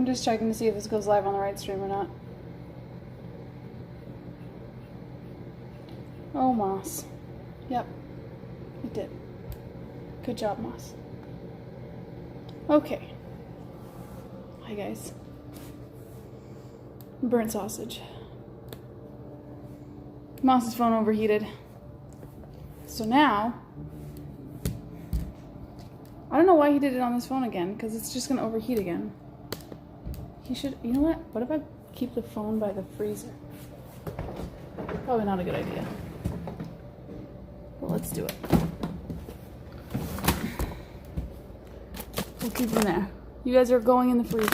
I'm just checking to see if this goes live on the right stream or not. Oh, Moss. Yep, it did. Good job, Moss. Okay. Hi, guys. Burnt sausage. Moss's phone overheated. So now, I don't know why he did it on this phone again, because it's just going to overheat again. He should, you know what if I keep the phone by the freezer? Probably not a good idea. But let's do it. We'll keep them there. You guys are going in the freezer.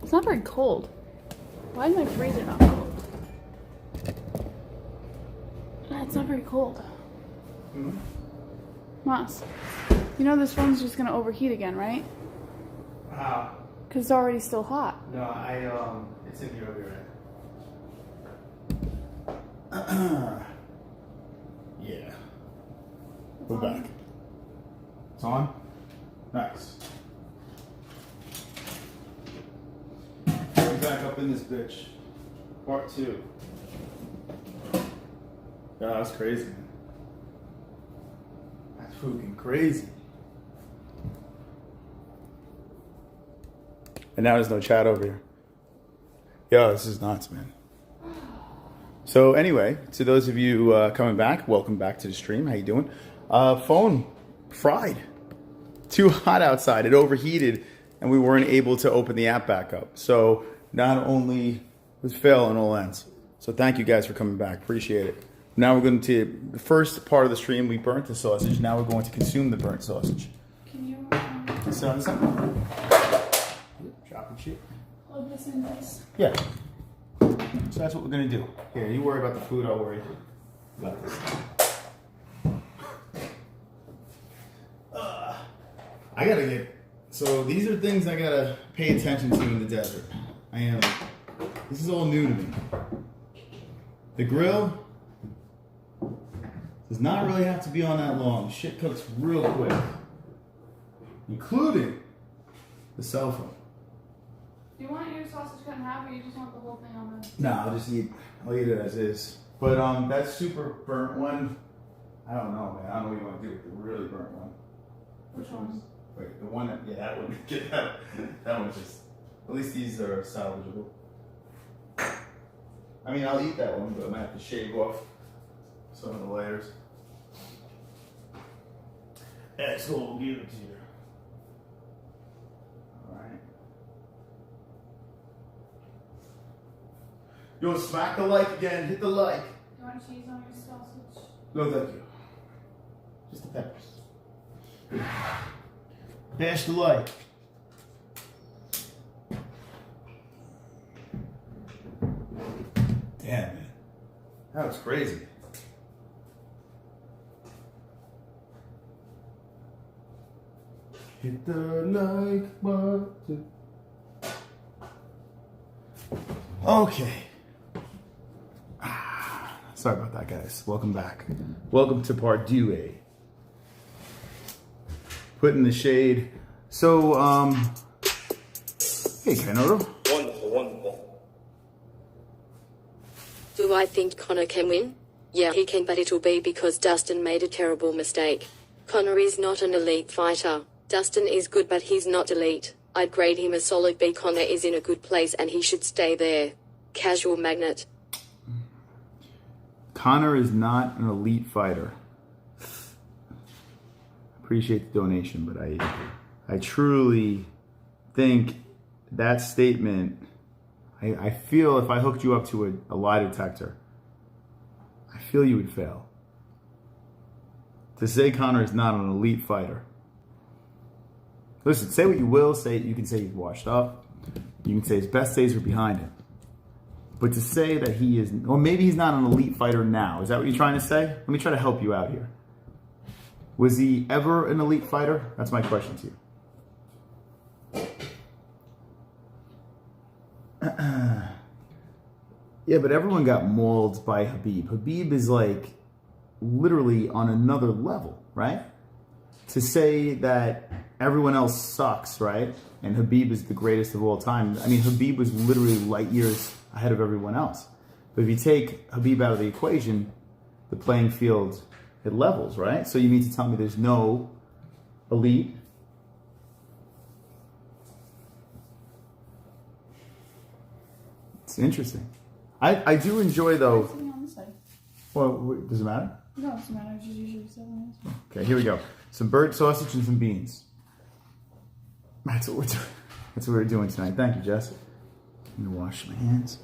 It's not very cold. Why is my freezer not cold? It's not very cold. Mm-hmm. Moss, you know this phone's just gonna overheat again, right? How? Because it's already still hot. No, it's in the oven, right? Yeah. We're back. It's on? Nice. We're back up in this bitch. Part 2. Yeah, that's crazy. That's freaking crazy. And now there's no chat over here. Yo, this is nuts, man. So anyway, to those of you coming back, welcome back to the stream. How you doing? Phone fried. Too hot outside. It overheated, and we weren't able to open the app back up. So not only was fail on all ends. So thank you guys for coming back. Appreciate it. Now we're going to the first part of the stream. We burnt the sausage. Now we're going to consume the burnt sausage. Can you So chopping shit. plug this in, guys? Yeah. So that's what we're gonna do. Here, you worry about the food. I'll worry about this. I gotta get. So these are things I gotta pay attention to in the desert. This is all new to me. The grill does not really have to be on that long. Shit cooks real quick, including the cell phone. Do you want your sausage cut in half, or you just want the whole thing on the... No, I'll eat it as is. But that super burnt one, I don't know, man. I don't know what you want to do with the really burnt one. Which one? Wait, the one that, yeah, that one. Get that. That one's just, at least these are salvageable. I mean, I'll eat that one, but I might have to shave off some of the layers. Excellent, we'll give it to you. Alright. You want to smack the like again? Hit the like. You want cheese on your sausage? No, thank you. Just the peppers. Bash the like. Damn, man. That was crazy. Hit the like button. Okay. Sorry about that, guys. Welcome back. Welcome to part 2A. Put in the shade. So, hey, Kenoto. Wonderful, wonderful. Do I think Conor can win? Yeah, he can, but it'll be because Dustin made a terrible mistake. Conor is not an elite fighter. Dustin is good, but he's not elite. I'd grade him a solid B. Conor is in a good place and he should stay there. Casual magnet. Conor is not an elite fighter. Appreciate the donation, but I truly think that statement, I feel if I hooked you up to a lie detector, I feel you would fail. To say Conor is not an elite fighter. Listen, say what you will, you can say he's washed up, you can say his best days are behind him. But to say that he is, or maybe he's not an elite fighter now, is that what you're trying to say? Let me try to help you out here. Was he ever an elite fighter? That's my question to you. Yeah, but everyone got mauled by Khabib. Khabib is like literally on another level, right? To say that everyone else sucks, right? And Khabib is the greatest of all time. I mean, Khabib was literally light years ahead of everyone else. But if you take Khabib out of the equation, the playing field, it levels, right? So you mean to tell me there's no elite? It's interesting. I do enjoy, though. Well, does it matter? No, it doesn't matter. I just usually say one. Okay, here we go. Some bird sausage and some beans. That's what we're doing. That's what we're doing tonight. Thank you, Jess. I'm gonna wash my hands.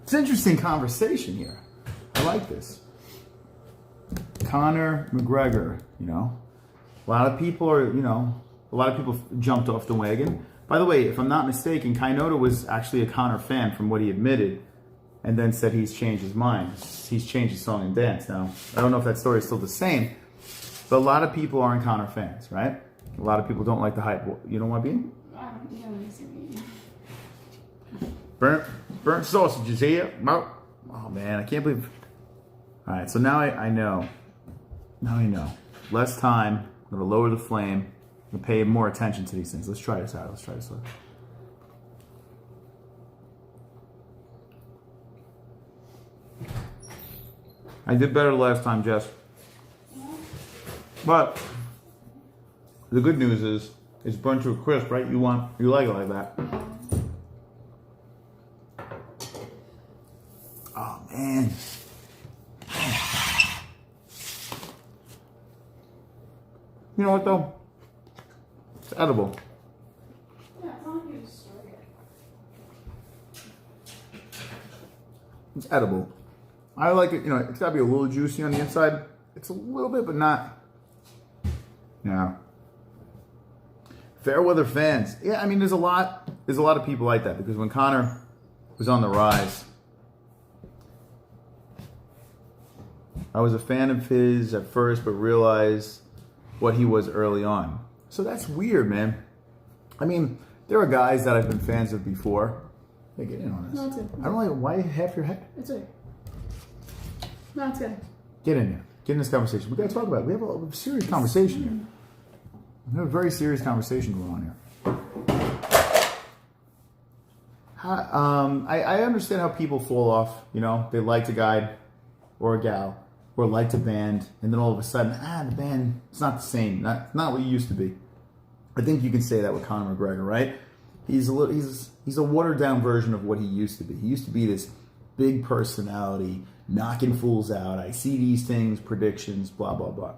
It's an interesting conversation here. I like this. Conor McGregor, you know. A lot of people are, you know, a lot of people jumped off the wagon. By the way, if I'm not mistaken, Kainoda was actually a Conor fan from what he admitted, and then said he's changed his mind. He's changed his song and dance now. I don't know if that story is still the same, but a lot of people aren't Conor fans, right? A lot of people don't like the hype. You don't want to be? Burnt sausages here. Oh man, I can't believe. All right, so now I know. Now I know. Less time. I'm gonna lower the flame. I'm gonna pay more attention to these things. Let's try this out. Let's try this out. I did better last time, Jess. But the good news is it's burnt to a crisp, right? You like it like that. Oh man. You know what though? It's edible. Yeah, as long as you destroy it. It's edible. I like it, you know, it's gotta be a little juicy on the inside. It's a little bit, but not. Yeah. Fairweather fans. Yeah, I mean there's a lot of people like that because when Conor was on the rise, I was a fan of his at first, but realized what he was early on. So that's weird, man. I mean, there are guys that I've been fans of before. Hey, get in on this. No, it's good. I don't like why half your head. It's okay. No, it's good. Get in there. Get in this conversation. We gotta talk about it. We have a serious conversation here. We have a very serious conversation going on here. I understand how people fall off. You know, they liked a guy or a gal or liked a band, and then all of a sudden, the band, it's not the same. Not what you used to be. I think you can say that with Conor McGregor, right? He's a watered down version of what he used to be. He used to be this big personality, knocking fools out. I see these things, predictions, blah, blah, blah.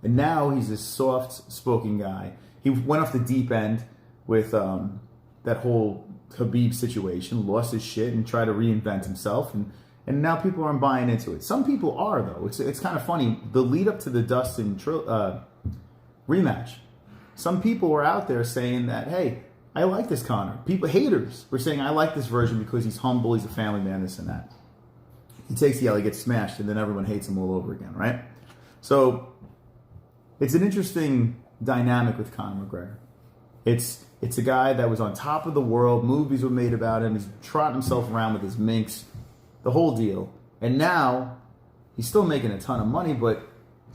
And now he's this soft-spoken guy. He went off the deep end with that whole Khabib situation, lost his shit and tried to reinvent himself. And now people aren't buying into it. Some people are, though. It's kind of funny. The lead up to the Dustin rematch, some people were out there saying that, hey, I like this Conor. People, haters, were saying, I like this version because he's humble, he's a family man, this and that. He takes the L, he gets smashed, and then everyone hates him all over again, right? So it's an interesting dynamic with Conor McGregor. It's a guy that was on top of the world. Movies were made about him. He's trotting himself around with his minks, the whole deal. And now he's still making a ton of money, but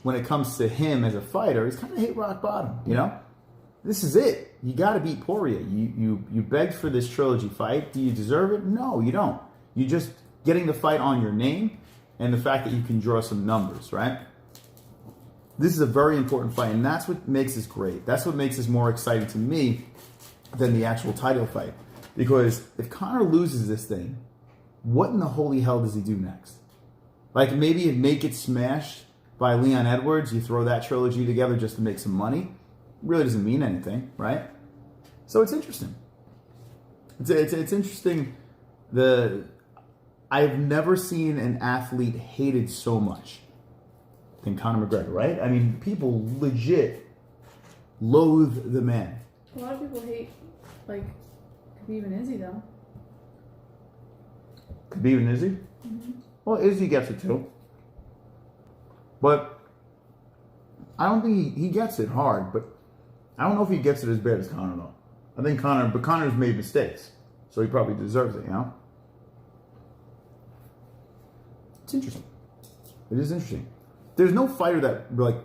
when it comes to him as a fighter, he's kind of hit rock bottom, you know? This is it. You got to beat Poirier. You begged for this trilogy fight. Do you deserve it? No, you don't. You're just getting the fight on your name and the fact that you can draw some numbers, right? This is a very important fight, and that's what makes this great. That's what makes this more exciting to me than the actual title fight. Because if Conor loses this thing, what in the holy hell does he do next? Like maybe he'd make it smashed by Leon Edwards. You throw that trilogy together just to make some money. Really doesn't mean anything, right? So it's interesting. It's interesting. I've never seen an athlete hated so much than Conor McGregor, right? I mean, people legit loathe the man. A lot of people hate, like, Khabib and Izzy, though. Khabib and Izzy? Mm-hmm. Well, Izzy gets it too. But I don't think he gets it hard, but I don't know if he gets it as bad as Conor, though. I think Conor's made mistakes, so he probably deserves it, you know? It's interesting. It is interesting. There's no fighter that, like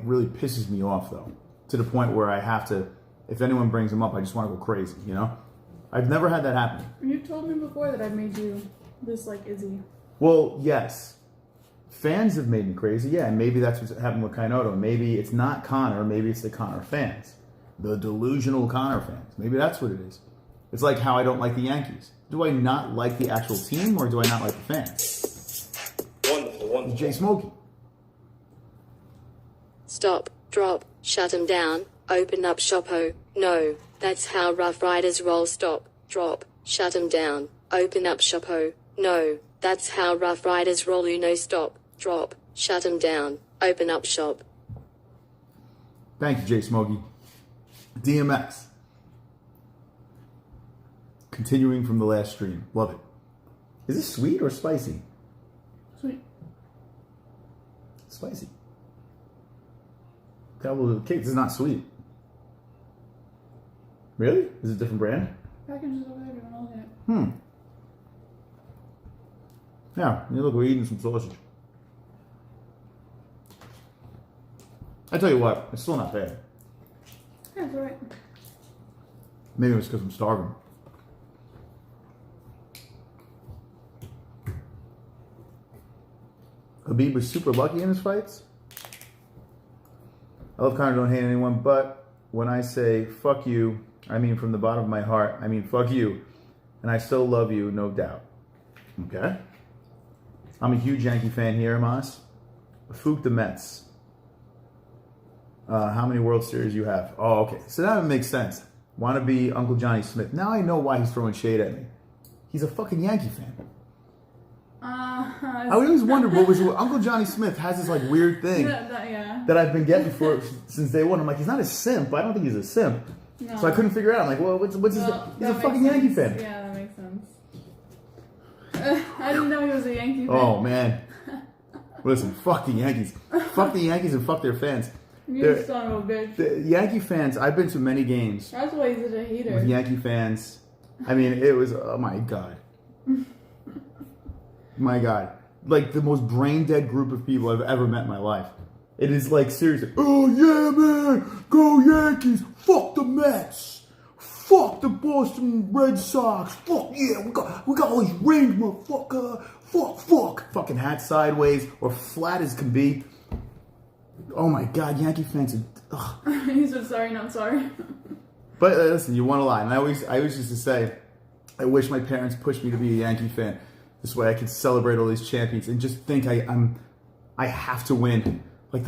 really pisses me off, though, to the point where I have to, if anyone brings him up, I just want to go crazy, you know? I've never had that happen. You told me before that I made you dislike Izzy. Well, yes. Fans have made me crazy, yeah, and maybe that's what's happened with Kainoto. Maybe it's not Conor, maybe it's the Conor fans. The delusional Conor fans. Maybe that's what it is. It's like how I don't like the Yankees. Do I not like the actual team, or do I not like the fans? Wonderful. Jay Smokey. Stop, drop, shut him down, open up shop-ho. No, that's how Rough Riders roll. Stop, drop, shut him down, open up shop-ho. No, that's how Rough Riders roll. You know, stop, drop, shut him down, open up shop. Thank you, Jay Smokey. DMX. Continuing from the last stream. Love it. Is this sweet or spicy? Sweet. Spicy. Devil cake. This is not sweet. Really? Is it a different brand? Package is over there. Do you want to look at it? Yeah, you look, we're eating some sausage. I tell you what, it's still not bad. Yeah, it's alright. Maybe it's because I'm starving. Khabib was super lucky in his fights. I love Conor, don't hate anyone, but when I say fuck you, I mean from the bottom of my heart, I mean fuck you. And I still love you, no doubt. Okay? I'm a huge Yankee fan here, Amos. Fook the Mets. How many World Series you have? Oh, okay. So that makes sense. Want to be Uncle Johnny Smith. Now I know why he's throwing shade at me. He's a fucking Yankee fan. I always wondered what Uncle Johnny Smith has this like weird thing that I've been getting for since day one. I'm like, he's not a simp. I don't think he's a simp. No. So I couldn't figure it out. I'm like, well, what's his? He's a fucking Yankee fan. Yeah, that makes sense. I didn't know he was a Yankee fan. Oh man. Listen, fuck the Yankees. Fuck the Yankees and fuck their fans. You son of a bitch. The Yankee fans, I've been to many games. That's why he's such a hater. With Yankee fans. I mean, it was, oh my God. My God. Like the most brain dead group of people I've ever met in my life. It is like, seriously, oh yeah, man, go Yankees, fuck the Mets, fuck the Boston Red Sox, fuck yeah, we got all these rings, motherfucker, fuck. Fucking hat sideways or flat as can be. Oh my God, Yankee fans are, He said sorry, not sorry. But listen, you want to lie. And I always used to say, I wish my parents pushed me to be a Yankee fan. This way I could celebrate all these champions and just think I have to win. That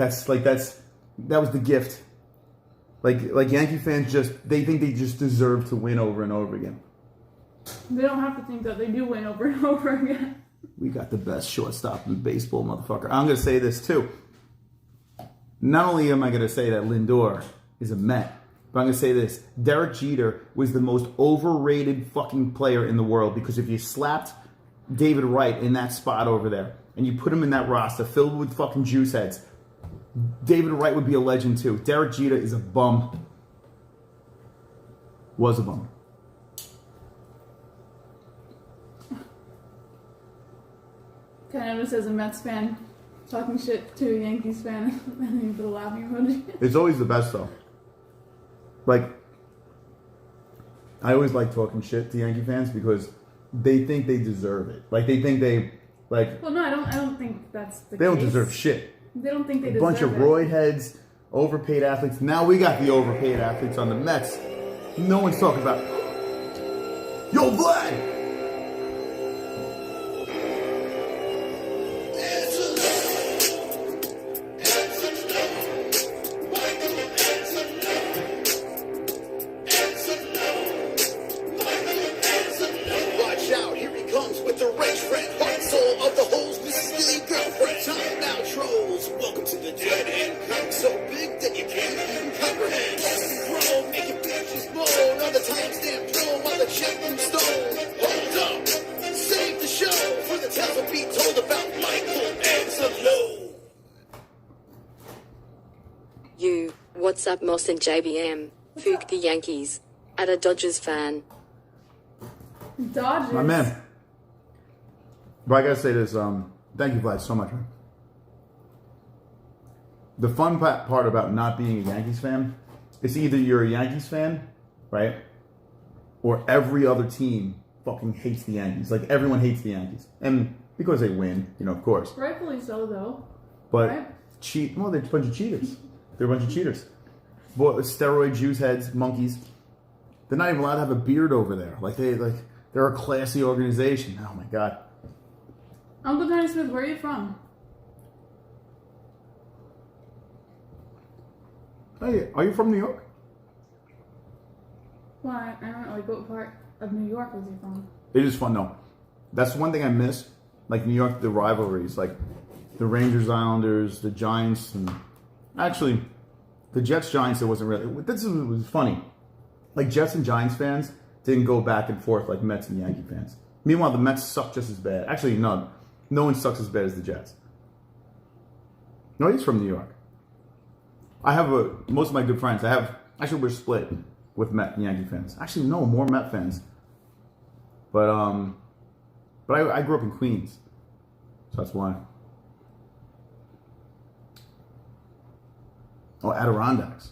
was the gift. Like Yankee fans they think they just deserve to win over and over again. They don't have to think that they do win over and over again. We got the best shortstop in baseball, motherfucker. I'm going to say this too. Not only am I going to say that Lindor is a Met, but I'm going to say this. Derek Jeter was the most overrated fucking player in the world because if you slapped David Wright in that spot over there and you put him in that roster filled with fucking juice heads, David Wright would be a legend too. Derek Jeter is a bum. Was a bum. Kind of just as a Mets fan talking shit to a Yankees fan and then you put a laughing emoji. It's always the best though. Like, I always like talking shit to Yankee fans because they think they deserve it. Like they think they like. Well, no, I don't think that's the case. They don't deserve shit. They don't think they deserve it. A bunch of roid heads, overpaid athletes. Now we got the overpaid athletes on the Mets. No one's talking about. Yo, Vlad! Welcome to the dead end. So big that you can't even comprehend. Grow, make it bitches. What's up, Moss and JBM? Fook the Yankees. At a Dodgers fan. Dodgers. My man. But I gotta say this, thank you, Vlad, so much, man. The fun part about not being a Yankees fan is either you're a Yankees fan, right? Or every other team fucking hates the Yankees. Like, everyone hates the Yankees. And because they win, you know, of course. Rightfully so, though. But Right? well, they're a bunch of cheaters. They're a bunch of cheaters. Boy, steroid juice heads, monkeys. They're not even allowed to have a beard over there. They're a classy organization. Oh my God. Uncle Tony Smith, where are you from? Hey, are you from New York? Well, I don't know, like, what part of New York was he from? It is fun, though. That's one thing I miss. Like New York, the rivalries. Like the Rangers, Islanders, the Giants. And actually, the Jets, Giants, it wasn't really. This was funny. Like Jets and Giants fans didn't go back and forth like Mets and Yankee fans. Meanwhile, the Mets suck just as bad. Actually, no one sucks as bad as the Jets. No, he's from New York. I have most of my good friends. We're split with Met and Yankee fans. Actually, no, more Met fans. But I grew up in Queens, so that's why. Oh, Adirondacks.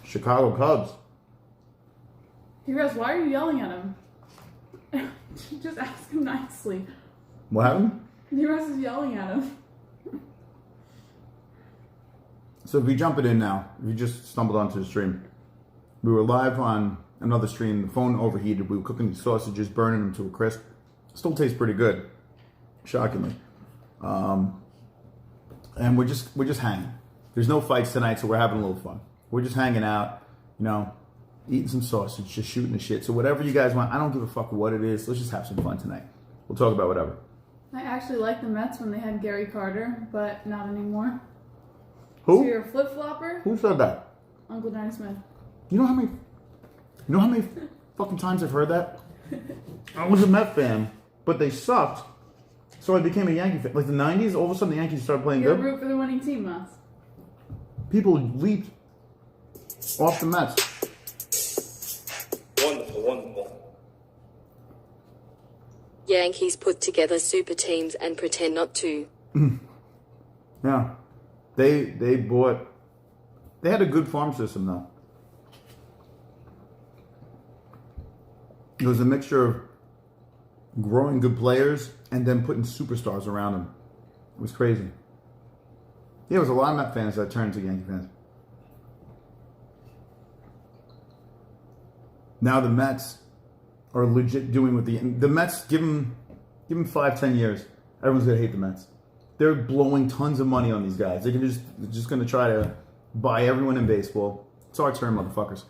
Chicago Cubs. He goes, why are you yelling at him? Just ask him nicely. What happened? Neros is yelling at him. So if we jump it in now, if you just stumbled onto the stream, we were live on another stream. The phone overheated. We were cooking the sausages, burning them to a crisp. Still tastes pretty good, shockingly. And we're just hanging. There's no fights tonight, so we're having a little fun. We're just hanging out, you know, eating some sausage, just shooting the shit. So whatever you guys want, I don't give a fuck what it is. Let's just have some fun tonight. We'll talk about whatever. I actually liked the Mets when they had Gary Carter, but not anymore. Who? So you're a flip-flopper? Who said that? Uncle Danny Smith. You know how many fucking times I've heard that? I was a Met fan, but they sucked, so I became a Yankee fan. Like the 90s, all of a sudden the Yankees started playing You're a good. root for the winning team, Moss. People leaped off the Mets. Wonderful, wonderful. Yankees put together super teams and pretend not to. Yeah. They had a good farm system though. It was a mixture of growing good players and then putting superstars around them. It was crazy. Yeah, it was a lot of Met fans that turned to Yankee fans. Now the Mets are legit doing with the Mets. Give them 5-10 years. Everyone's gonna hate the Mets. They're blowing tons of money on these guys. They're just gonna try to buy everyone in baseball. It's our turn, motherfuckers.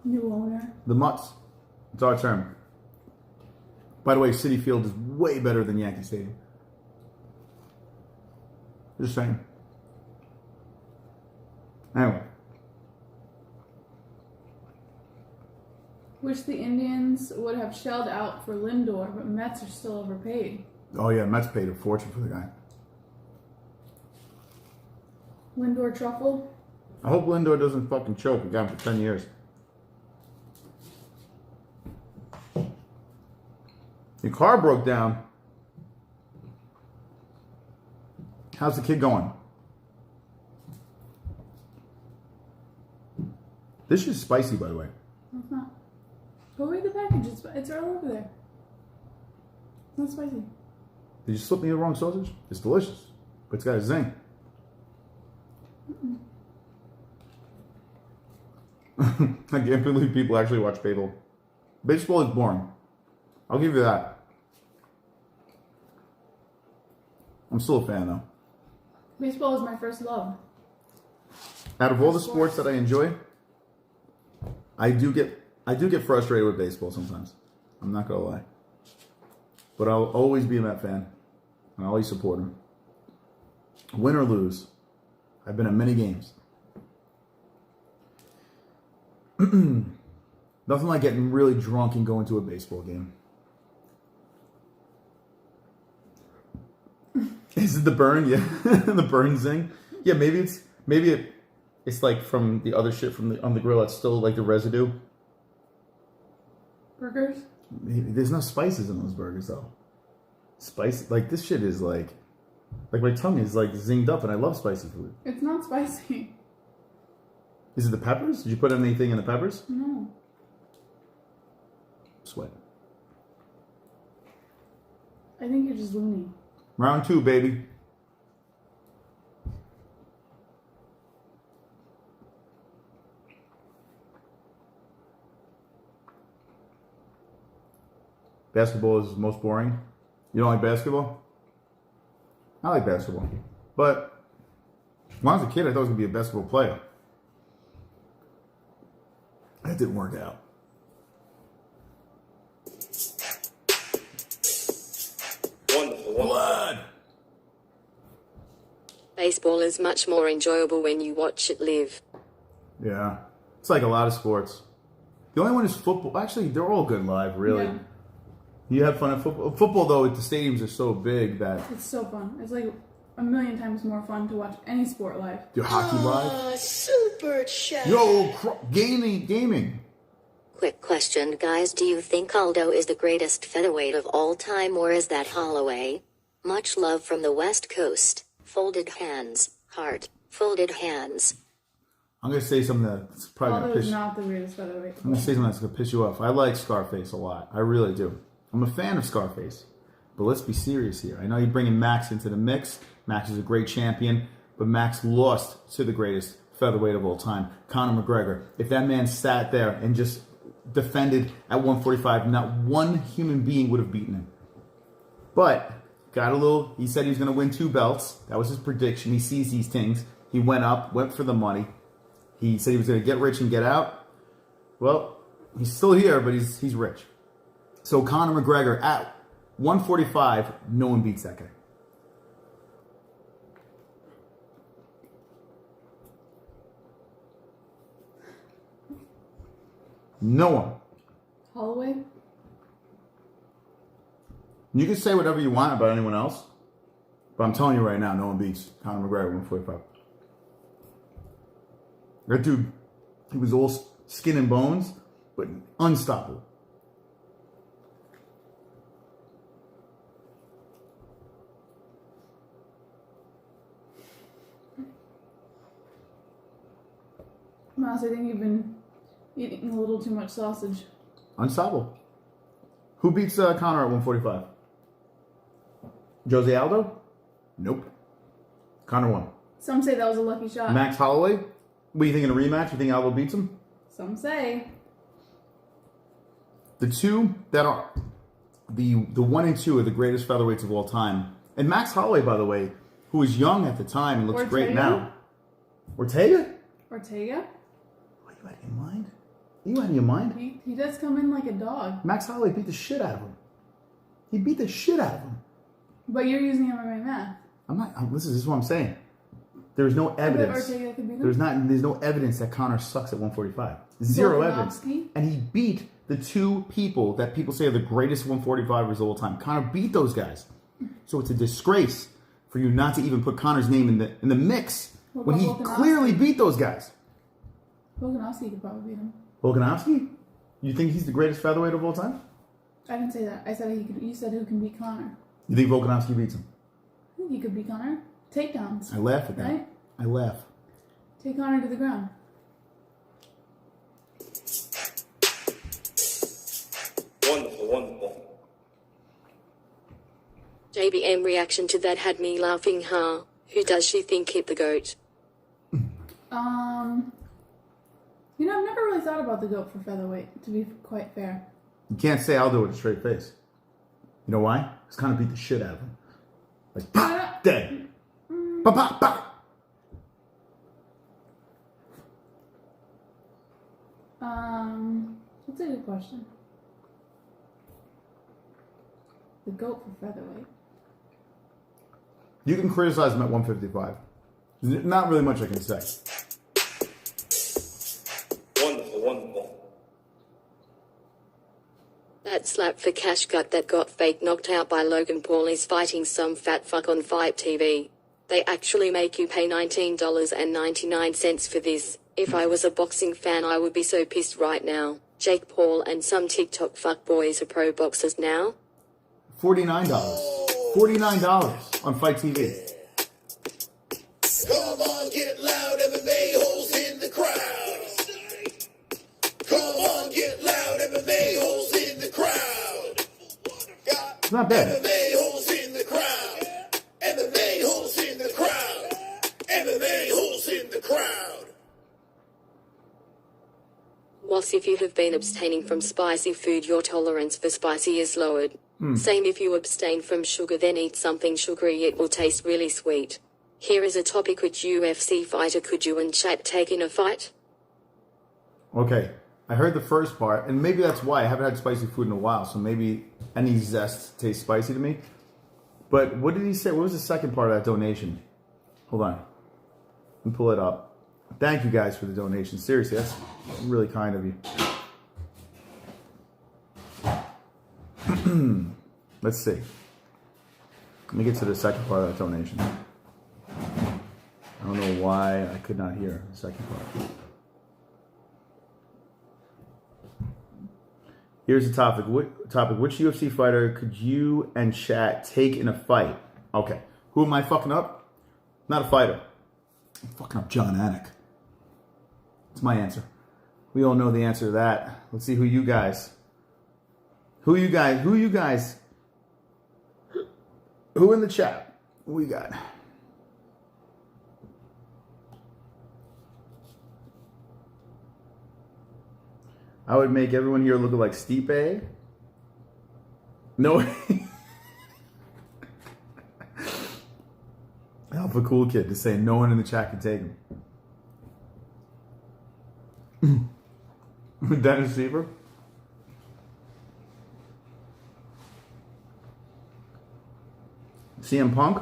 New owner. The Mutts. It's our turn. By the way, Citi Field is way better than Yankee Stadium. Just saying. Anyway. Wish the Indians would have shelled out for Lindor, but Mets are still overpaid. Oh yeah, Mets paid a fortune for the guy. Lindor truffle? I hope Lindor doesn't fucking choke. We got him for 10 years. Your car broke down. How's the kid going? This is spicy, by the way. No, it's not. Go read the package. It's all over there. It's not spicy. Did you slip me the wrong sausage? It's delicious, but it's got a zing. I can't believe people actually watch baseball. Baseball is boring. I'll give you that. I'm still a fan, though. Baseball is my first love. Out of all the sports that I enjoy, I do get frustrated with baseball sometimes. I'm not gonna lie. But I'll always be a Met fan. And I'll always support him. Win or lose, I've been at many games. Nothing like getting really drunk and going to a baseball game. Is it the burn? Yeah, the burn zing. Yeah, maybe it's like from the other shit on the grill. That's still like the residue. Burgers? There's no spices in those burgers though. Spice like this shit is like my tongue is like zinged up, and I love spicy food. It's not spicy. Is it the peppers? Did you put anything in the peppers? No. Sweat. I think you're just loony. Round 2, baby. Basketball is most boring. You don't like basketball? I like basketball. But when I was a kid, I thought I was going to be a basketball player. That didn't work out. Blood! Baseball is much more enjoyable when you watch it live. Yeah. It's like a lot of sports. The only one is football. Actually, they're all good live, really. Yeah. You have fun at football. Football, though, the stadiums are so big that... It's so fun. It's like a million times more fun to watch any sport live. Do hockey live? Super chat. Yo, gaming. Quick question, guys. Do you think Aldo is the greatest featherweight of all time, or is that Holloway? Much love from the West Coast. Folded hands. Heart. Folded hands. I'm going to say something that's probably going Aldo to is piss... not the greatest featherweight. I'm going to say something that's going to piss you off. I like Scarface a lot. I really do. I'm a fan of Scarface. But let's be serious here. I know you're bringing Max into the mix. Max is a great champion. But Max lost to the greatest featherweight of all time, Conor McGregor. If that man sat there and just defended at 145, not one human being would have beaten him. But he said he was going to win 2 belts. That was his prediction. He sees these things. He went for the money. He said he was going to get rich and get out. Well, he's still here, but he's rich. So Conor McGregor at 145, no one beats that guy. No one. Holloway? You can say whatever you want about anyone else, but I'm telling you right now, no one beats Conor McGregor at 145. That dude, he was all skin and bones, but unstoppable. Mouse, I think you've been eating a little too much sausage. Unstoppable. Who beats Conor at 145? Jose Aldo? Nope. Conor won. Some say that was a lucky shot. Max Holloway? What do you think in a rematch? You think Aldo beats him? Some say. The two that are the 1 and 2 are the greatest featherweights of all time. And Max Holloway, by the way, who was young at the time and looks great now. Ortega? Ortega? Are you out of your mind? Are you out of your mind? He does come in like a dog. Max Holloway beat the shit out of him. He beat the shit out of him. But you're using MMA math. I'm not. This is what I'm saying. There's no evidence. Ortega could beat him? There's no evidence that Conor sucks at 145. Zero evidence. And he beat the 2 people that people say are the greatest 145ers of all time. Conor beat those guys. So it's a disgrace for you not to even put Conor's name in the mix when he clearly beat those guys. Volkanovski could probably beat him. Volkanovski? You think he's the greatest featherweight of all time? I didn't say that. I said he could. You said who can beat Conor. You think Volkanovski beats him? I think he could beat Conor. Takedowns. I laugh at that. Right? I laugh. Take Conor to the ground. Wonderful. JBM reaction to that had me laughing, huh? Who does she think hit the GOAT? You know, I've never really thought about the GOAT for featherweight, to be quite fair. You can't say Aldo with a straight face. You know why? Because Conor beat the shit out of him. Like, pop, dead. Pop, pop, pop. That's a good question. The GOAT for featherweight. You can criticize him at 155. Not really much I can say. Wonderful. That slap for cash gut that got fake knocked out by Logan Paul is fighting some fat fuck on Fight TV. They actually make you pay $19.99 for this. If I was a boxing fan I would be so pissed right now. Jake Paul and some TikTok fuckboys are pro boxers now. $49. $49 on Fight TV. Come on, get loud, MMA-Holes in the crowd. Come on, get loud, MMA-Holes in the crowd. It's not bad. MMA-Holes in the crowd. MMA-Holes in the crowd. MMA-Holes in the crowd. Was if you have been abstaining from spicy food your tolerance for spicy is lowered. Same if you abstain from sugar then eat something sugary it will taste really sweet. Here is a topic: which UFC fighter could you and chat take in a fight? Okay, I heard the first part, and maybe that's why I haven't had spicy food in a while, so maybe any zest tastes spicy to me. But what did he say? What was the second part of that donation? Hold on. Let me pull it up. Thank you guys for the donation. Seriously, that's really kind of you. Let's see. Let me get to the second part of that donation. I don't know why I could not hear the second part. Here's the topic. Which UFC fighter could you and chat take in a fight? Okay. Who am I fucking up? Not a fighter. I'm fucking up John Anik. That's my answer. We all know the answer to that. Let's see who you guys... Who in the chat? Who we got? I would make everyone here look like Stipe. No way. Alpha Cool Kid to say no one in the chat can take him. Dennis Seaver. CM Punk.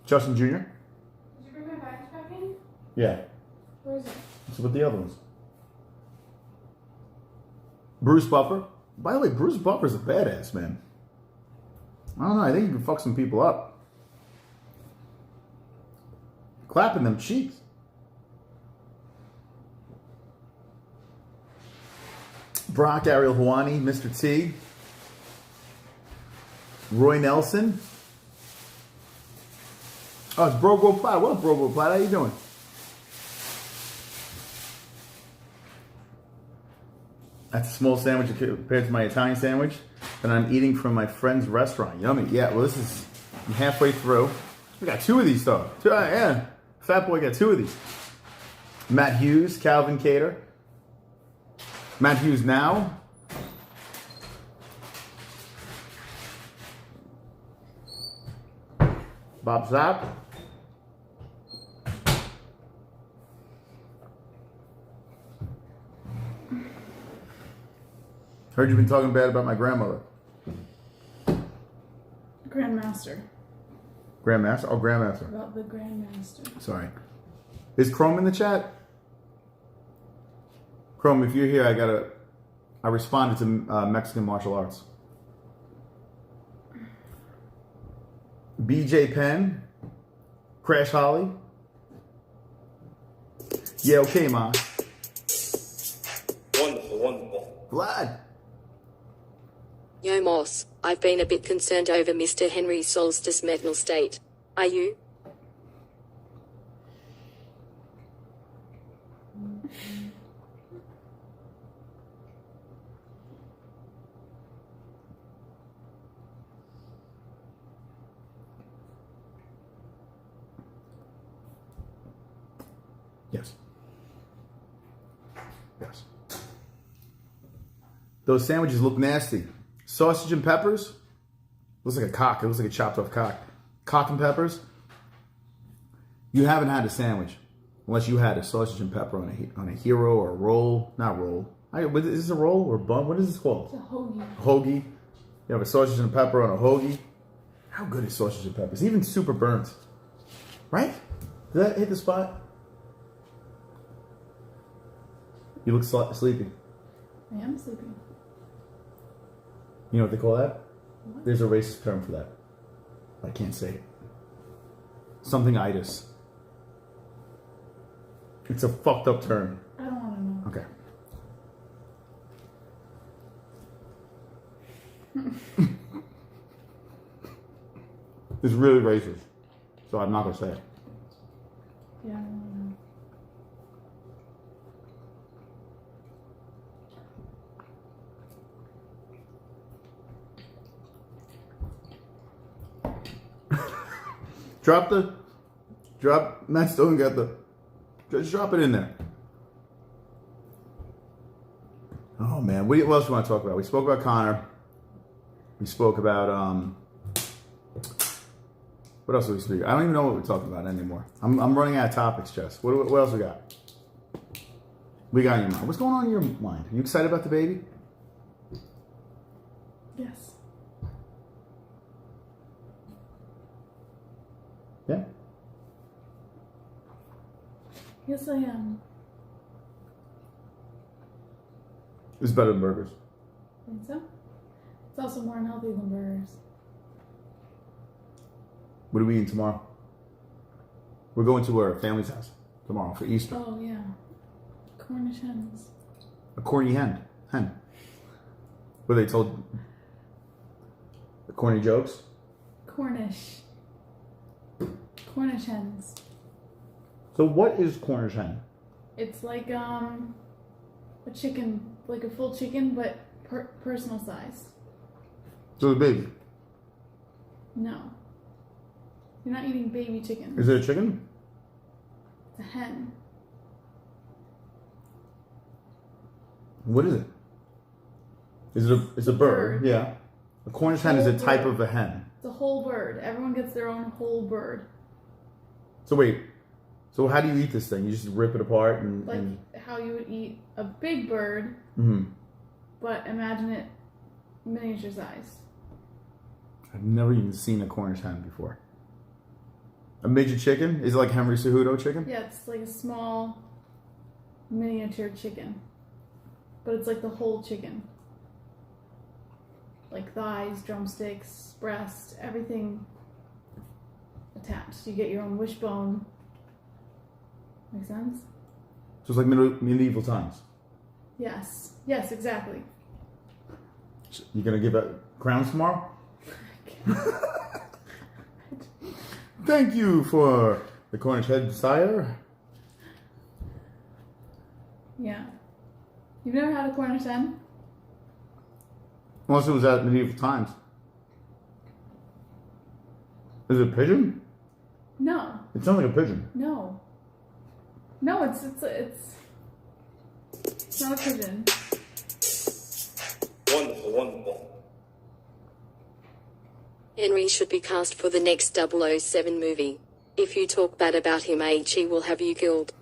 Justin Jr. Did you bring my bags back in? Yeah. Where is it? What's with the other ones? Bruce Buffer. By the way, Bruce Buffer's a badass, man. I don't know. I think he can fuck some people up. Clapping them cheeks. Brock, Ariel Helwani, Mr. T. Roy Nelson. Oh, it's Brogo Platt. What up, Brogo Platt? How you doing? That's a small sandwich compared to my Italian sandwich that I'm eating from my friend's restaurant. Yummy. Yeah, well, I'm halfway through. We got two of these, though. Yeah. Fat boy got two of these. Matt Hughes, Calvin Cater. Matt Hughes now. Bob Zapp. Heard you've been talking bad about my grandmother. Grandmaster. Grandmaster? Oh, Grandmaster. About the Grandmaster. Sorry. Is Chrome in the chat? Chrome, if you're here, I responded to Mexican martial arts. BJ Penn. Crash Holly. Yeah, okay, ma. Wonderful, wonderful. Vlad. Yo Moss, I've been a bit concerned over Mr. Henry Solstice mental state. Are you? Yes. Yes. Those sandwiches look nasty. Sausage and peppers. Looks like a cock. It looks like a chopped off cock. Cock and peppers. You haven't had a sandwich unless you had a sausage and pepper on a hero or a roll. Not roll. Is this a roll or bun? What is this called? It's a hoagie. A hoagie. You have a sausage and pepper on a hoagie. How good is sausage and peppers? Even super burnt. Right? Did that hit the spot? You look sleepy. I am sleeping. You know what they call that? What? There's a racist term for that. I can't say it. Something itis. It's a fucked up term. I don't want to know. Okay. It's really racist. So I'm not going to say it. Yeah, I don't want to know. Matt still got just drop it in there. Oh man, what else do you want to talk about? We spoke about Conor. We spoke about, what else did we speak? I don't even know what we're talking about anymore. I'm running out of topics, Jess. What else we got? We got in your mind. What's going on in your mind? Are you excited about the baby? Yes. Yeah? Yes, I am. It's better than burgers. Think so? It's also more unhealthy than burgers. What are we eating tomorrow? We're going to our family's house tomorrow for Easter. Oh, yeah. Cornish hens. A corny hen. What they told? The corny jokes? Cornish hens. So what is Cornish hen? It's like a chicken, like a full chicken, but personal size. So the baby. No. You're not eating baby chicken. Is it a chicken? It's a hen. What is it? It's a bird. Yeah. A Cornish hen is a type of a hen. It's a whole bird. Everyone gets their own whole bird. So wait. So how do you eat this thing? You just rip it apart and... Like how you would eat a big bird, but imagine it miniature size. I've never even seen a Cornish hen before. A midget chicken? Is it like Henry Cejudo chicken? Yeah, it's like a small miniature chicken. But it's like the whole chicken. Like thighs, drumsticks, breast, everything attached. You get your own wishbone. Make sense? So it's like medieval times. Yes. Yes, exactly. You gonna give out crowns tomorrow? Thank you for the Cornish head, sire. Yeah. You've never had a Cornish hen? Unless it was at medieval times. Is it a pigeon? No. It sounds like a pigeon. No. No, it's not a pigeon. Wonderful, wonderful. Henry should be cast for the next 007 movie. If you talk bad about him, HE will have you killed.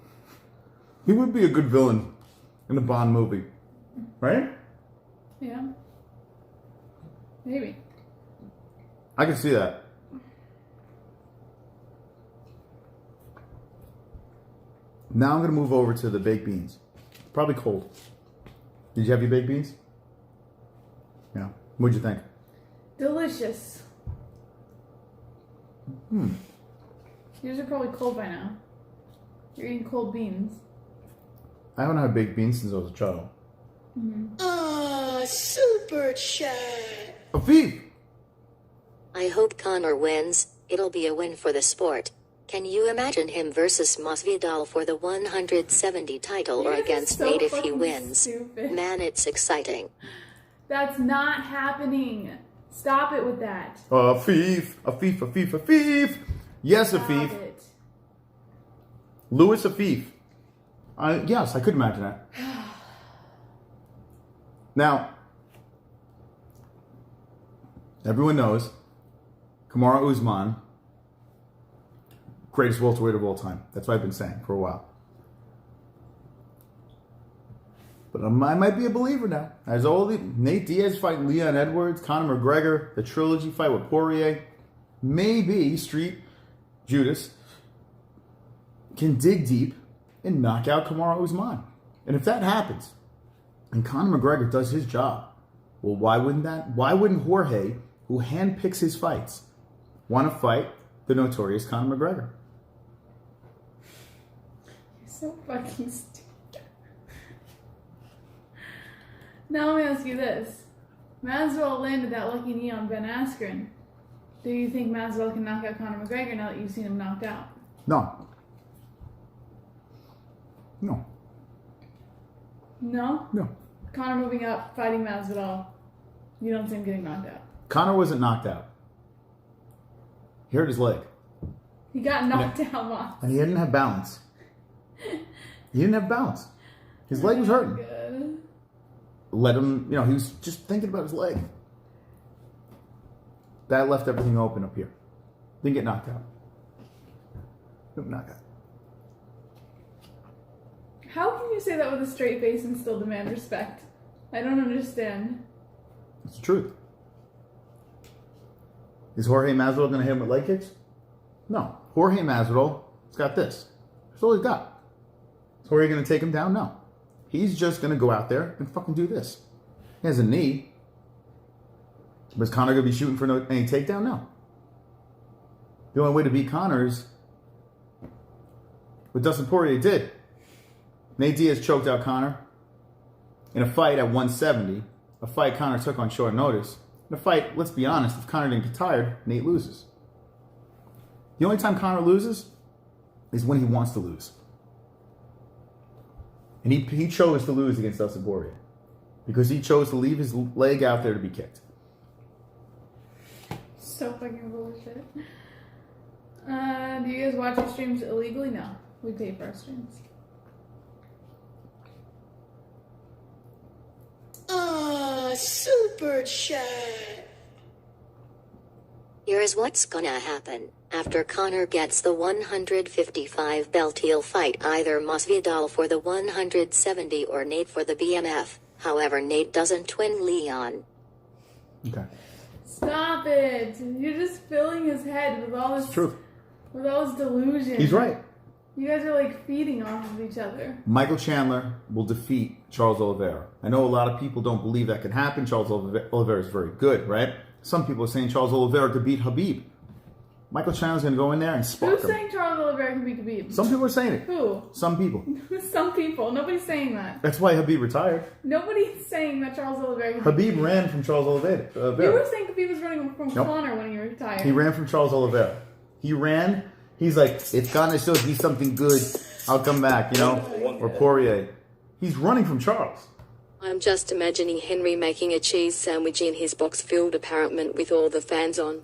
He would be a good villain in a Bond movie. Right? Yeah. Maybe. I can see that. Now I'm going to move over to the baked beans. Probably cold. Did you have your baked beans? Yeah. What'd you think? Delicious. Yours are probably cold by now. You're eating cold beans. I haven't had baked beans since I was a child. Ah, super chat. Afif! I hope Conor wins. It'll be a win for the sport. Can you imagine him versus Masvidal for the 170 title or You're against so Nate if he fucking wins? stupid. Man, it's exciting. That's not happening. Stop it with that. Afif! Yes, Stop Afif. it. Louis Afif. Yes, I could imagine that. Now, everyone knows Kamaru Usman, greatest welterweight of all time. That's what I've been saying for a while. But I might be a believer now. As Nate Diaz fighting Leon Edwards, Conor McGregor, the trilogy fight with Poirier, maybe Street Judas can dig deep and knock out Kamaru Usman. And if that happens, And Conor McGregor does his job. Well, why wouldn't that? Why wouldn't Jorge, who handpicks his fights, want to fight the notorious Conor McGregor? You're so fucking stupid. Now let me ask you this. Masvidal landed that lucky knee on Ben Askren. Do you think Masvidal can knock out Conor McGregor now that you've seen him knocked out? No. No. No? No. Conor moving up, fighting Masvidal. You don't see him getting knocked out. Conor wasn't knocked out. He hurt his leg. He got knocked out once. And he didn't have balance. He didn't have balance. His leg was hurting. Good. Let him, you know, he was just thinking about his leg. That left everything open up here. Didn't get knocked out. Didn't knock out. How can you say that with a straight face and still demand respect? I don't understand. It's the truth. Is Jorge Masvidal going to hit him with leg kicks? No. Jorge Masvidal has got this. That's all he's got. Is Jorge going to take him down? No. He's just going to go out there and fucking do this. He has a knee. But is Conor going to be shooting for any takedown? No. The only way to beat Conor is what Dustin Poirier did. Nate Diaz choked out Conor in a fight at 170. A fight Conor took on short notice. In a fight, let's be honest, if Conor didn't get tired, Nate loses. The only time Conor loses is when he wants to lose. And he chose to lose against Dustin Poirier because he chose to leave his leg out there to be kicked. So fucking bullshit. Do you guys watch our streams illegally? No. We pay for our streams. Super chat. Here's what's gonna happen. After Conor gets the 155 belt, he'll fight either Masvidal for the 170 or Nate for the BMF. However, Nate doesn't win Leon. Okay. Stop it! You're just filling his head with all this. It's true. With all this delusion. He's right. You guys are like feeding off of each other. Michael Chandler will defeat Charles Oliveira. I know a lot of people don't believe that can happen. Charles Oliveira is very good, right? Some people are saying Charles Oliveira could beat Khabib. Michael Chandler's going to go in there and spark Who's him. saying Charles Oliveira can beat Khabib? Some people are saying it. Who? Some people. Some people. Nobody's saying that. That's why Khabib retired. Nobody's saying that Charles Oliveira can beat Khabib ran from Charles Oliveira. You were saying Khabib was running from Nope. Conor when he retired. He ran from Charles Oliveira. He ran. He's like, it's gonna show me something good. I'll come back, you know? Or Poirier. He's running from Charles. I'm just imagining Henry making a cheese sandwich in his box-filled apartment with all the fans on.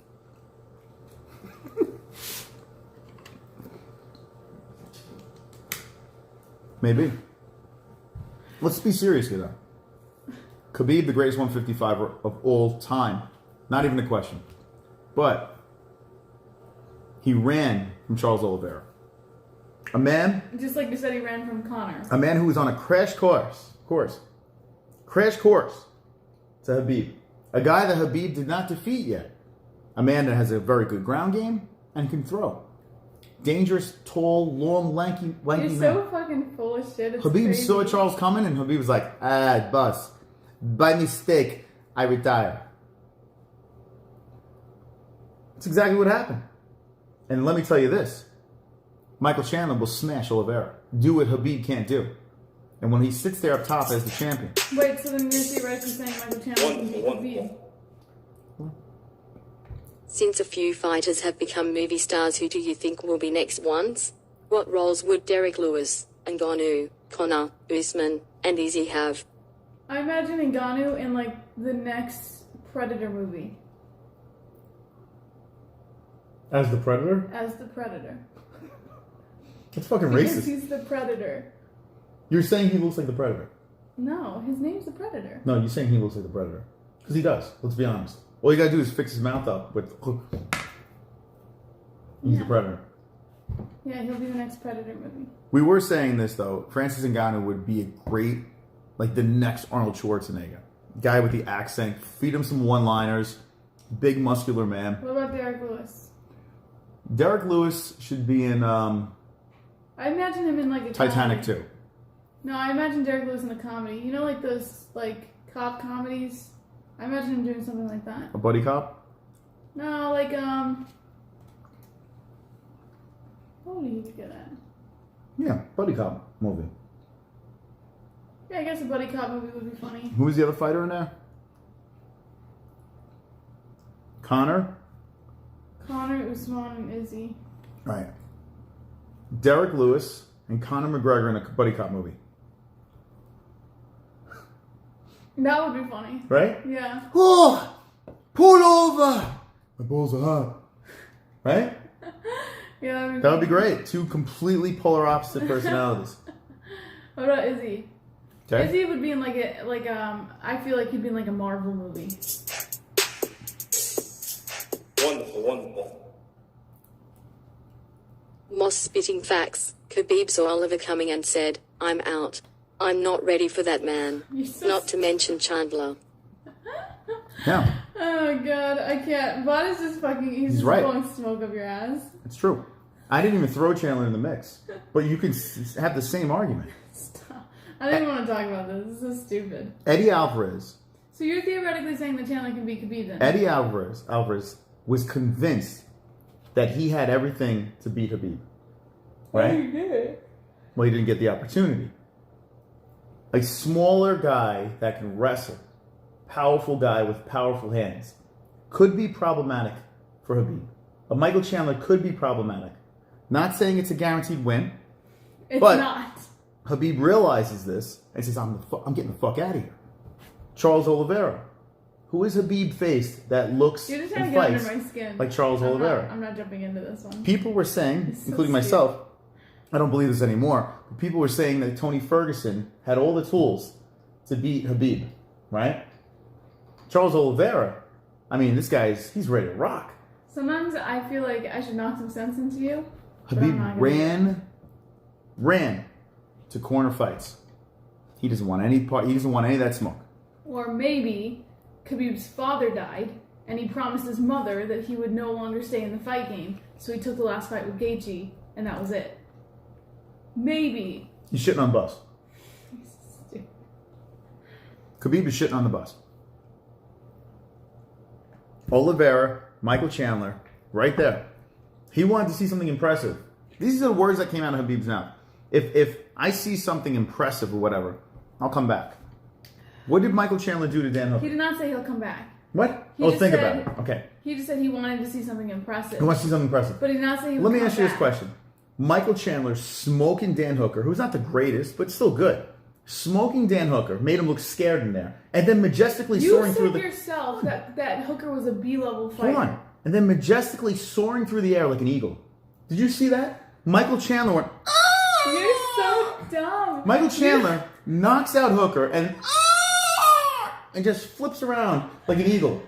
Maybe. Let's be serious here, though. Khabib, the greatest 155 of all time. Not even a question. But he ran from Charles Oliveira. A man... Just like you said, he ran from Conor. A man who was on a crash course to Khabib. A guy that Khabib did not defeat yet. A man that has a very good ground game and can throw. Dangerous, tall, long, lanky You're man. so fucking full of shit. It's Khabib crazy. saw Charles coming and Khabib was like, boss, by mistake, I retire. That's exactly what happened. And let me tell you this. Michael Chandler will smash Oliveira. Do what Khabib can't do. And when he sits there up top as the champion. Wait, so then you're theoretically saying Michael Chandler can beat Khabib? Since a few fighters have become movie stars, who do you think will be next ones? What roles would Derek Lewis, Ngannou, Conor, Usman, and Izzy have? I imagine Ngannou in like the next Predator movie. As the Predator? As the Predator. That's fucking Because racist. he's the Predator. You're saying he looks like the Predator. No, his name's the Predator. No, you're saying he looks like the Predator. Because he does. Let's be honest. All you gotta do is fix his mouth up with... He's the Predator. Yeah, he'll be the next Predator movie. We were saying this, though. Francis Ngannou would be a great... Like, the next Arnold Schwarzenegger. Guy with the accent. Feed him some one-liners. Big, muscular man. What about Derek Lewis? Derek Lewis should be in I imagine him in like a Titanic 2. No, I imagine Derek Lewis in a comedy. You know, like those like cop comedies. I imagine him doing something like that. A buddy cop? No, like what would he get at? Yeah, buddy cop movie. Yeah, I guess a buddy cop movie would be funny. Who was the other fighter in there? Conor? Conor, Usman, and Izzy. Right. Derek Lewis and Conor McGregor in a buddy cop movie. That would be funny. Right? Yeah. Oh! Pull over! My balls are hot. Right? Yeah, That would be great. Two completely polar opposite personalities. What about Izzy? Okay. Izzy would be in I feel like he'd be in like a Marvel movie. Wonderful, wonderful. Moss spitting facts. Khabib saw Oliver coming and said, "I'm out. I'm not ready for that man." You're so Not to mention Chandler. Yeah, Oh god, I can't. Bud is just fucking. He's just right. blowing smoke up your ass. it's true. I didn't even throw Chandler in the mix, but you could have the same argument. Stop. I don't even want to talk about this. This is so stupid. Eddie Alvarez. So you're theoretically saying that Chandler can beat Khabib then? Eddie Alvarez was convinced that he had everything to beat Khabib. Right? He did. Well, he didn't get the opportunity. A smaller guy that can wrestle, powerful guy with powerful hands, could be problematic for Khabib. A Michael Chandler could be problematic. Not saying it's a guaranteed win, It's but not. Khabib realizes this and says, I'm getting the fuck out of here. Charles Oliveira. Who is Khabib faced that looks You're just trying and to get under fights my skin. like Charles Oliveira? I'm not jumping into this one. People were saying, It's so including stupid. myself, I don't believe this anymore, but people were saying that Tony Ferguson had all the tools to beat Khabib, right? Charles Oliveira, I mean, this guy's, he's ready to rock. Sometimes I feel like I should knock some sense into you. but I'm not Khabib gonna ran to corner fights. He doesn't want any part, he doesn't want any of that smoke. Or maybe Khabib's father died, and he promised his mother that he would no longer stay in the fight game, so he took the last fight with Gaethje, and that was it. Maybe. He's shitting on the bus. Khabib is shitting on the bus. Oliveira, Michael Chandler, right there. He wanted to see something impressive. These are the words that came out of Khabib's mouth. If I see something impressive or whatever, I'll come back. What did Michael Chandler do to Dan Hooker? He did not say he'll come back. What? He Oh, just think said- about it. Okay. He just said he wanted to see something impressive. He wants to see something impressive. But he did not say he would Let me come ask you this back. question. Michael Chandler smoking Dan Hooker, who's not the greatest, but still good. Smoking Dan Hooker made him look scared in there. And then majestically You soaring through said the... yourself that Hooker was a B-level fighter. Hold on. And then majestically soaring through the air like an eagle. Did you see that? Michael Chandler went... You're so dumb. Michael Chandler knocks out Hooker and just flips around like an eagle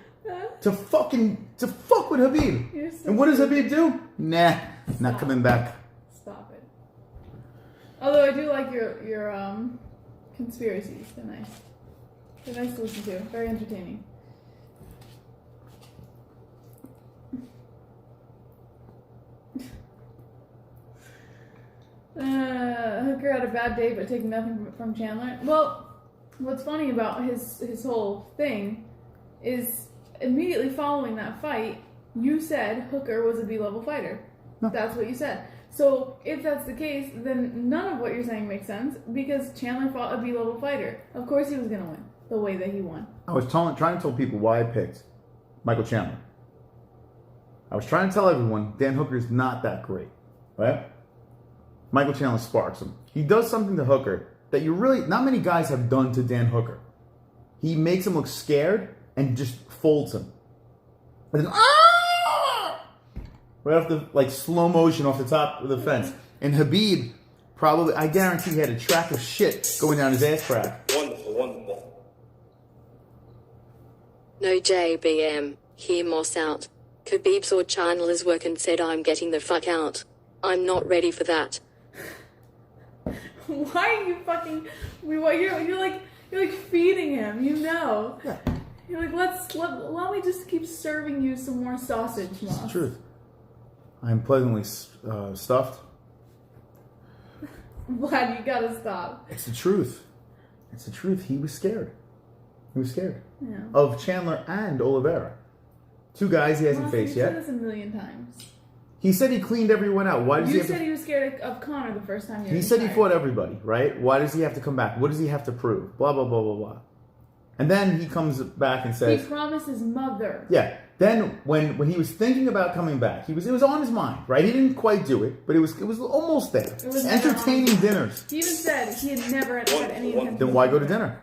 to fuck with Khabib. You're so And what does Khabib do? Nah, not coming back. Stop it. Although I do like your conspiracies. They're nice. They're nice to listen to. Very entertaining. Hooker had a bad day, but taking nothing from Chandler. Well, what's funny about his whole thing is immediately following that fight, you said Hooker was a B-level fighter. No. That's what you said. So if that's the case, then none of what you're saying makes sense because Chandler fought a B-level fighter. Of course he was going to win the way that he won. I was trying to tell people why I picked Michael Chandler. I was trying to tell everyone Dan Hooker's not that great, right? Michael Chandler sparks him. He does something to Hooker that not many guys have done to Dan Hooker. He makes him look scared and just folds him. And then, right off the, slow motion off the top of the fence. And Khabib probably, I guarantee he had a track of shit going down his ass crack. Wonderful, wonderful. No JBM, hear Moss out. Khabib saw Chandler's work and said, "I'm getting the fuck out. I'm not ready for that." Why are you fucking? You're like feeding him. You know. Yeah. You're like let me just keep serving you some more sausage, Moss. It's the truth. I am pleasantly stuffed. Vlad, you gotta stop. It's the truth. It's the truth. He was scared. He was scared Yeah. of Chandler and Oliveira. Two guys he hasn't faced yet. yet. Said this a million times. He said he cleaned everyone out. Why does You he said he was scared of Conor the first time He said he fought everybody, right? Why does he have to come back? What does he have to prove? Blah, blah, blah, blah, blah. And then he comes back and says... He promised his mother. Yeah. Then when he was thinking about coming back, it was on his mind, right? He didn't quite do it, but it was almost there. It was entertaining dinners. He even said he had never had any intention. Then why go to dinner?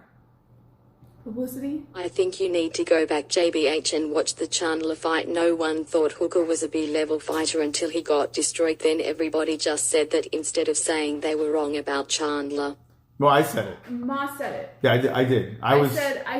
Publicity? I think you need to go back JBH and watch the Chandler fight. No one thought Hooker was a B-level fighter until he got destroyed. Then everybody just said that instead of saying they were wrong about Chandler. Well, I said it. Moss said it. Yeah, I did. I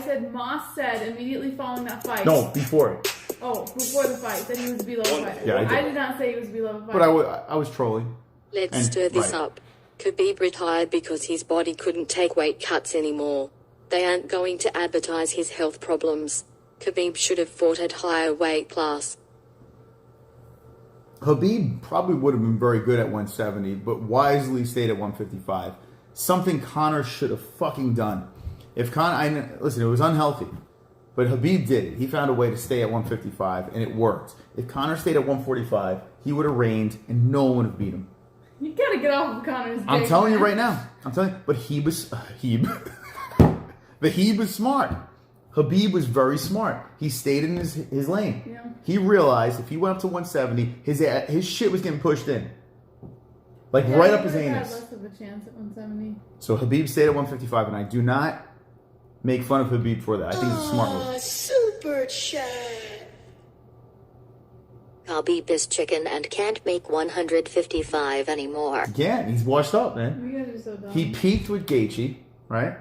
said Moss said immediately following that fight. No, before it. Oh, before the fight, that he was a B-level fighter. Yeah, I did not say he was a B-level fighter. But I was trolling. Let's stir this up. Khabib retired because his body couldn't take weight cuts anymore. They aren't going to advertise his health problems. Khabib should have fought at higher weight class. Khabib probably would have been very good at 170, but wisely stayed at 155. Something Conor should have fucking done. If Conor, listen, it was unhealthy, but Khabib did it. He found a way to stay at 155, and it worked. If Conor stayed at 145, he would have reigned, and no one would have beat him. You gotta get off of Conor's dick. I'm telling you right now. I'm telling you. But he was He was smart. Khabib was very smart. He stayed in his lane. Yeah. He realized if he went up to 170, his shit was getting pushed in. Like right up his anus. Had less of a chance at 170. So Khabib stayed at 155, and I do not make fun of Khabib for that. I think it's a smart move. Super chat. Khabib is chicken and can't make 155 anymore. Yeah, he's washed up, man. You guys are so dumb. He peaked with Gaethje, right?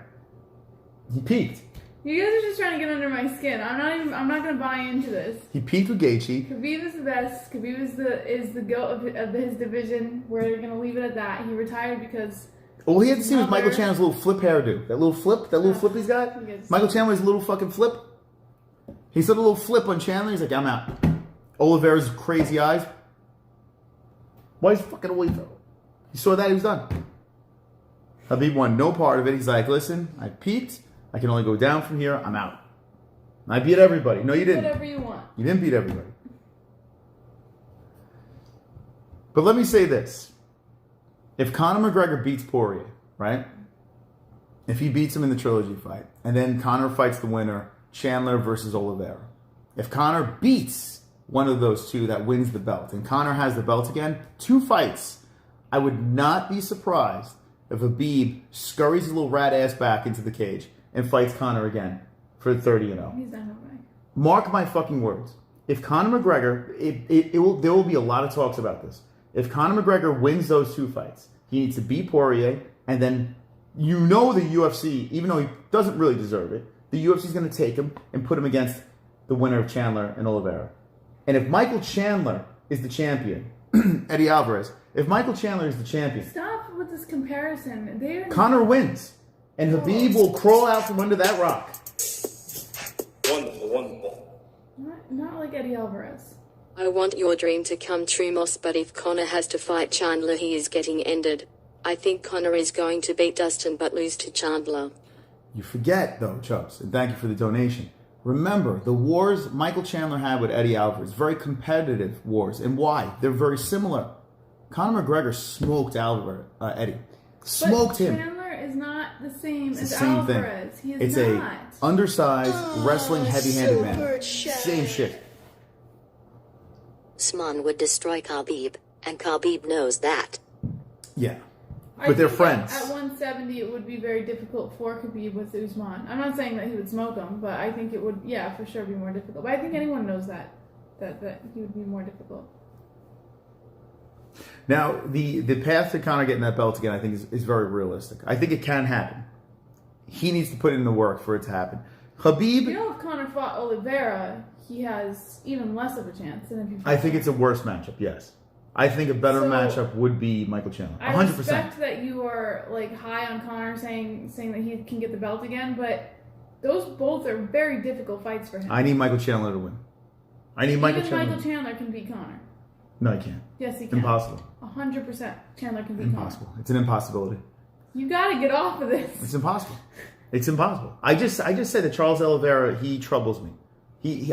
He peaked. You guys are just trying to get under my skin. I'm not gonna buy into this. He peaked with Gaethje. Khabib is the best. Khabib is the goat of his division. We're gonna leave it at that. He retired because. All he had to see was Michael Chandler's little flip hairdo. That little flip he's got. Michael Chandler's little fucking flip. He saw the little flip on Chandler. He's like, I'm out. Oliveira's crazy eyes. Why is fucking Oliveira? He saw that, he was done. Khabib won no part of it. He's like, listen, I peaked. I can only go down from here. I'm out. I beat everybody. No, you didn't. Whatever you want. You didn't beat everybody. But let me say this. If Conor McGregor beats Poirier, right? If he beats him in the trilogy fight, and then Conor fights the winner, Chandler versus Oliveira. If Conor beats one of those two that wins the belt, and Conor has the belt again, 2 fights, I would not be surprised if Khabib scurries his little rat ass back into the cage and fights Conor again for 30-0. He's not coming back. Mark my fucking words. If Conor McGregor, there will be a lot of talks about this. If Conor McGregor wins those 2 fights, he needs to beat Poirier, and then you know the UFC, even though he doesn't really deserve it, the UFC is going to take him and put him against the winner of Chandler and Oliveira. And if Michael Chandler is the champion, Eddie Alvarez, if Michael Chandler is the champion, Stop with this comparison. Conor wins, and Khabib will crawl out from under that rock. Wonderful, wonderful. Not like Eddie Alvarez. I want your dream to come true, Moss, but if Conor has to fight Chandler, he is getting ended. I think Conor is going to beat Dustin but lose to Chandler. You forget, though, Chubbs, and thank you for the donation. Remember, the wars Michael Chandler had with Eddie Alvarez, very competitive wars. And why? They're very similar. Conor McGregor smoked Eddie. Smoked him. Chandler is not the same as same Alvarez. thing. He is It's not. a undersized, wrestling, heavy-handed man. Same shit. Usman would destroy Khabib, and Khabib knows that. Yeah. I But they're think friends. At 170, it would be very difficult for Khabib with Usman. I'm not saying that he would smoke him, but I think it would, yeah, for sure be more difficult. But I think anyone knows that he would be more difficult. Now, the path to Conor getting that belt again, I think, is very realistic. I think it can happen. He needs to put in the work for it to happen. Khabib... You know, if Conor fought Oliveira, he has even less of a chance than if he fought I think it's a worse matchup, yes. I think a better matchup would be Michael Chandler. 100%. I respect that you are like high on Conor saying that he can get the belt again, but those both are very difficult fights for him. I need Michael Chandler to win. I need Michael Chandler. Michael Chandler can beat Conor. No, you can't. Yes, he can. Impossible. 100% Chandler can beat Impossible. It's an impossibility. Conor. You gotta get off of this. It's impossible. It's impossible. I just said that Charles Oliveira, he troubles me.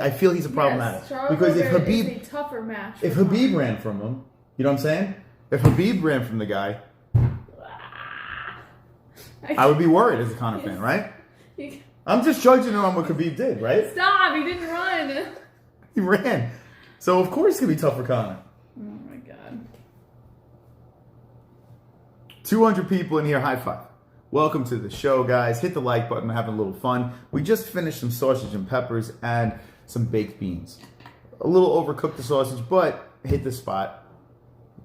I feel he's a problematic. Yes, Charles because if Oliveira Habib is a tougher match. If for Habib Conor. ran from him, you know what I'm saying? If Habib ran from the guy, I would be worried as a Conor fan, right? I'm just judging him on what Habib did, right? Stop! He didn't run. He ran. So of course it's gonna be tough for Conor. Oh my god. 200 people in here, high five. Welcome to the show, guys. Hit the like button, we're having a little fun. We just finished some sausage and peppers and some baked beans. A little overcooked the sausage, but hit the spot.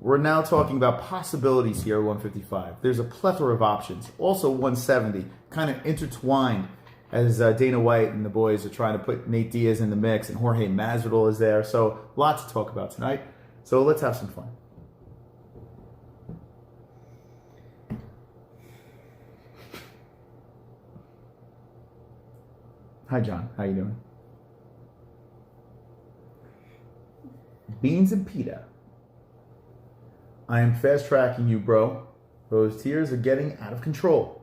We're now talking about possibilities here at 155. There's a plethora of options. Also 170, kind of intertwined as Dana White and the boys are trying to put Nate Diaz in the mix, and Jorge Masvidal is there. So lots to talk about tonight. So let's have some fun. Hi, John. How you doing? Beans and pita. I am fast tracking you, bro. Those tears are getting out of control.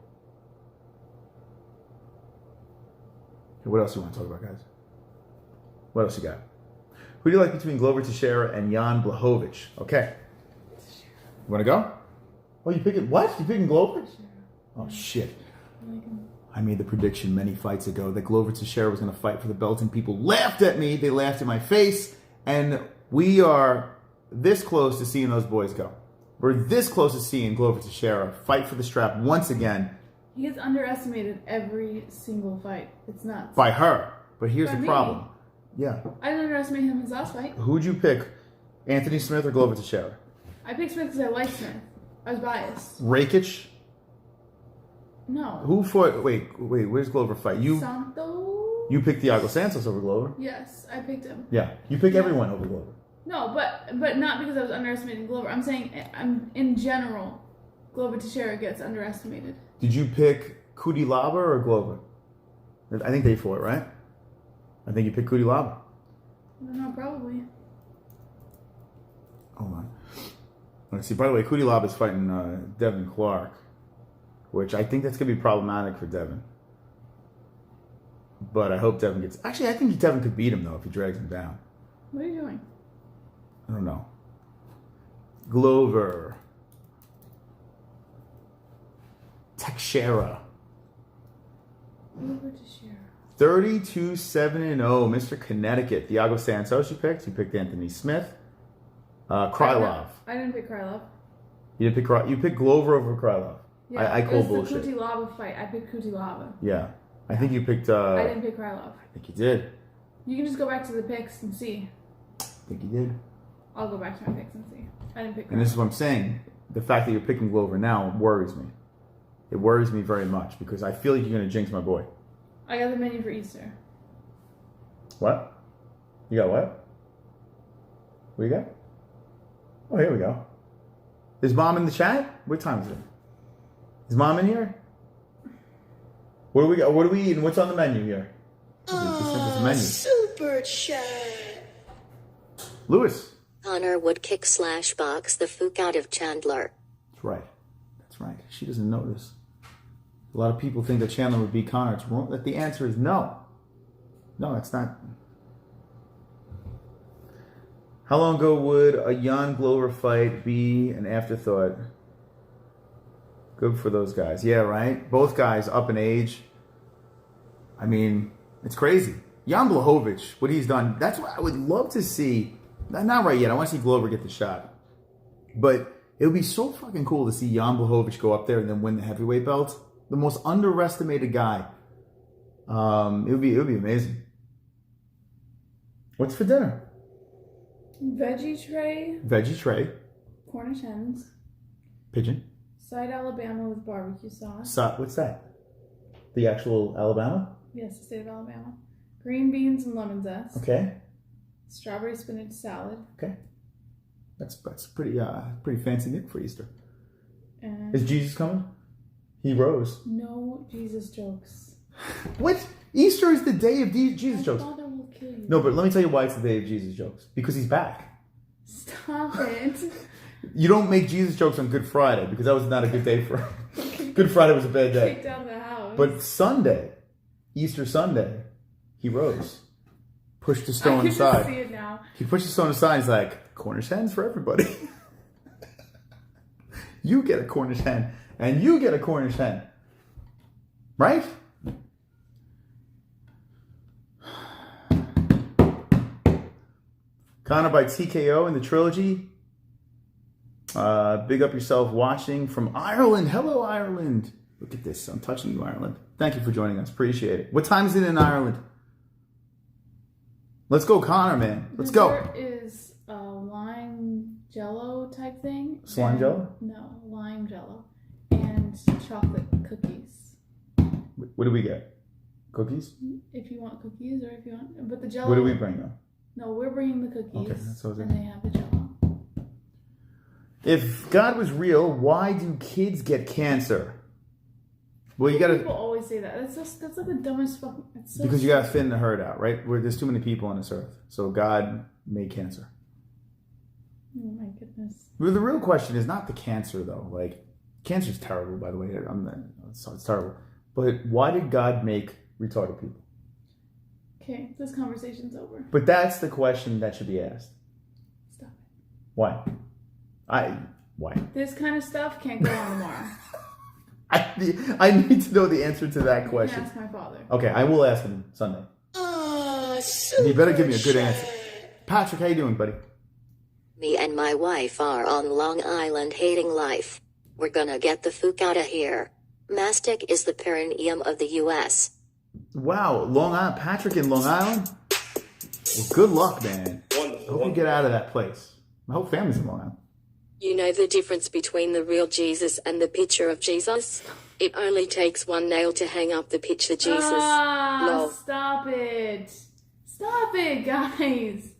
Okay, what else do you want to talk about, guys? What else you got? Who do you like between Glover Teixeira and Jan Blachowicz? Okay. You want to go? Oh, you picking what? You picking Glover? Oh shit. I made the prediction many fights ago that Glover Teixeira was going to fight for the belt, and people laughed at me. They laughed in my face, and we are this close to seeing those boys go. We're this close to seeing Glover Teixeira fight for the strap once again. He gets underestimated every single fight. It's nuts. By her. But here's By the me. problem. Yeah. I didn't underestimate him his last fight. Who'd you pick? Anthony Smith or Glover Teixeira? I picked Smith because I like Smith. I was biased. Rakic? No. Who fought? Wait. Where's Glover fight? Santos? You picked Thiago Santos over Glover. Yes, I picked him. Yeah. You pick everyone over Glover. No, but not because I was underestimating Glover. I'm saying in general, Glover Teixeira gets underestimated. Did you pick Kuti Laba or Glover? I think they fought, right? I think you picked Kuti Laba. I don't know, probably. Hold on. Let's see. By the way, Kuti Laba is fighting Devin Clark, which I think that's going to be problematic for Devin. But I hope Devin gets... Actually, I think Devin could beat him, though, if he drags him down. What are you doing? I don't know. Glover. Teixeira. Glover Teixeira. 32-7-0, Mr. Connecticut. Thiago Santos you picked. You picked Anthony Smith. Krylov. I didn't pick Krylov. You didn't pick Krylov. You picked Glover over Krylov. Yeah, I call bullshit. It was the Kuti Lava fight. I picked Kuti Lava. Yeah. I think you picked... I didn't pick Krylov. I think you did. You can just go back to the picks and see. I think you did. I'll go back to my picks and see. I didn't pick Krylov. And this is what I'm saying. The fact that you're picking Glover now worries me. It worries me very much because I feel like you're going to jinx my boy. I got the menu for Easter. What? You got what? What you got? Oh, here we go. Is Mom in the chat? What time is it? Is Mom in here? What do we got? What are we eating? What's on the menu here? Menu. Super chat. Lewis. Conor would kick / box the fuck out of Chandler. That's right. That's right. She doesn't know this. A lot of people think that Chandler would beat Conor. It's wrong. That the answer is no. No, it's not. How long ago would a Jan Glover fight be an afterthought? Good for those guys. Yeah, right? Both guys up in age. I mean, it's crazy. Jan Blachowicz, what he's done, that's what I would love to see. Not right yet. I want to see Glover get the shot. But it would be so fucking cool to see Jan Blachowicz go up there and then win the heavyweight belt. The most underestimated guy. It would be amazing. What's for dinner? Veggie tray. Veggie tray. Cornish hens. Pigeon. Side Alabama with barbecue sauce. What's that? The actual Alabama? Yes, the state of Alabama. Green beans and lemon zest. Okay. Strawberry spinach salad. Okay. That's pretty fancy Nick for Easter. And Is Jesus coming? He rose. no Jesus jokes. What? Easter is the day of Jesus My jokes. father will kill you. No, but let me tell you why it's the day of Jesus jokes. Because he's back. Stop it. You don't make Jesus jokes on Good Friday because that was not a good day for him. Good Friday was a bad day. Kicked out of the house. But Sunday, Easter Sunday, he rose. Pushed the I stone can just aside. see it now. He pushed the stone aside. He's like, Cornish hens for everybody. You get a Cornish hen. And you get a Cornish hen. Right? Conor by TKO in the trilogy. Big up yourself watching from Ireland. Hello, Ireland. Look at this. I'm touching you, Ireland. Thank you for joining us. Appreciate it. What time is it in Ireland? Let's go, Conor, man. Let's go. There is a lime jello type thing. Slime jello? No, lime jello. And chocolate cookies. What do we get? Cookies? If you want cookies or if you want... But the jello... What do we bring, though? No, we're bringing the cookies. Okay, that's what and they have the jello. If God was real, why do kids get cancer? Well, you gotta... People always say that. That's like the dumbest fucking... It's so Because you gotta thin the herd out, right? There's too many people on this earth. So God made cancer. Oh my goodness. Well, the real question is not the cancer, though. Like, cancer's terrible, by the way. It's terrible. But why did God make retarded people? Okay, this conversation's over. But that's the question that should be asked. Stop it. Why? Why? This kind of stuff can't go on tomorrow. I need to know the answer to that You question. can ask my father. Okay, I will ask him Sunday. And you better give me a good answer. Patrick, how you doing, buddy? Me and my wife are on Long Island hating life. We're gonna get the fuck out of here. Mastic is the perineum of the U.S. Wow, Long Island, Patrick in Long Island? Well, good luck, man. I hope you get out of that place. My whole family's in Long Island. You know the difference between the real Jesus and the picture of Jesus? It only takes one nail to hang up the picture Jesus. Lol. Stop it. Stop it, guys.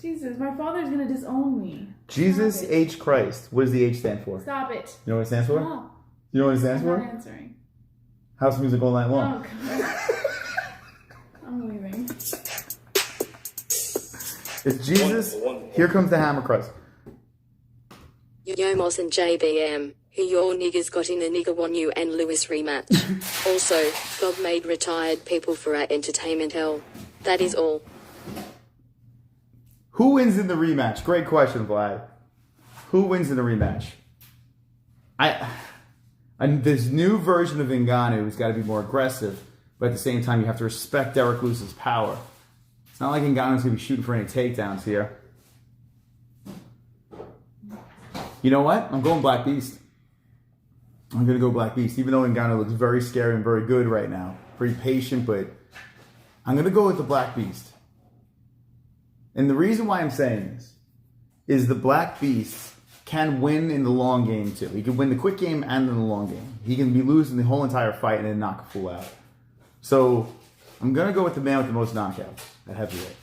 Jesus, my father's gonna disown me. Jesus Stop it. H. Christ. What does the H stand for? Stop it. You know what it stands for? Stop. You know what it stands I'm not for? answering. House music all night long. Oh, God. I'm leaving. It's Jesus. Here comes the hammer Christ. Yomos and JBM, who your niggas got in the nigga won you and Lewis rematch. Also, God made retired people for our entertainment hell. That is all. Who wins in the rematch? Great question, Vlad. Who wins in the rematch? This new version of Ngannou has got to be more aggressive, but at the same time, you have to respect Derek Lewis's power. It's not like Ngannou's going to be shooting for any takedowns here. You know what? I'm going Black Beast. I'm going to go Black Beast, even though Ngannou looks very scary and very good right now. Pretty patient, but I'm going to go with the Black Beast. And the reason why I'm saying this is the Black Beast can win in the long game, too. He can win the quick game and in the long game. He can be losing the whole entire fight and then knock a fool out. So I'm going to go with the man with the most knockouts at heavyweight.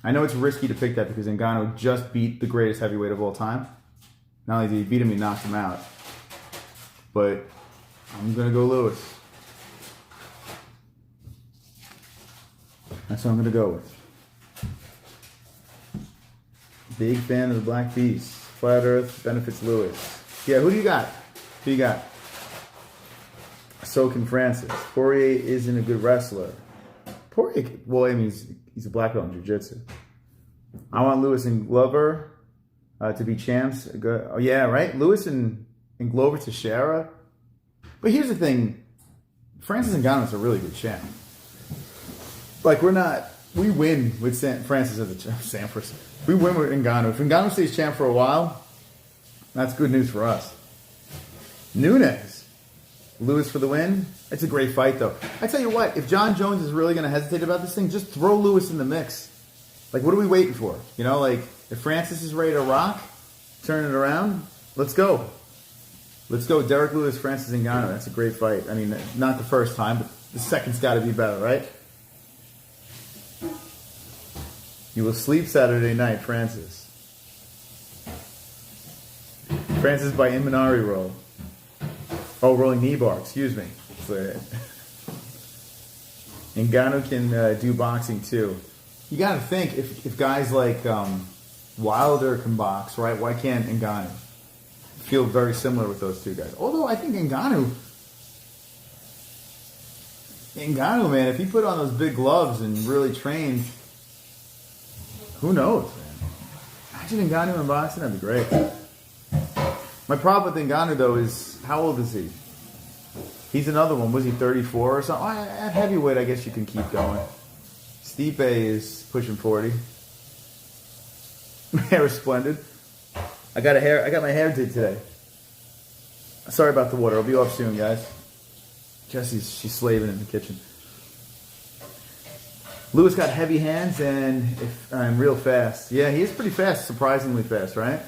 I know it's risky to pick that because Ngannou just beat the greatest heavyweight of all time. Not only did he beat him, he knocked him out. But I'm going to go Lewis. That's what I'm going to go with. Big fan of the Black Beast. Flat Earth benefits Lewis. Yeah, who do you got? Who you got? So can Francis. Poirier isn't a good wrestler. Poirier, well, I mean, he's a black belt in jiu-jitsu. I want Lewis and Glover to be champs. Oh, yeah, right? Lewis and Glover Teixeira. But here's the thing. Francis Ngannou's a really good champ. Like, we win with Francis as a champ. We win with Ngannou. If Ngannou stays champ for a while, that's good news for us. Nunes. Lewis for the win. It's a great fight, though. I tell you what, if John Jones is really going to hesitate about this thing, just throw Lewis in the mix. Like, what are we waiting for? You know, like, if Francis is ready to rock, turn it around, let's go. Let's go. Derek Lewis, Francis Ngannou. That's a great fight. I mean, not the first time, but the second's got to be better, right? You will sleep Saturday night, Francis. Francis by Imanari roll. Oh, rolling knee bar, excuse me. Ngannou can do boxing too. You got to think if guys like Wilder can box, right? Why can't Ngannou? Feel very similar with those two guys. Although I think Ngannou, man, if he put on those big gloves and really trained, who knows, man? Imagine Ngannou in boxing, that'd be great. My problem with Ngannou, though, is how old is he? He's another one. Was he 34 or something? At heavyweight, I guess you can keep going. Stipe is pushing 40. My hair is splendid. I got my hair did today. Sorry about the water. I'll be off soon, guys. She's slaving in the kitchen. Lewis got heavy hands and real fast. Yeah, he is pretty fast, surprisingly fast, right?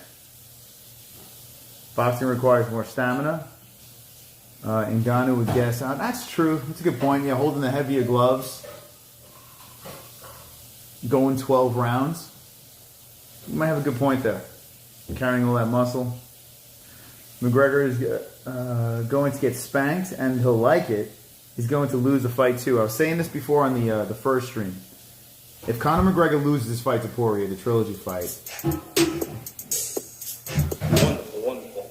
Boxing requires more stamina. Ngannou would guess. That's true. That's a good point. Yeah, holding the heavier gloves. Going 12 rounds. You might have a good point there. Carrying all that muscle. McGregor is going to get spanked, and he'll like it. He's going to lose the fight too. I was saying this before on the first stream. If Conor McGregor loses his fight to Poirier, the trilogy fight. Wonderful.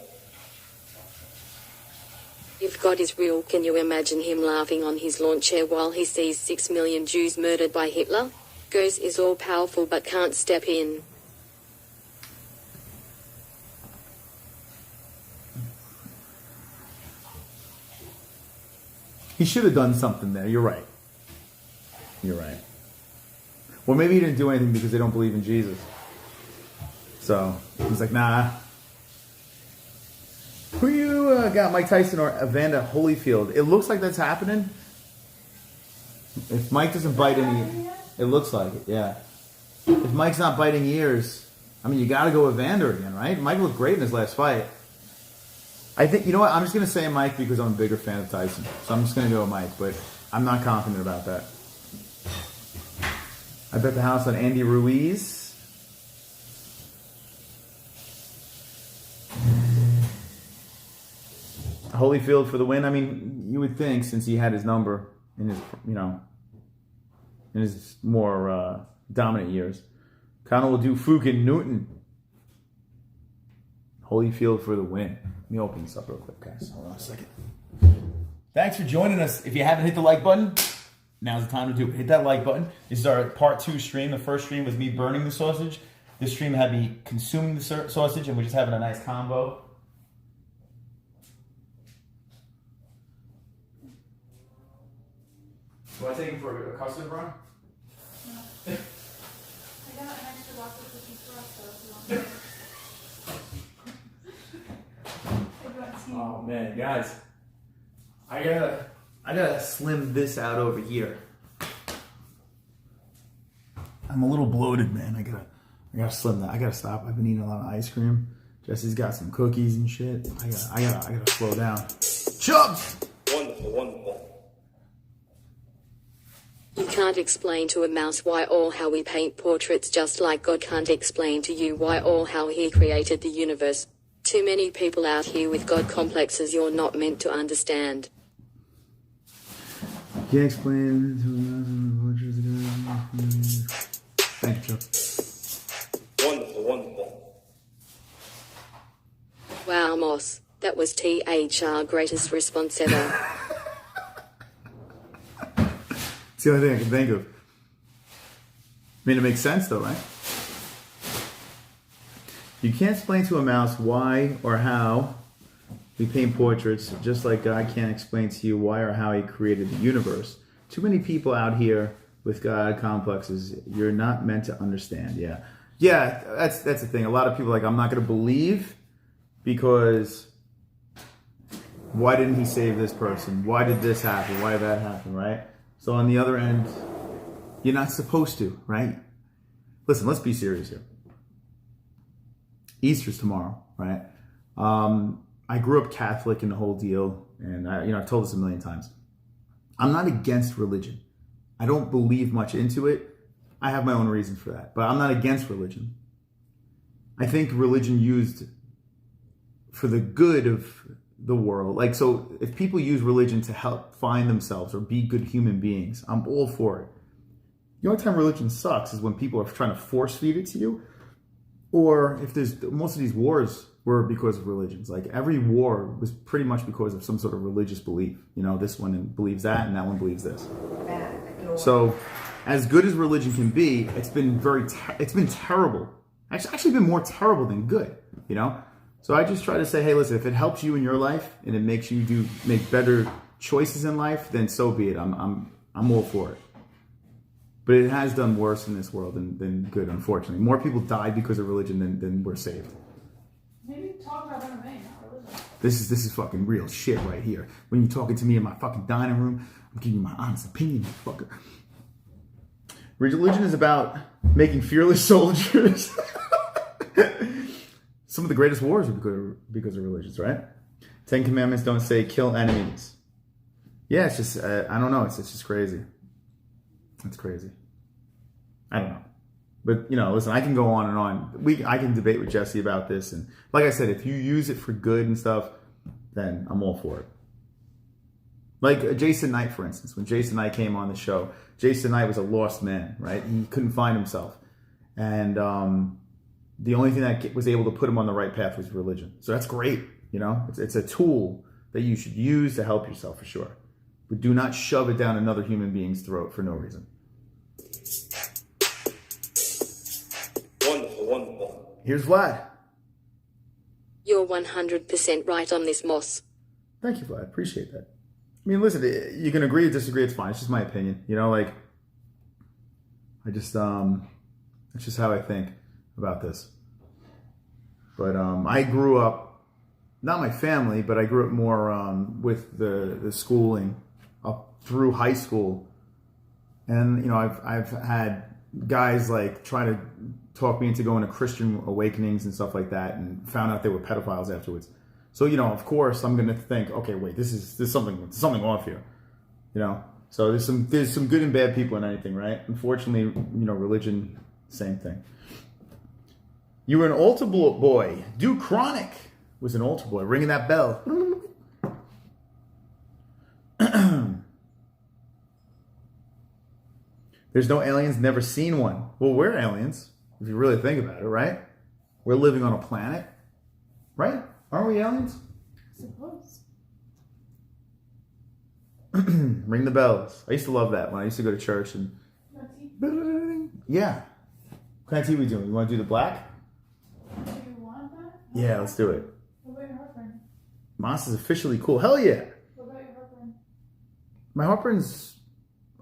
If God is real, can you imagine him laughing on his lawn chair while he sees 6 million Jews murdered by Hitler? Goes is all powerful but can't step in. He should have done something there. You're right. You're right. Well, maybe he didn't do anything because they don't believe in Jesus. So he's like, nah. Who you got, Mike Tyson or Evander Holyfield? It looks like that's happening. If Mike doesn't bite any, it looks like it, yeah. If Mike's not biting ears, I mean, you got to go Evander again, right? Mike looked great in his last fight. I think, you know what, I'm just going to say Mike because I'm a bigger fan of Tyson. So I'm just going to go Mike, but I'm not confident about that. I bet the house on Andy Ruiz. Holyfield for the win. I mean, you would think since he had his number in his, in his more dominant years. Conor will do Fukin Newton. Holyfield for the win. Let me open this up real quick, guys. Hold on a second. Thanks for joining us. If you haven't hit the like button, now's the time to do it. Hit that like button. This is our part 2 stream. The first stream was me burning the sausage. This stream had me consuming the sausage, and we're just having a nice combo. Do I take him for a custard run? No. I got an extra box of cookies for us, though, if you want. Oh man, guys, I gotta slim this out over here. I'm a little bloated, man. I gotta slim that. I gotta stop. I've been eating a lot of ice cream. Jesse's got some cookies and shit. I gotta slow down. Chubs. Wonderful. You can't explain to a mouse why or how we paint portraits, just like God can't explain to you why or how he created the universe. Too many people out here with God complexes you're not meant to understand. Can't explain to thank you, Chuck. Wonderful. Wow, Moss, that was THR greatest response ever. It's the only thing I can think of. I mean, it makes sense though, right? You can't explain to a mouse why or how we paint portraits, just like God can't explain to you why or how he created the universe. Too many people out here with God complexes, you're not meant to understand. Yeah, that's the thing. A lot of people are like, I'm not going to believe because why didn't he save this person? Why did this happen? Why did that happen, right? So on the other end, you're not supposed to, right? Listen, let's be serious here. Easter's tomorrow, right? I grew up Catholic and the whole deal, and I've told this a million times. I'm not against religion. I don't believe much into it. I have my own reasons for that, but I'm not against religion. I think religion used for the good of the world. Like, so if people use religion to help find themselves or be good human beings, I'm all for it. The only time religion sucks is when people are trying to force feed it to you Or if there's, most of these wars were because of religions. Like every war was pretty much because of some sort of religious belief. You know, this one believes that and that one believes this. So as good as religion can be, it's been it's been terrible. Actually been more terrible than good, you know? So I just try to say, hey, listen, if it helps you in your life and it makes you make better choices in life, then so be it. I'm all for it. But it has done worse in this world than good, unfortunately. More people died because of religion than were saved. Maybe talk about MMA, not religion. This is fucking real shit right here. When you're talking to me in my fucking dining room, I'm giving you my honest opinion, fucker. Religion is about making fearless soldiers. Some of the greatest wars are because of religions, right? 10 Commandments don't say kill enemies. Yeah, it's just, I don't know. It's just crazy. It's crazy. I don't know. But, you know, listen, I can go on and on. I can debate with Jesse about this. And like I said, if you use it for good and stuff, then I'm all for it. Like Jason Knight, for instance. When Jason Knight came on the show, Jason Knight was a lost man, right? He couldn't find himself. And the only thing that was able to put him on the right path was religion. So that's great, you know? It's a tool that you should use to help yourself, for sure. But do not shove it down another human being's throat for no reason. Wonderful, wonderful. Here's Vlad. You're 100% right on this, Moss. Thank you, Vlad. Appreciate that. I mean, listen, you can agree or disagree. It's fine. It's just my opinion. You know, like, it's just how I think about this. But I grew up, not my family, but I grew up more with the schooling up through high school. And, you know, I've had guys like try to talk me into going to Christian awakenings and stuff like that, and found out they were pedophiles afterwards. So, you know, of course, I'm going to think, okay, wait, there's something off here, you know? So there's some good and bad people in anything, right? Unfortunately, you know, religion, same thing. You were an altar boy. Dude Chronic was an altar boy, ringing that bell. There's no aliens, never seen one. Well, we're aliens, if you really think about it, right? We're living on a planet, right? Aren't we aliens? I suppose. Ring the bells. I used to love that when I used to go to church and... Yeah. What kind of tea we doing? You want to do the black? Do you want that? Yeah, let's do it. What about your heartburn? Moss is officially cool. Hell yeah. What about your heartburn? My heartburn's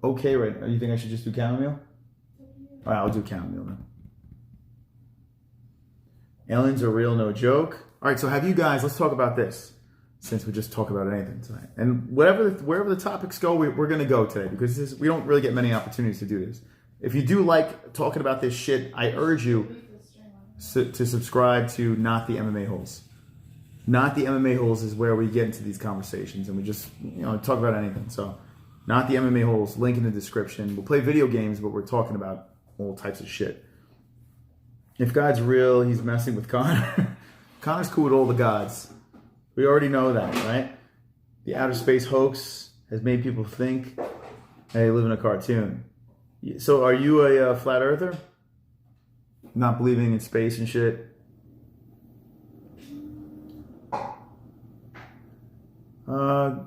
okay right now. You think I should just do chamomile? All right, I'll do chamomile then. Aliens are real, no joke. All right, so have you guys, let's talk about this, since we just talk about anything tonight. And wherever the topics go, we're going to go today, because we don't really get many opportunities to do this. If you do like talking about this shit, I urge you to subscribe to Not the MMA-Holes. Not the MMA-Holes is where we get into these conversations, and we just, you know, talk about anything. So, Not the MMA-Holes, link in the description. We'll play video games, but we're talking about all types of shit. If God's real, he's messing with Conor. Conor's cool with all the gods. We already know that, right? The outer space hoax has made people think, hey, live in a cartoon. So are you a flat earther? Not believing in space and shit?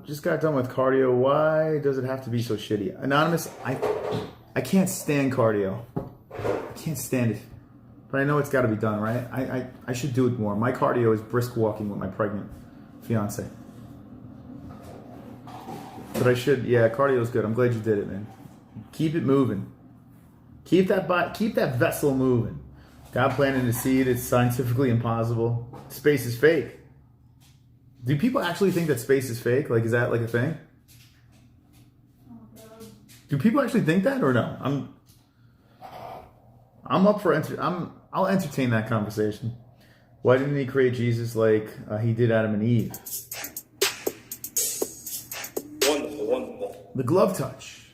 Just got done with cardio. Why does it have to be so shitty? Anonymous, I can't stand cardio. I can't stand it. But I know it's got to be done, right? I should do it more. My cardio is brisk walking with my pregnant fiance. But I should, yeah, cardio's good. I'm glad you did it, man. Keep it moving. Keep that vessel moving. God planted a seed. It's scientifically impossible. Space is fake. Do people actually think that space is fake? Like, is that like a thing? Do people actually think that or no? I'm up for I'll entertain that conversation. Why didn't he create Jesus like he did Adam and Eve? Wonderful, wonderful. The glove touch.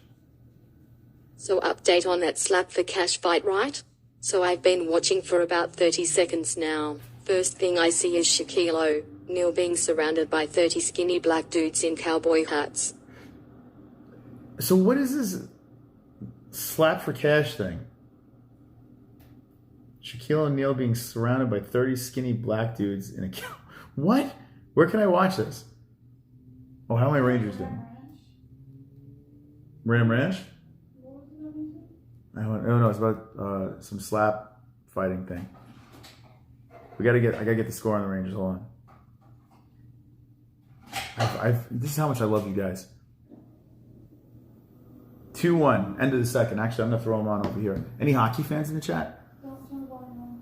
So update on that slap for cash fight, right? So I've been watching for about 30 seconds now. First thing I see is Shaquille O'Neal being surrounded by 30 skinny black dudes in cowboy hats. So what is this slap for cash thing? Shaquille O'Neal being surrounded by 30 skinny black dudes in a... What? Where can I watch this? Oh, how are my Rangers doing? Ram Ranch? No, it's about some slap fighting thing. I gotta get the score on the Rangers. Hold on. This is how much I love you guys. 2-1, end of the second. Actually, I'm gonna throw them on over here. Any hockey fans in the chat?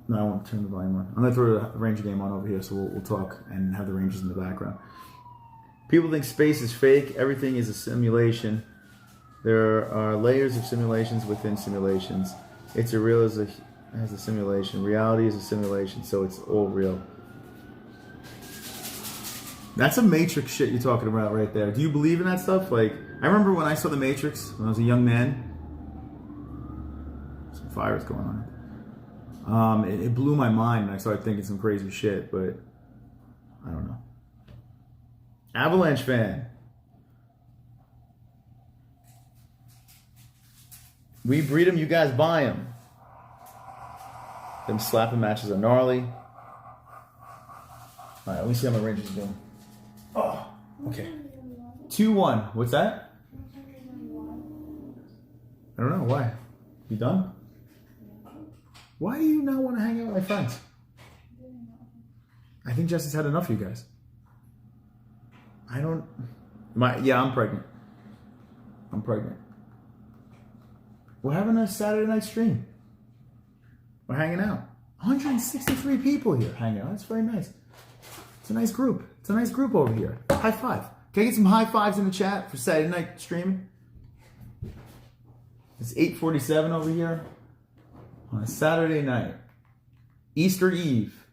No, I won't turn the volume on. I'm gonna throw the Ranger game on over here, so we'll talk and have the Rangers in the background. People think space is fake. Everything is a simulation. There are layers of simulations within simulations. It's as real as a simulation. Reality is a simulation, so it's all real. That's a Matrix shit you're talking about right there. Do you believe in that stuff? Like, I remember when I saw the Matrix when I was a young man. Some fire is going on. It blew my mind, and I started thinking some crazy shit, but I don't know. Avalanche fan. We breed them, you guys buy them. Them slapping matches are gnarly. All right, let me see how my Rangers are doing. Oh, okay. 2-1. What's that? I don't know. Why? You done? Why do you not want to hang out with my friends? I think Jesse's had enough of you guys. Yeah, I'm pregnant. We're having a Saturday night stream. We're hanging out. 163 people here hanging out. That's very nice. It's a nice group. It's a nice group over here. High five. Can I get some high fives in the chat for Saturday night streaming? It's 8:47 over here on a Saturday night. Easter Eve.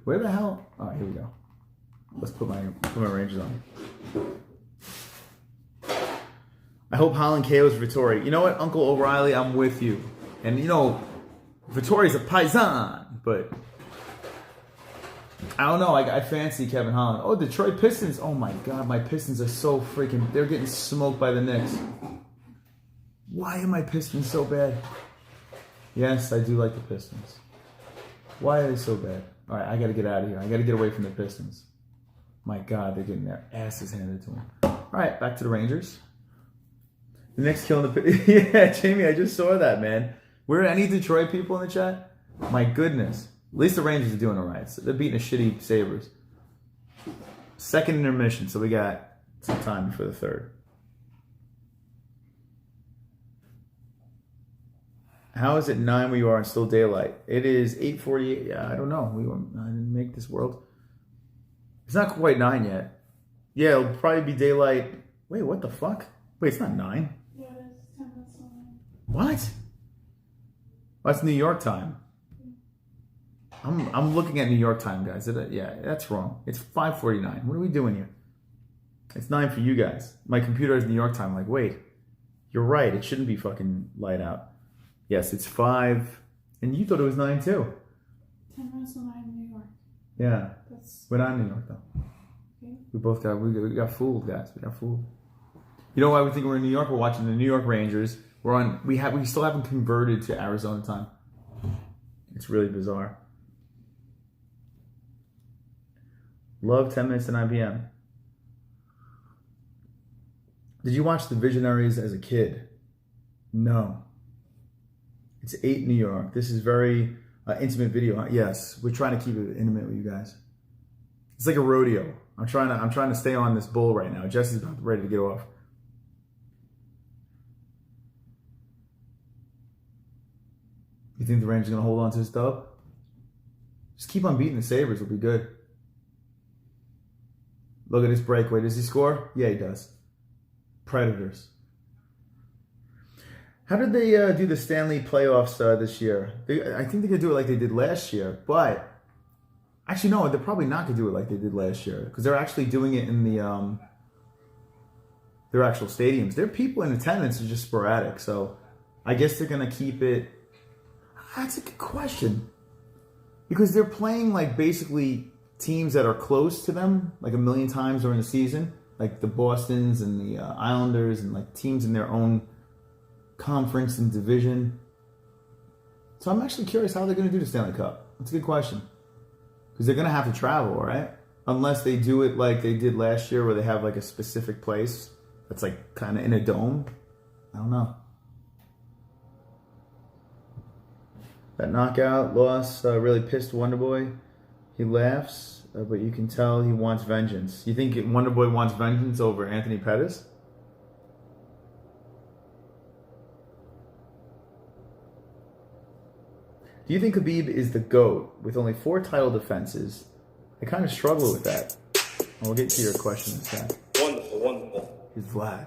Where the hell? Oh, here we go. Let's put my Rangers on. I hope Holland KOs Vittori. You know what, Uncle O'Reilly, I'm with you. And you know, Vittori's a paisan, but I don't know. I fancy Kevin Holland. Oh, Detroit Pistons. Oh my God, my Pistons are so freaking... They're getting smoked by the Knicks. Why are my Pistons so bad? Yes, I do like the Pistons. Why are they so bad? All right, I got to get out of here. I got to get away from the Pistons. My God, they're getting their asses handed to them. All right, back to the Rangers. The Knicks killing the... Yeah, Jamie, I just saw that, man. Were there any Detroit people in the chat? My goodness. At least the Rangers are doing all right. So they're beating the shitty Sabres. Second intermission, so we got some time before the third. How is it 9 where you are and still daylight? It is 8:48. Yeah, I don't know. I didn't make this world. It's not quite 9 yet. Yeah, it'll probably be daylight. Wait, what the fuck? Wait, it's not 9. Yeah, it is 10 minutes long. What? That's New York time. I'm looking at New York time, guys. Yeah, that's wrong. It's 5:49. What are we doing here? It's 9 for you guys. My computer is New York time. I'm like, wait, you're right. It shouldn't be fucking light out. Yes, it's 5. And you thought it was 9 too. 10 minutes till 9 in New York. Yeah. That's... We're not in New York though. Okay. We got fooled, guys. We got fooled. You know why we think we're in New York? We're watching the New York Rangers. We still haven't converted to Arizona time. It's really bizarre. Love 10 minutes to 9 p.m. Did you watch The Visionaries as a kid? No. It's 8 New York. This is very intimate video. Yes, we're trying to keep it intimate with you guys. It's like a rodeo. I'm trying to stay on this bull right now. Jesse's about ready to get off. You think the Rangers are going to hold on to this dub? Just keep on beating the Sabres. It'll be good. Look at this breakaway. Does he score? Yeah, he does. Predators. How did they do the Stanley playoffs this year? I think they could do it like they did last year. But, actually, no, they're probably not going to do it like they did last year. Because they're actually doing it in the their actual stadiums. Their people in attendance are just sporadic. So, I guess they're going to keep it... That's a good question. Because they're playing like basically teams that are close to them like a million times during the season. Like the Bostons and the Islanders and like teams in their own conference and division. So I'm actually curious how they're going to do the Stanley Cup. That's a good question. Because they're going to have to travel, right? Unless they do it like they did last year where they have like a specific place that's like kind of in a dome. I don't know. That knockout loss really pissed Wonderboy. He laughs, but you can tell he wants vengeance. You think Wonderboy wants vengeance over Anthony Pettis? Do you think Khabib is the GOAT with only 4 title defenses? I kind of struggle with that. We'll get to your question in a sec. Wonderful, wonderful. Here's Vlad.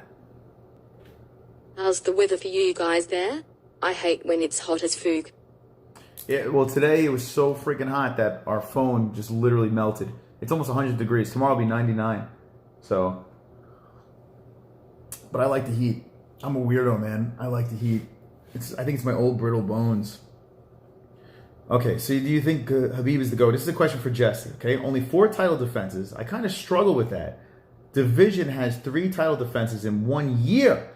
How's the weather for you guys there? I hate when it's hot as fuck. Yeah, well, today it was so freaking hot that our phone just literally melted. It's almost 100 degrees. Tomorrow will be 99. So, but I like the heat. I'm a weirdo, man. I like the heat. I think it's my old brittle bones. Okay, so do you think Khabib is the GOAT? This is a question for Jesse, okay? Only 4 title defenses. I kind of struggle with that. Division has 3 title defenses in 1 year.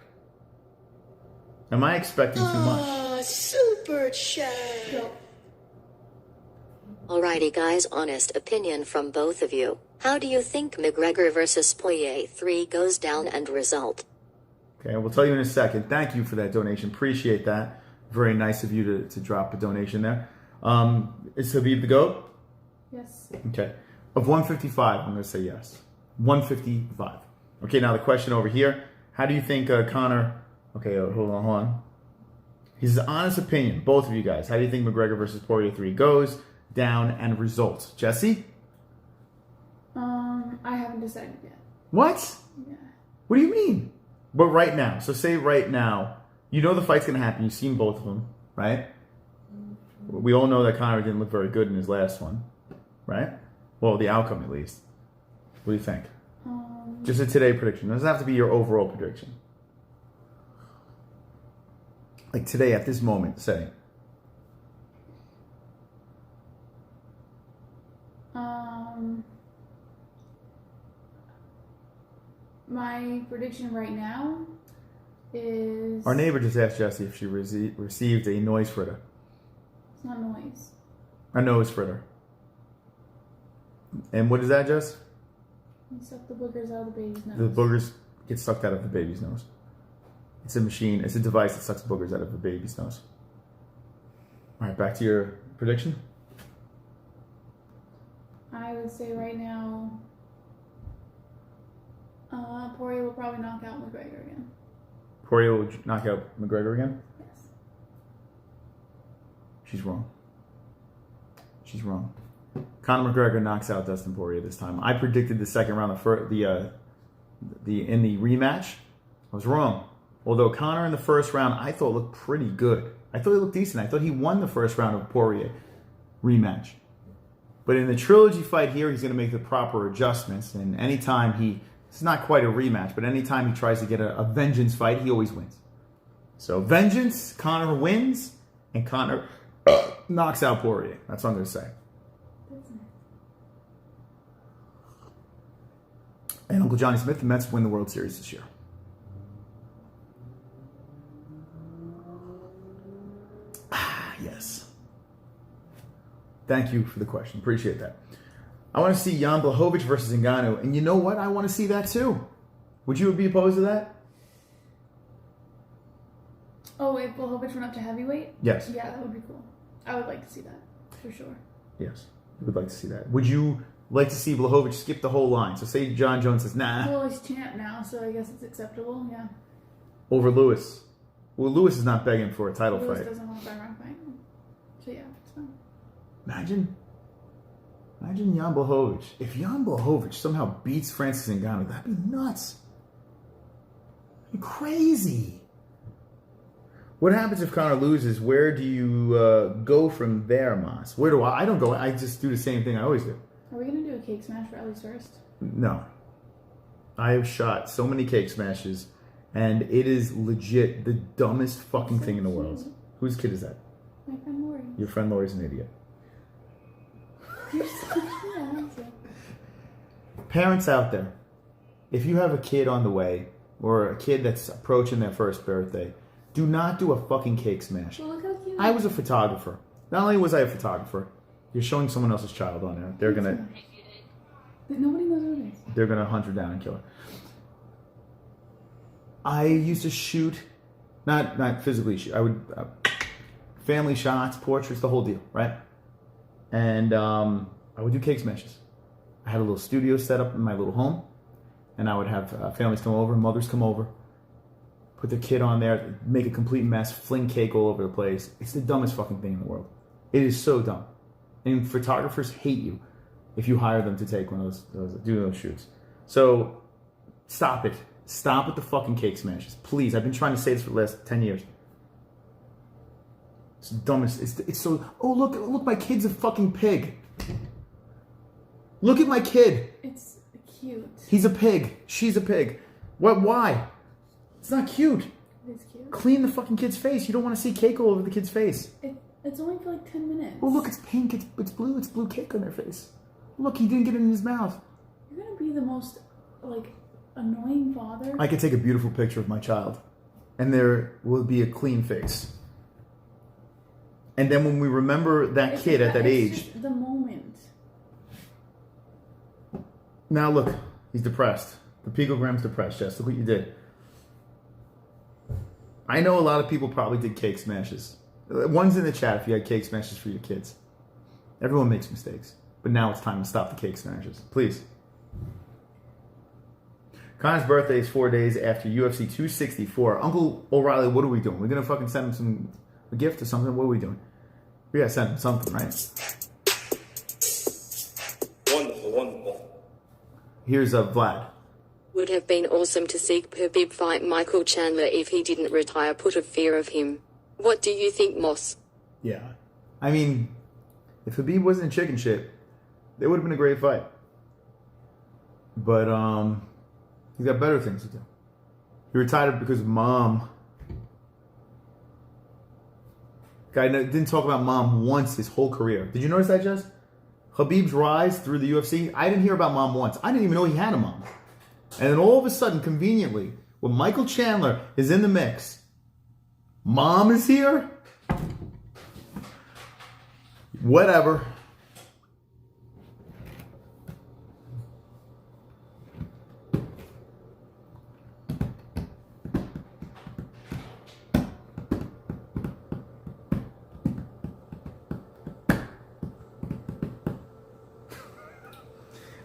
Am I expecting too much? Super chat. Alrighty guys, honest opinion from both of you. How do you think McGregor versus Poirier 3 goes down and result? Okay, we'll tell you in a second. Thank you for that donation. Appreciate that. Very nice of you to drop a donation there. Is Khabib the GOAT? Yes. Okay. Of 155, I'm going to say yes. 155. Okay, now the question over here. How do you think Conor... Okay, hold on. His honest opinion, both of you guys. How do you think McGregor versus Poirier 3 goes down and results? Jesse? I haven't decided yet. What? Yeah. What do you mean? But right now. So say right now. You know the fight's going to happen. You've seen both of them, right? We all know that Conor didn't look very good in his last one, right? Well, the outcome at least. What do you think? Just a today prediction. It doesn't have to be your overall prediction. Like today, at this moment, say. My prediction right now is... Our neighbor just asked Jessie if she received a noise fritter. It's not noise. A nose fritter. And what is that, Jess? You suck the boogers out of the baby's nose. The boogers get sucked out of the baby's nose. It's a machine. It's a device that sucks boogers out of the baby's nose. All right, back to your prediction. I would say right now, Poirier will probably knock out McGregor again. Poirier will knock out McGregor again? Yes. She's wrong. She's wrong. Conor McGregor knocks out Dustin Poirier this time. I predicted the second round in the rematch. I was wrong. Although Conor in the first round, I thought looked pretty good. I thought he looked decent. I thought he won the first round of Poirier rematch. But in the trilogy fight here, he's going to make the proper adjustments. And anytime it's not quite a rematch, but anytime he tries to get a vengeance fight, he always wins. So vengeance, Conor wins, and Conor knocks out Poirier. That's what I'm going to say. And Uncle Johnny Smith, the Mets win the World Series this year. Yes. Thank you for the question. Appreciate that. I want to see Jan Blachowicz versus Ngannou. And you know what? I want to see that too. Would you be opposed to that? Oh, if Blachowicz went up to heavyweight? Yes. Yeah, that would be cool. I would like to see that, for sure. Yes. You would like to see that. Would you like to see Blachowicz skip the whole line? So say John Jones says, nah. Well, he's champ now, so I guess it's acceptable, yeah. Over Lewis. Well, Lewis is not begging for a title Lewis fight. doesn't want a five-round fight. So yeah, it's fine. Imagine Jan Blachowicz. If Jan Blachowicz somehow beats Francis Ngannou, that'd be nuts. That'd be crazy. What happens if Conor loses? Where do you go from there, Mas? Where do I don't go. I just do the same thing I always do. Are we going to do a cake smash for Ellie's first? No. I have shot so many cake smashes, and it is legit the dumbest fucking thing in the world. Whose kid is that? My friend Lori. Your friend Lori's an idiot. You're so yeah. Parents out there, if you have a kid on the way, or a kid that's approaching their first birthday, Do not do a fucking cake smash. Well, look how cute. I was a photographer. Not only was I a photographer, you're showing someone else's child on there. They're gonna. Nobody knows what it is. They're gonna hunt her down and kill her. I used to shoot, not physically shoot. I would family shots, portraits, the whole deal, right? And I would do cake smashes. I had a little studio set up in my little home, and I would have families come over, mothers come over, put their kid on there, make a complete mess, fling cake all over the place. It's the dumbest fucking thing in the world. It is so dumb. And photographers hate you if you hire them to take one of do those shoots. So stop it. Stop with the fucking cake smashes. Please. I've been trying to say this for the last 10 years. It's the dumbest. It's so, oh, look, my kid's a fucking pig. Look at my kid. It's cute. He's a pig. She's a pig. What? Why? It's not cute. It's cute. Clean the fucking kid's face. You don't want to see cake all over the kid's face. It's only for like 10 minutes. Oh, look, it's pink. It's blue. It's blue cake on their face. Look, he didn't get it in his mouth. You're gonna be the most, like, annoying father. I could take a beautiful picture of my child, and there will be a clean face. And then when we remember that kid at that age, just the moment. now look, he's depressed. The picogram's depressed, Jess. Look what you did. I know a lot of people probably did cake smashes. One's in the chat if you had cake smashes for your kids. Everyone makes mistakes. But now it's time to stop the cake smashes. Please. Connor's birthday is 4 days after UFC 264. Uncle O'Reilly, what are we doing? We're going to fucking send him a gift or something? What are we doing? We got to send him something, right? Wonderful, wonderful. Here's Vlad. Would have been awesome to see Khabib fight Michael Chandler if he didn't retire. Put a fear of him. What do you think, Moss? Yeah. I mean, if Khabib wasn't in chicken shit, it would have been a great fight. But he's got better things to do. He retired because of mom. Guy didn't talk about mom once his whole career. Did you notice that, Jess? Khabib's rise through the UFC, I didn't hear about mom once. I didn't even know he had a mom. And then all of a sudden, conveniently, when Michael Chandler is in the mix, mom is here? Whatever.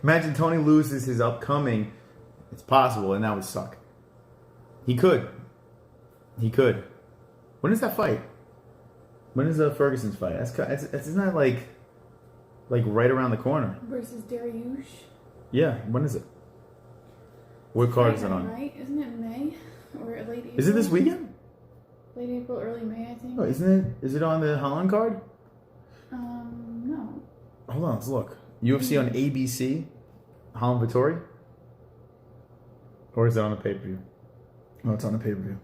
Imagine Tony loses his upcoming. It's possible, and that would suck. He could. He could. When is that fight? When is Ferguson's fight? Isn't that like right around the corner? Versus Dariush. Yeah. When is it? What card is it on? Right? Isn't it May or late April? Is it this weekend? Late April, early May, I think. Oh, isn't it? Is it on the Holland card? No. Hold on, let's look. UFC on ABC, Holland Vittori? Or is it on the pay-per-view? No, it's on the pay-per-view.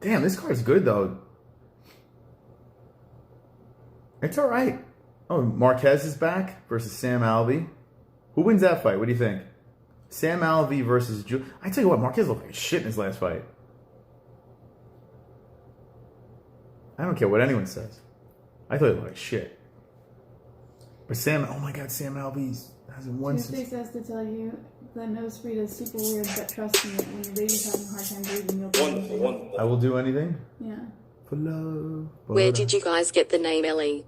Damn, this card's good, though. It's all right. Oh, Marquez is back versus Sam Alvey. Who wins that fight? What do you think? Sam Alvey versus... I tell you what, Marquez looked like shit in his last fight. I don't care what anyone says. I thought he looked like shit. But Sam... Oh my God, Sam Alvey hasn't won since... Tuesday says to tell you that nose breed is super weird, but trust me, when your baby's having a hard time breathing, you'll do Wonderful, anything. wonderful. I will do anything? Yeah. For love. Where did you guys get the name Ellie?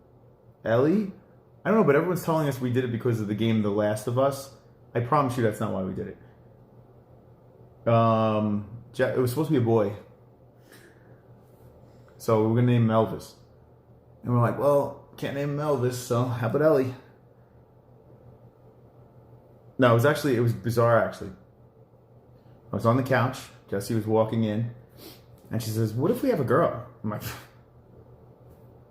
Ellie? I don't know, but everyone's telling us we did it because of the game The Last of Us. I promise you that's not why we did it. It was supposed to be a boy. So we were going to name him Elvis. And we're like, well, can't name him Elvis, so how about Ellie? No, it was bizarre, actually. I was on the couch. Jessie was walking in. And she says, what if we have a girl? I'm like,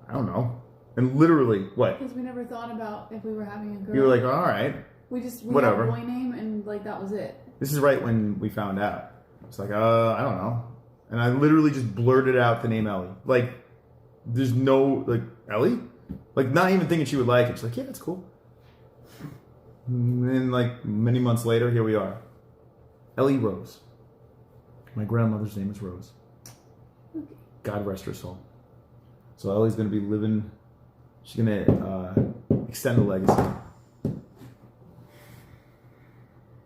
I don't know. And literally, what? Because we never thought about if we were having a girl. You were like, all right. We whatever. had a boy name, and like that was it. This is right when we found out. It's like, I don't know. And I literally just blurted out the name Ellie. Like, there's no, like, Ellie? Like, not even thinking she would like it. She's like, yeah, that's cool. And then, like, many months later, here we are. Ellie Rose. My grandmother's name is Rose. God rest her soul. So Ellie's gonna be living. She's gonna extend the legacy.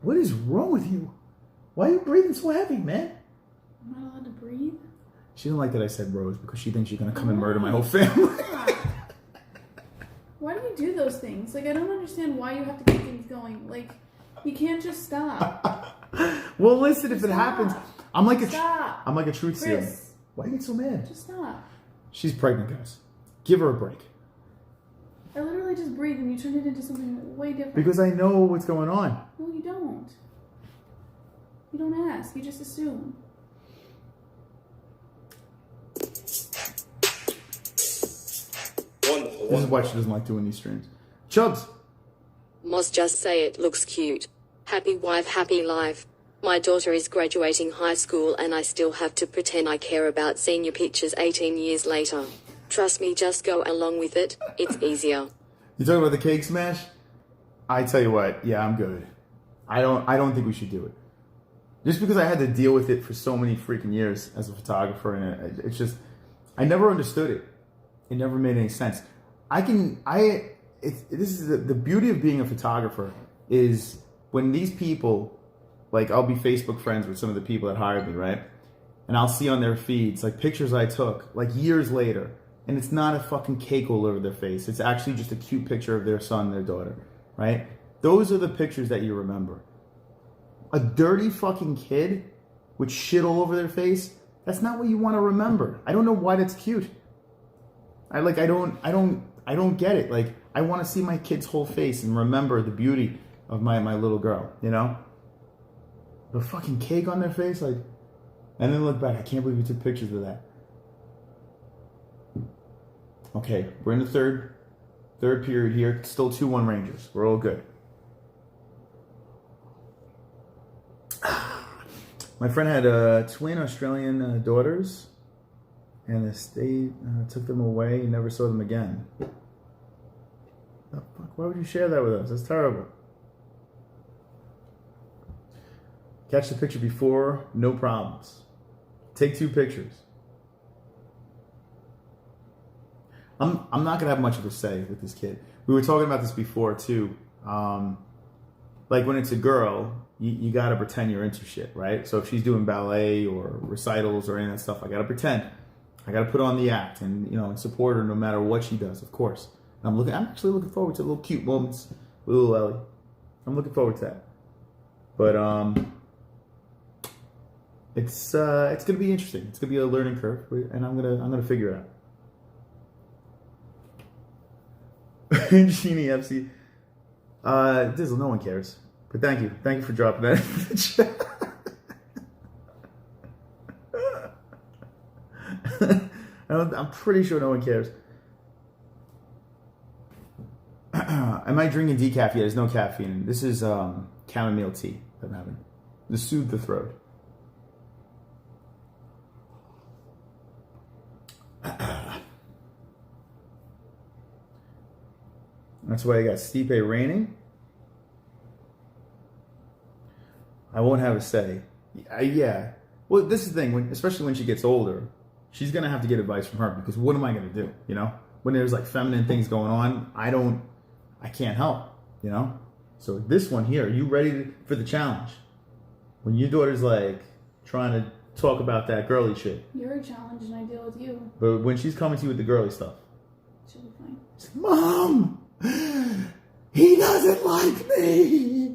What is wrong with you? Why are you breathing so heavy, man? I'm not allowed to breathe? She didn't like that I said Rose because she thinks she's gonna come and murder my whole family. Why do you do those things? Like, I don't understand why you have to keep things going. Like, you can't just stop. Well, listen, if it happens, I'm like a truth seer. Chris. Why do you get so mad? Just stop. She's pregnant, guys. Give her a break. I literally just breathed and you turned it into something way different. Because I know what's going on. No, you don't. You don't ask. You just assume. Wonderful. This is why she doesn't like doing these streams. Chubbs. Moz, just say it looks cute. Happy wife, happy life. My daughter is graduating high school and I still have to pretend I care about senior pictures 18 years later. Trust me, just go along with it. It's easier. You talking about the cake smash? I tell you what, yeah, I'm good. I don't think we should do it. Just because I had to deal with it for so many freaking years as a photographer, and it's just, I never understood it. It never made any sense. This is the beauty of being a photographer is when these people, like I'll be Facebook friends with some of the people that hired me, right? And I'll see on their feeds, like pictures I took, like years later, and it's not a fucking cake all over their face. It's actually just a cute picture of their son, their daughter, right? Those are the pictures that you remember. A dirty fucking kid with shit all over their face, that's not what you want to remember. I don't know why that's cute. I don't get it. Like, I want to see my kid's whole face and remember the beauty of my little girl, you know? The fucking cake on their face, like, and then look back, I can't believe you took pictures of that. Okay, we're in the third period here. Still 2-1 Rangers. We're all good. My friend had twin Australian daughters, and the state took them away and never saw them again. The fuck? Why would you share that with us? That's terrible. Catch the picture before, no problems. Take 2 pictures. I'm not gonna have much of a say with this kid. We were talking about this before too. Like when it's a girl, you gotta pretend you're into shit, right? So if she's doing ballet or recitals or any of that stuff, I gotta pretend. I gotta put on the act and and support her no matter what she does, of course. And I'm actually looking forward to little cute moments with little Ellie. I'm looking forward to that. But it's gonna be interesting. It's gonna be a learning curve, and I'm gonna figure it out. Genie FC. Dizzle, no one cares. But thank you. Thank you for dropping that in the chat. I'm pretty sure no one cares. Am I drinking decaf yet? There's no caffeine. This is chamomile tea that I'm having to soothe the throat. That's why I got Stipe reigning. I won't have a say. Yeah. Well, this is the thing. Especially when she gets older, she's going to have to get advice from her because what am I going to do? When there's like feminine things going on, I can't help, So this one here, you ready for the challenge? When your daughter's like trying to talk about that girly shit. You're a challenge and I deal with you. But when she's coming to you with the girly stuff. She'll be fine. She's like, Mom! He doesn't like me.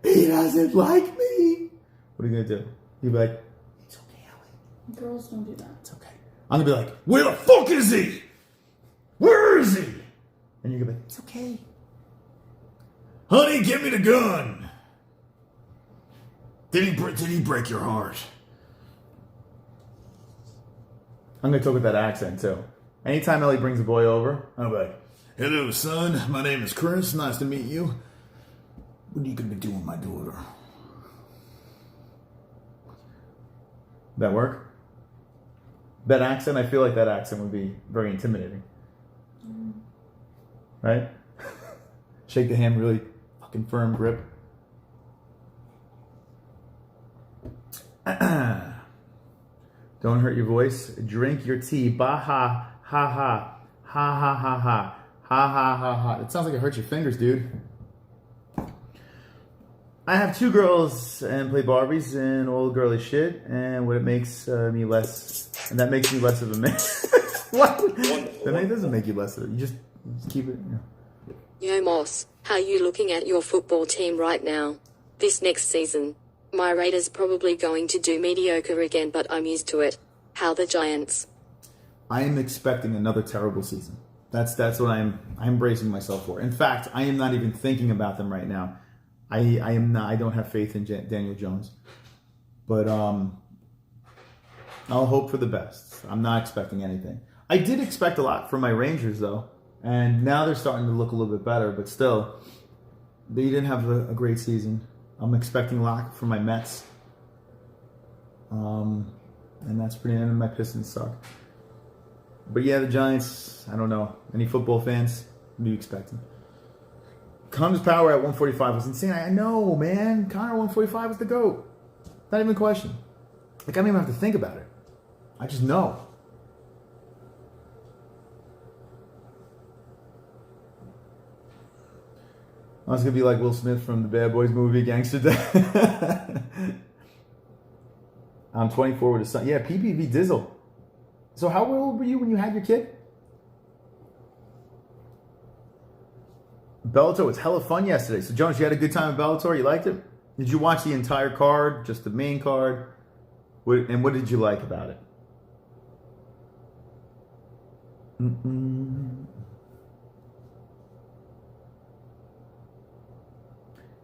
He doesn't like me. What are you gonna do? You'll be like, it's okay, Ellie. Girls don't do that. It's okay. I'm gonna be like, where the fuck is he? Where is he? And you're gonna be like, it's okay. Honey, give me the gun. Did he break your heart? I'm gonna talk with that accent too. Anytime Ellie brings a boy over, I'm like, hello, son. My name is Chris. Nice to meet you. What are you going to be doing with my daughter? That work? That accent, I feel like that accent would be very intimidating. Right? Shake the hand, really fucking firm grip. Don't hurt your voice. Drink your tea. Baha. Ha ha. Ha ha ha ha. Ha ha ha ha. It sounds like it hurts your fingers, dude. I have 2 girls and play Barbies and all girly shit, and what it makes me less, and that makes me less of a man. What? That doesn't make you less of it. You just keep it. Yo Moss, how you looking at your football team right now? This next season, my Raiders probably going to do mediocre again, but I'm used to it. How the Giants? I am expecting another terrible season. That's what I'm bracing myself for. In fact, I am not even thinking about them right now. I am not. I don't have faith in Daniel Jones, but I'll hope for the best. I'm not expecting anything. I did expect a lot from my Rangers though, and now they're starting to look a little bit better. But still, they didn't have a great season. I'm expecting a lot from my Mets, and that's pretty. And my Pistons suck. But yeah, the Giants. I don't know. Any football fans? What are you expecting? Comes power at 145 was insane. I know, man. Conor 145 is the GOAT. Not even a question. Like, I don't even have to think about it. I just know. I was going to be like Will Smith from the Bad Boys movie, Gangster Dad. I'm 24 with a son. Yeah, PPV Dizzle. So how old were you when you had your kid? Bellator was hella fun yesterday. So, Jonas, you had a good time at Bellator? You liked it? Did you watch the entire card? Just the main card? And what did you like about it?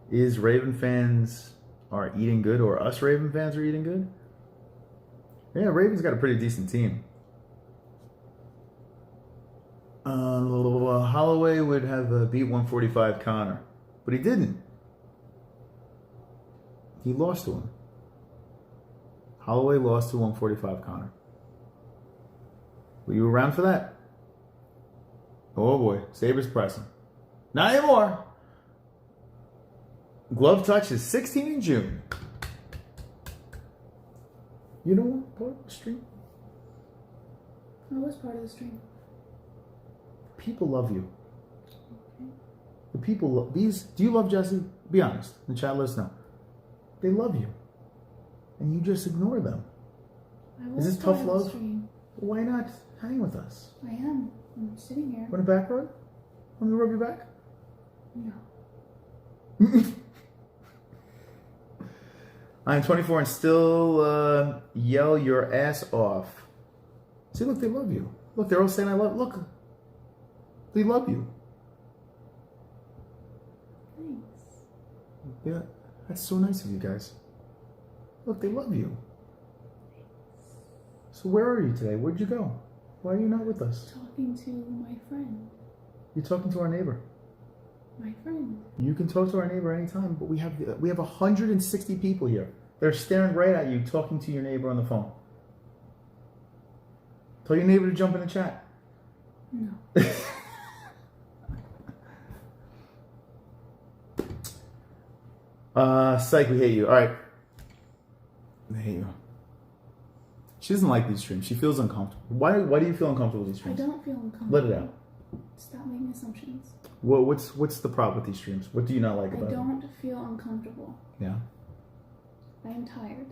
Is Raven fans are eating good, or us Raven fans are eating good? Yeah, Ravens got a pretty decent team. Holloway would have beat 145 Conor, but he didn't. He lost to him. Holloway lost to 145 Conor. Were you around for that? Oh boy, Sabres pressing. Not anymore. Glove touch is 16 in June. You know what part of the stream? What was part of the stream? People love you. Okay. The people love these. Do you love Jesse? Be honest. The chat, let us know. They love you, and you just ignore them. Is this tough love? Why not hang with us? I am. I'm sitting here. Want a back rub? Want me to rub your back? No. I'm 24 and still yell your ass off. See, look, they love you. Look, they're all saying I love. Look, they love you. Thanks. Yeah, that's so nice of you guys. Look, they love you. So where are you today? Where'd you go? Why are you not with us? Talking to my friend. You're talking to our neighbor. My friend. You can talk to our neighbor anytime, but we have 160 people here. They're staring right at you, talking to your neighbor on the phone. Tell your neighbor to jump in the chat. No. Psych, we hate you. All right. I hate you. She doesn't like these streams. She feels uncomfortable. Why do you feel uncomfortable with these streams? I don't feel uncomfortable. Let it out. Stop making assumptions. Well, what's the problem with these streams? What do you not like about them? I them? don't feel uncomfortable. Yeah. I am tired.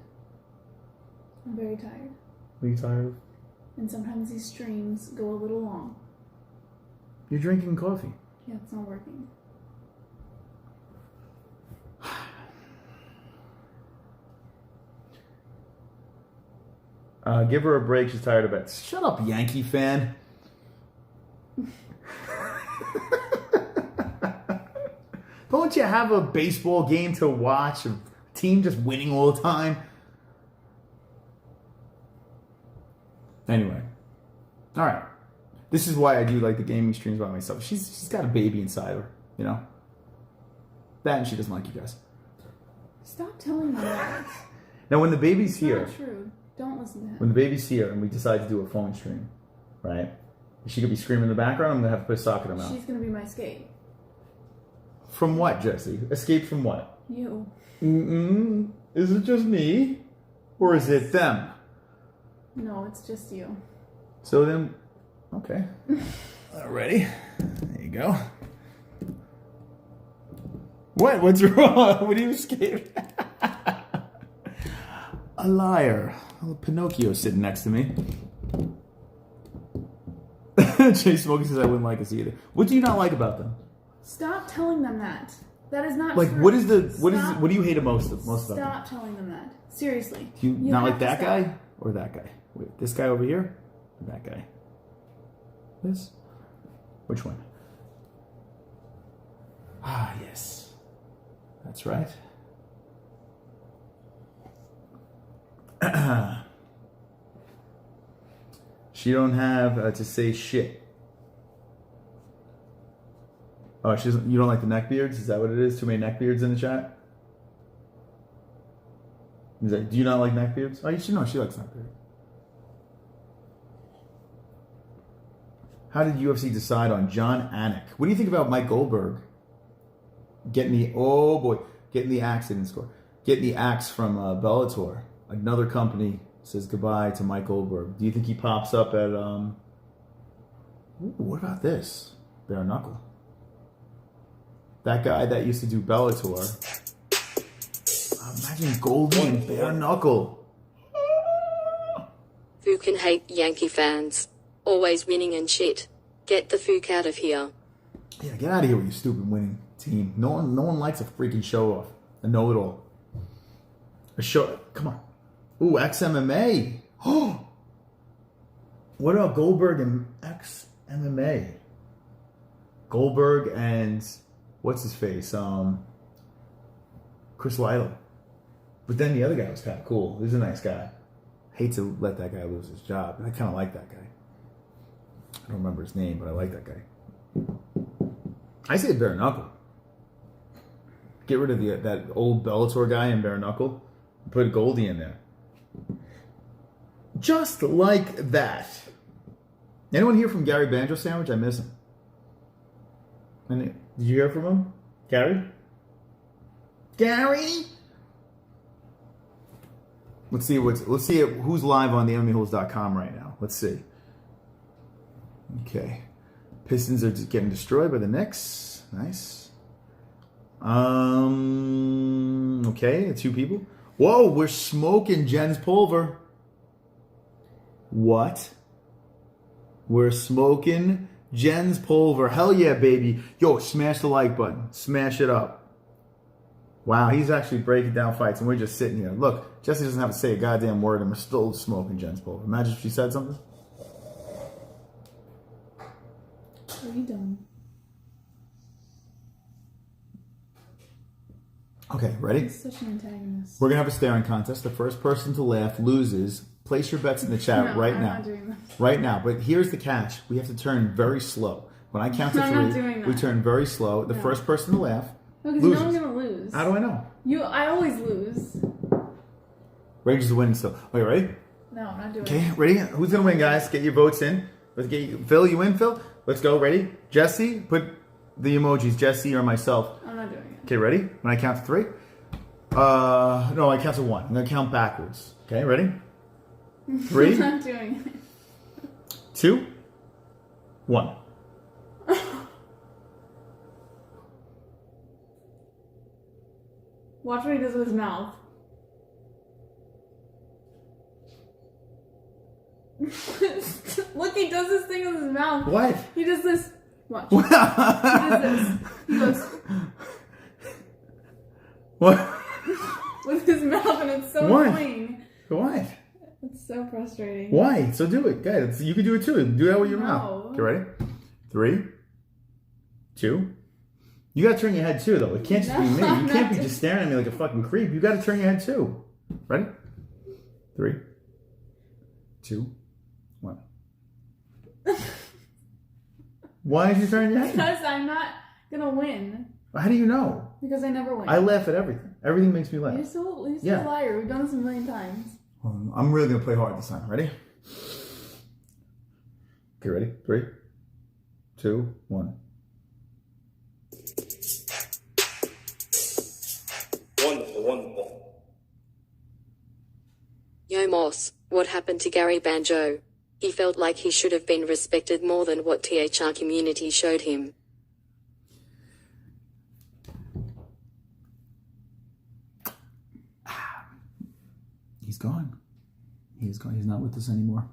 I'm very tired. What are you tired of? And sometimes these streams go a little long. You're drinking coffee. Yeah, it's not working. Give her a break. She's tired of it. Shut up, Yankee fan. Don't you have a baseball game to watch? A team just winning all the time? Anyway. All right. This is why I do like the gaming streams by myself. She's got a baby inside her, you know? That and she doesn't like you guys. Stop telling me that. Now, when the baby's here... It's not true. Don't listen to him. When the baby's here and we decide to do a phone stream, right? She could be screaming in the background. I'm going to have to put a sock in her mouth. She's going to be my escape. From what, Jesse? Escape from what? You. Is it just me? Or is it them? No, it's just you. So then, okay. Ready? There you go. What? What's wrong? What are you scared? A liar. Little Pinocchio sitting next to me. Chase Smokey says I wouldn't like us either. What do you not like about them? Stop telling them that. That is not like true. what do you hate most about them? Stop telling them that. Seriously. Do you not like that stop. guy or that guy? Wait, this guy over here or that guy? This? Which one? Ah, yes. That's right. She don't have to say shit. Oh, you don't like the neckbeards? Is that what it is? Too many neckbeards in the chat? Do you not like neckbeards? Oh, you should know she likes neckbeards. How did UFC decide on John Anik? What do you think about Mike Goldberg getting the axe in score? Getting the axe from Bellator. Another company says goodbye to Mike Goldberg. Do you think he pops up at ooh, what about this? Bare Knuckle. That guy that used to do Bellator. Imagine Goldie and Bare Knuckle. Who can hate Yankee fans? Always winning and shit. Get the fuck out of here. Yeah, get out of here with your stupid winning team. No one likes a freaking show off. A know-it-all. A show. Come on. Ooh, XMMA. Oh. What about Goldberg and XMMA? Goldberg and what's his face? Chris Lila. But then the other guy was kind of cool. He was a nice guy. Hate to let that guy lose his job. I kind of like that guy. I don't remember his name, but I like that guy. I say Bare Knuckle. Get rid of that old Bellator guy in Bare Knuckle. Put Goldie in there. Just like that. Anyone hear from Gary Banjo Sandwich? I miss him. Did you hear from him? Gary? Gary? Let's see who's live on the MMA-Holes.com right now. Let's see. Okay. Pistons are just getting destroyed by the Knicks. Nice. Okay, 2 people. Whoa, we're smoking Jen's Pulver. What? We're smoking Jen's Pulver. Hell yeah, baby. Yo, smash the like button. Smash it up. Wow, he's actually breaking down fights and we're just sitting here. Look, Jesse doesn't have to say a goddamn word and we're still smoking Jen's Pulver. Imagine if she said something. Are you done? Okay, ready? He's such an antagonist. We're going to have a staring contest. The first person to laugh loses. Place your bets in the chat right I'm now. not doing this. Right now. But here's the catch. We have to turn very slow. When I count to I'm 3, not doing that. we turn very slow. The first person to laugh Because loses. no, I'm going to lose. How do I know? I always lose. Rangers are winning still. Okay, ready? No, I'm not doing Okay, it. ready? Who's going to win, guys? Get your votes in. Let's get you. Phil, you in, Phil? Let's go. Ready? Jesse, put the emojis. Jesse or myself. I'm not doing it. Okay, ready? When I count to 3? No, I count to 1. I'm going to count backwards. Okay, ready? 3, I'm not doing it. 2, 1. Watch what he does with his mouth. Look, he does this thing with his mouth. What? He does this. Watch. He does this. He goes What? with his mouth, and it's so What? annoying. What? It's so frustrating. Why? So do it. Guys, you can do it too. Do that with your mouth. No. Okay, ready? 3, 2. You gotta turn your head too, though. It can't just be me. You can't be just staring at me like a fucking creep. You gotta turn your head too. Ready? 3, 2, 1. Why did you turn your head? Because I'm not gonna win. How do you know? Because I never win. I laugh at everything. Everything makes me laugh. You're so a Yeah. liar. We've done this a million times. I'm really gonna play hard this time. Ready? Okay, ready? 3, 2, 1. Wonderful, wonderful. Yo Moss, What happened to Gary Banjo? He felt like he should have been respected more than what THR community showed him. He's gone. He's gone. He's not with us anymore.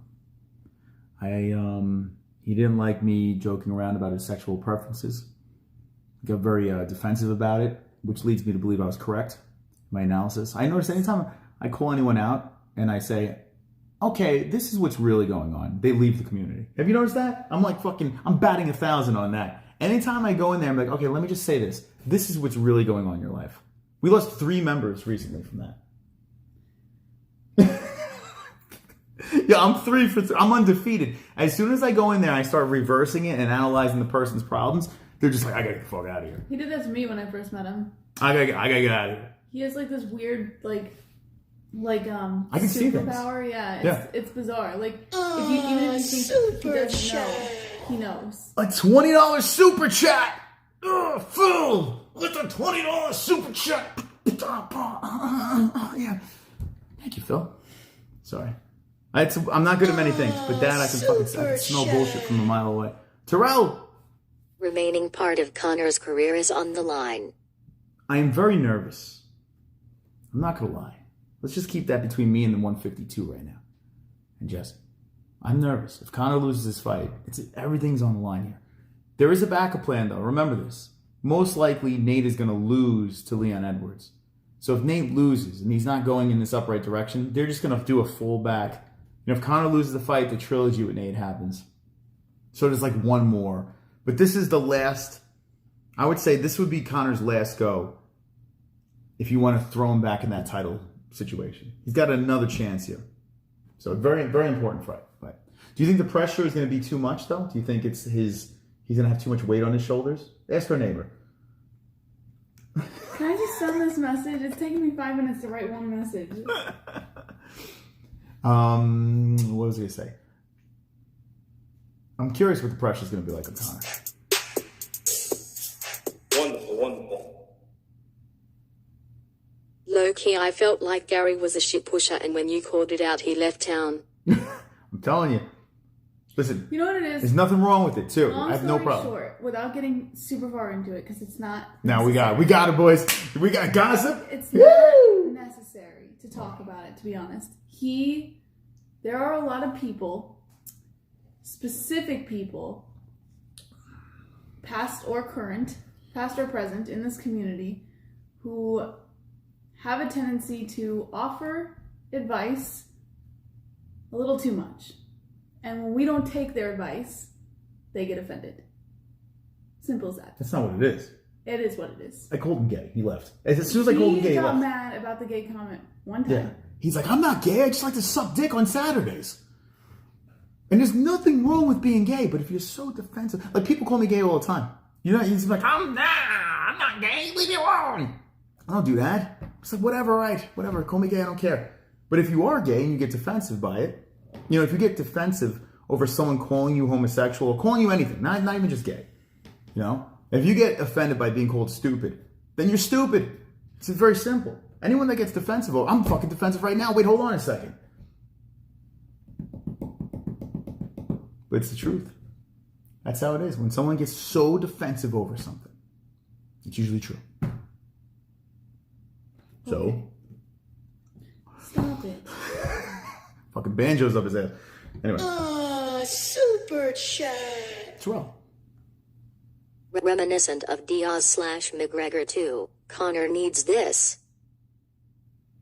He didn't like me joking around about his sexual preferences. He got very defensive about it, which leads me to believe I was correct in my analysis. I noticed anytime I call anyone out and I say, okay, this is what's really going on, they leave the community. Have you noticed that? I'm like I'm batting 1,000 on that. Anytime I go in there, I'm like, okay, let me just say this. This is what's really going on in your life. We lost 3 members recently from that. Yeah, I'm 3 for 3. I'm undefeated. As soon as I go in there, I start reversing it and analyzing the person's problems. They're just like, I gotta get the fuck out of here. He did that to me when I first met him. I gotta get out of here. He has like this weird I can see things. Superpower. Yeah, it's bizarre. Like if you even if you think he doesn't know, he knows. A $20 super chat. Phil, with a $20 super chat. Yeah. Thank you, Phil. Sorry. I'm not good at many things, but that I can smell bullshit from a mile away. Terrell! Remaining part of Conor's career is on the line. I am very nervous. I'm not going to lie. Let's just keep that between me and the 152 right now. And Jesse. I'm nervous. If Conor loses this fight, everything's on the line here. There is a backup plan, though. Remember this. Most likely, Nate is going to lose to Leon Edwards. So if Nate loses and he's not going in this upright direction, they're just going to do a full back. If Conor loses the fight, the trilogy with Nate happens. So there's like one more. But this is the last. I would say this would be Conor's last go if you want to throw him back in that title situation. He's got another chance here. So very, very important fight. But do you think the pressure is going to be too much, though? Do you think he's going to have too much weight on his shoulders? Ask our neighbor. Can I just send this message? It's taking me 5 minutes to write one message. What was I going to say? I'm curious what the pressure is going to be like on Conor. Wonderful. Low-key, I felt like Gary was a shit pusher, and when you called it out, he left town. I'm telling you. Listen, you know what it is? There's nothing wrong with it, too. Long I have no problem. Short, without getting super far into it, because it's not. Now we got it, boys. We got gossip. It's not necessary to talk about it, to be honest. There are a lot of people, specific people, past or present in this community, who have a tendency to offer advice a little too much. And when we don't take their advice, they get offended. Simple as that. That's not what it is. It is what it is. I called him gay. He left. As soon as I called him gay, he left. He got mad about the gay comment one time. Yeah. He's like, I'm not gay. I just like to suck dick on Saturdays. And there's nothing wrong with being gay, but if you're so defensive, like people call me gay all the time. You know, he's like, I'm not gay. Leave me alone. I don't do that. It's like, whatever, right? Whatever. Call me gay. I don't care. But if you are gay and you get defensive by it, you know, if you get defensive over someone calling you homosexual or calling you anything, not even just gay, you know, if you get offended by being called stupid, then you're stupid. It's very simple. Anyone that gets defensive, I'm fucking defensive right now. Wait, hold on a second. But it's the truth. That's how it is. When someone gets so defensive over something, it's usually true. So. Stop it. Fucking banjos up his ass. Anyway. Super chat. Terrell. Reminiscent of DIAZ/McGregor 2, Conor needs this.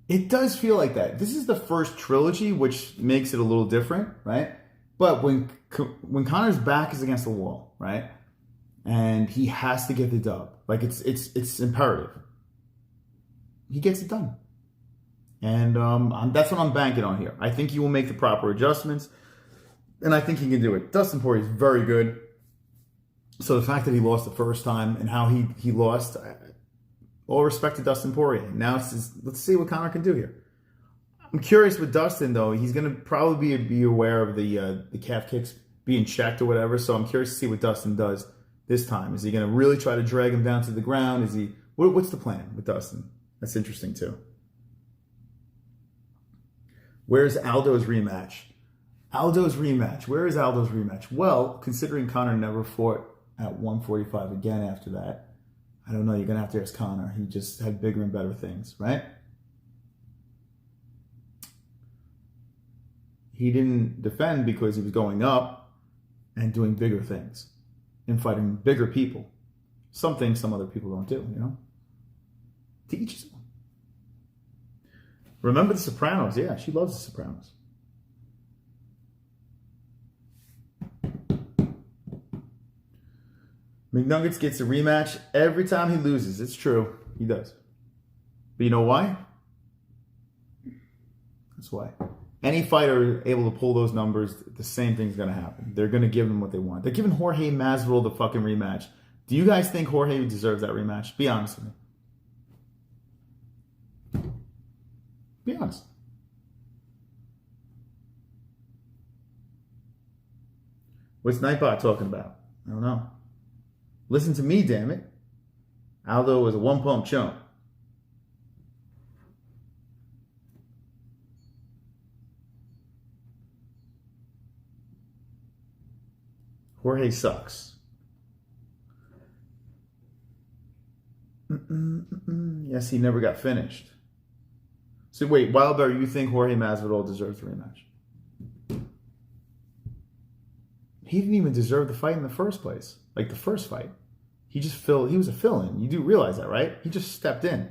It does feel like that. This is the first trilogy, which makes it a little different, right? But when Conor's back is against the wall, right, and he has to get the dub, like it's imperative. He gets it done, and that's what I'm banking on here. I think he will make the proper adjustments, and I think he can do it. Dustin Poirier is very good. So the fact that he lost the first time and how he lost, all respect to Dustin Poirier. Now let's see what Conor can do here. I'm curious with Dustin, though. He's going to probably be aware of the calf kicks being checked or whatever. So I'm curious to see what Dustin does this time. Is he going to really try to drag him down to the ground? What's the plan with Dustin? That's interesting, too. Where's Aldo's rematch? Aldo's rematch. Where is Aldo's rematch? Well, considering Conor never fought at 145 again after that, I don't know. You're going to have to ask Conor. He just had bigger and better things, right? He didn't defend because he was going up and doing bigger things and fighting bigger people. Some things some other people don't do, you know? To each his own. Remember The Sopranos? Yeah, she loves The Sopranos. McNuggets gets a rematch every time he loses. It's true. He does. But you know why? That's why. Any fighter able to pull those numbers, the same thing's going to happen. They're going to give them what they want. They're giving Jorge Masvidal the fucking rematch. Do you guys think Jorge deserves that rematch? Be honest with me. Be honest. What's Nightbot talking about? I don't know. Listen to me, damn it. Aldo was a one-pump chump. Jorge sucks. Yes, he never got finished. So wait, Wildbear, you think Jorge Masvidal deserves a rematch? He didn't even deserve the fight in the first place. Like the first fight. He was a fill-in. You do realize that, right? He just stepped in.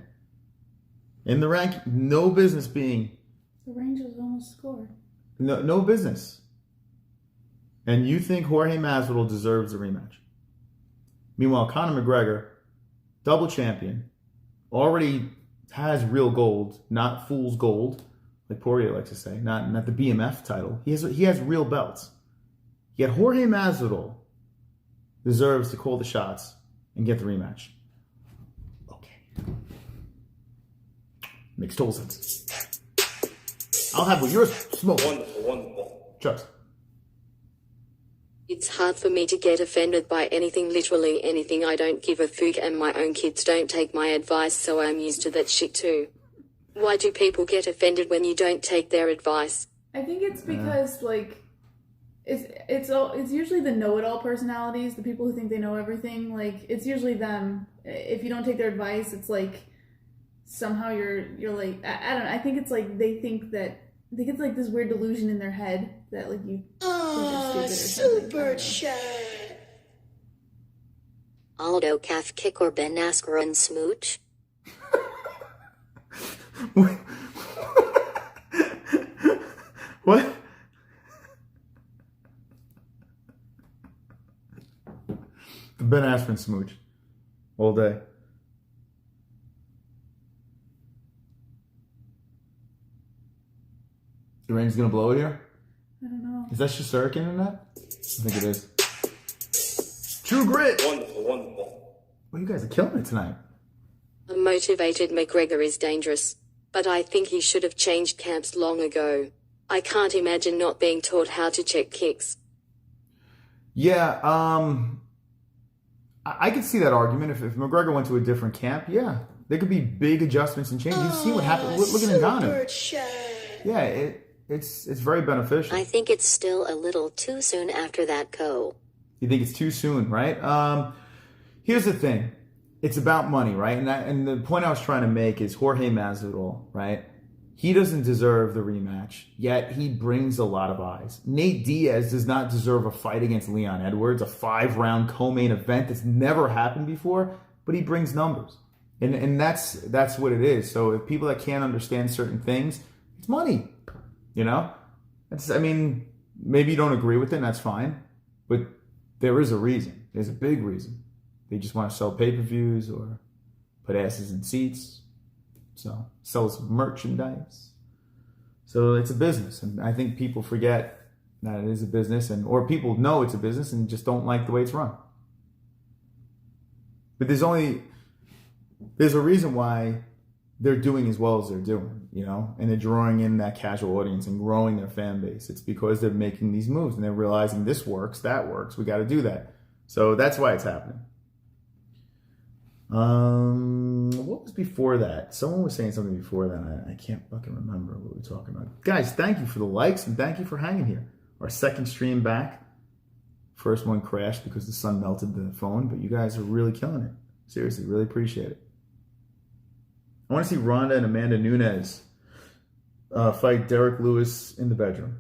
In the rank, no business being... The Rangers almost scored. No business. And you think Jorge Masvidal deserves a rematch. Meanwhile, Conor McGregor, double champion, already has real gold, not fool's gold, like Poirier likes to say, not the BMF title. He has real belts. Yet Jorge Masvidal deserves to call the shots and get the rematch. Okay. Makes total sense. I'll have what you're smoking. Wonderful. Trust. It's hard for me to get offended by anything, literally anything. I don't give a fuck, and my own kids don't take my advice, so I'm used to that shit too. Why do people get offended when you don't take their advice? I think it's because it's usually the know-it-all personalities, the people who think they know everything. Like, it's usually them. If you don't take their advice, it's like somehow you're like, I don't know. I think it's like they think it's like this weird delusion in their head that like you think they're stupid or something. Super chat. Aldo calf kick or Ben Askren smooch? What? The Ben Askren smooch. All day. The rain's gonna blow here? I don't know. Is that Shazuric internet? I think it is. True grit! Wonderful. Well, you guys are killing it tonight. A motivated McGregor is dangerous, but I think he should have changed camps long ago. I can't imagine not being taught how to check kicks. Yeah, I could see that argument. If McGregor went to a different camp, yeah. There could be big adjustments and changes. You've seen what happened. Look at Ngannou. Yeah, it's very beneficial. I think it's still a little too soon after that You think it's too soon, right? Here's the thing. It's about money, right? And the point I was trying to make is Jorge Masvidal, right? He doesn't deserve the rematch, yet he brings a lot of eyes. Nate Diaz does not deserve a fight against Leon Edwards, a 5-round co-main event that's never happened before, but he brings numbers. And that's what it is. So if people that can't understand certain things, it's money, you know? Maybe you don't agree with it, and that's fine, but there is a reason. There's a big reason. They just want to sell pay-per-views or put asses in seats. So, sell some merchandise. So, it's a business. And I think people forget that it is a business, or people know it's a business and just don't like the way it's run. But there's a reason why they're doing as well as they're doing, you know? And they're drawing in that casual audience and growing their fan base. It's because they're making these moves and they're realizing this works, that works, we got to do that. So, that's why it's happening. What what was before that? Someone was saying something before that. I can't fucking remember what we were talking about. Guys, thank you for the likes and thank you for hanging here. Our second stream back. First one crashed because the sun melted the phone, but you guys are really killing it. Seriously, really appreciate it. I want to see Ronda and Amanda Nunes fight Derek Lewis in the bedroom.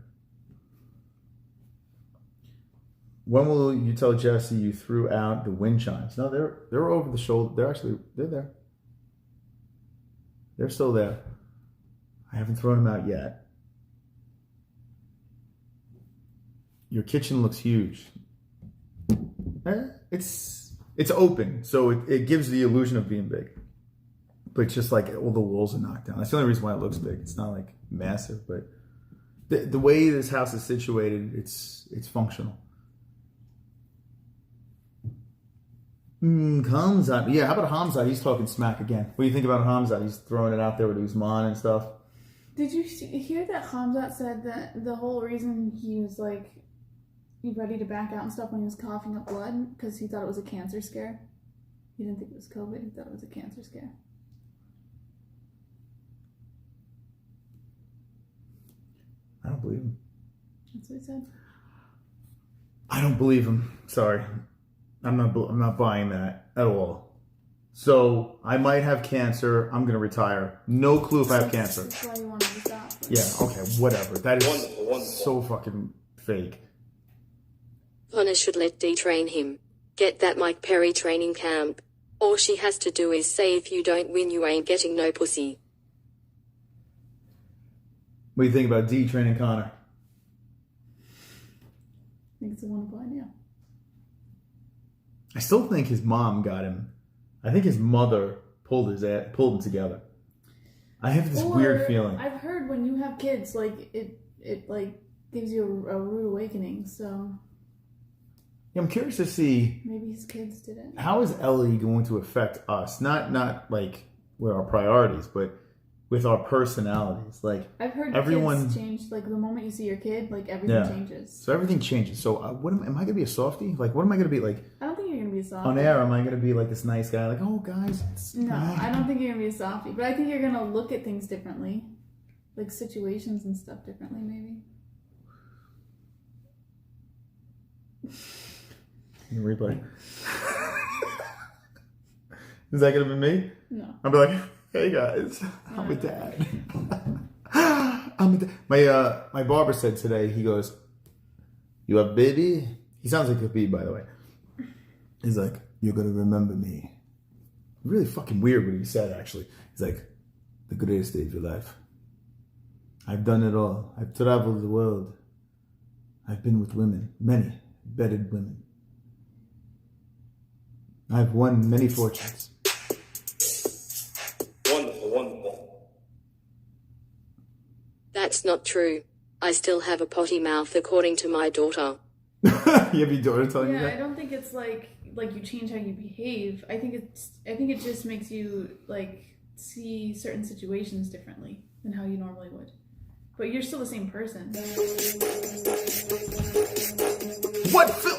When will you tell Jesse you threw out the wind chimes? No, they're over the shoulder. They're there. They're still there. I haven't thrown them out yet. Your kitchen looks huge. It's open, so it gives the illusion of being big. But just like all the walls are knocked down. That's the only reason why it looks big. It's not like massive, but the way this house is situated, it's functional. KHAMZAT. Yeah, how about HELWANI? He's talking smack again. What do you think about HELWANI? He's throwing it out there with Usman and stuff. Did you hear that HELWANI said that the whole reason he was like ready to back out and stuff when he was coughing up blood because he thought it was a cancer scare? He didn't think it was COVID. He thought it was a cancer scare. I don't believe him. That's what he said. I don't believe him. Sorry. I'm not buying that at all. So I might have cancer. I'm going to retire. No clue if I have cancer. That's why you wanted to stop. Yeah, okay, whatever. That is so fucking fake. Conor should let Dee train him. Get that Mike Perry training camp. All she has to do is say if you don't win you ain't getting no pussy. What do you think about Dee training Conor? I think it's a wonderful idea. I still think his mom got him. I think his mother pulled him together. I have this weird feeling. I've heard when you have kids, like it like gives you a rude awakening. So yeah, I'm curious to see. Maybe his kids did it. How is Ellie going to affect us? Not like with our priorities, but with our personalities. Like I've heard everyone kids change. Like the moment you see your kid, like everything changes. So everything changes. So am I going to be a softie? Like what am I going to be like? I don't think you're going to be a softie. On air, am I going to be like this nice guy? Like, oh guys, no, I don't think you're going to be a softie. But I think you're going to look at things differently, like situations and stuff differently, maybe. You replay. Is that going to be me? No. I'll be like, hey guys, I'm a dad. I'm a dad. My barber said today, he goes, you have a baby? He sounds like a bee, by the way. He's like, you're going to remember me. Really fucking weird what he said, actually. He's like, the greatest day of your life. I've done it all. I've traveled the world. I've been with women, many bedded women. I've won many fortunes. Wonderful. That's not true. I still have a potty mouth according to my daughter. You have your daughter telling you that? Yeah, I don't think it's like you change how you behave. I think it just makes you like see certain situations differently than how you normally would. But you're still the same person. What, Phil?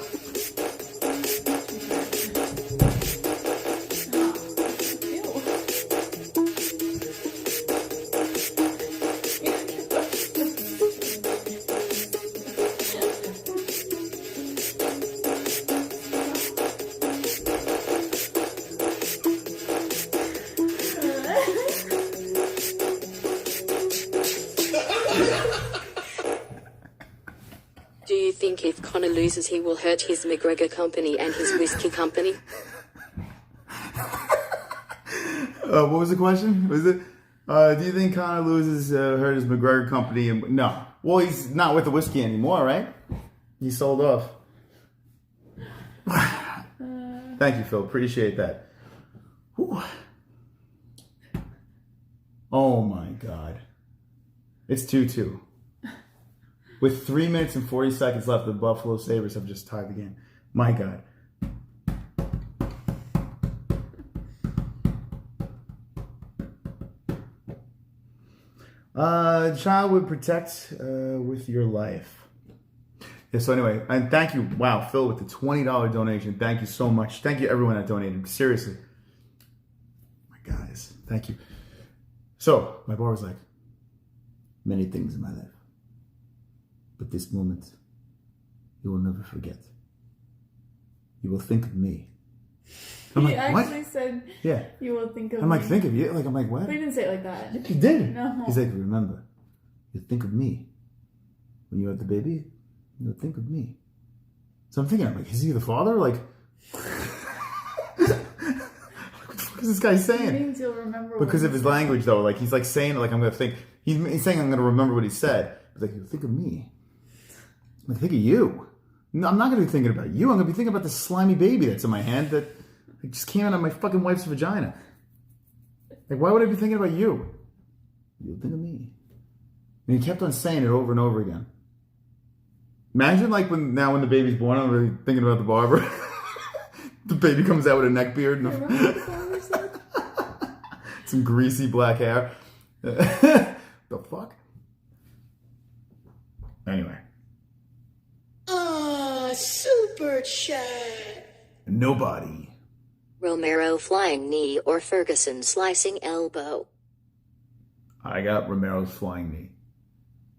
Do you think if Conor loses he will hurt his McGregor company and his whiskey company? What was the question? Was it? Do you think Conor loses hurt his McGregor company? No. Well, he's not with the whiskey anymore, right? He sold off. Thank you, Phil. Appreciate that. Whew. Oh my God. It's 2-2. With 3 minutes and 40 seconds left, the Buffalo Sabres have just tied the game. My God. Child would protect with your life. Yeah, so anyway, and thank you. Wow, Phil with the $20 donation. Thank you so much. Thank you everyone that donated. Seriously. My guys. Thank you. So, my bar was like, many things in my life. But this moment, you will never forget. You will think of me. I'm He like, actually what? said, Yeah. you will think of I'm me. like, think of you? Like, I'm like, what? But he didn't say it like that. He did. No. He's like, remember, you think of me. When you have the baby, you'll think of me. So I'm thinking, I'm like, is he the father? Like, what the fuck is this guy It saying? means you'll remember Because what of he his said. language, though. Like, he's like saying, like, I'm going to think. He's saying I'm going to remember what he said. He's like, you'll think of me. I'm like, think of you. No, I'm not going to be thinking about you. I'm going to be thinking about this slimy baby that's in my hand that just came out of my fucking wife's vagina. Like, why would I be thinking about you? You'll think of me. And he kept on saying it over and over again. Imagine, like, when the baby's born, I'm really thinking about the barber. The baby comes out with a neck beard and Remember what the barber said? some greasy black hair. The fuck? Anyway. Super chat. Nobody. Romero flying knee or Ferguson slicing elbow. I got Romero's flying knee.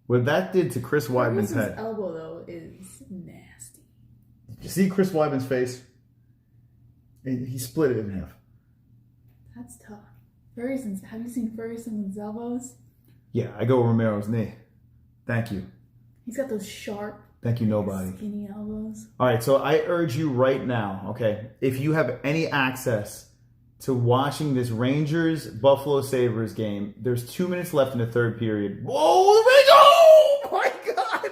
What that did to Chris Weidman's Ferguson's head. elbow, though, is nasty. Did you see Chris Weidman's face? He split it in half. That's tough. Have you seen Ferguson with his elbows? Yeah, I go Romero's knee. Thank you. He's got those sharp, Thank you, nobody. skinny elbows. All right, so I urge you right now, okay, if you have any access to watching this Rangers Buffalo Sabres game, there's 2 minutes left in the third period. Whoa, the Rangers! Oh my God!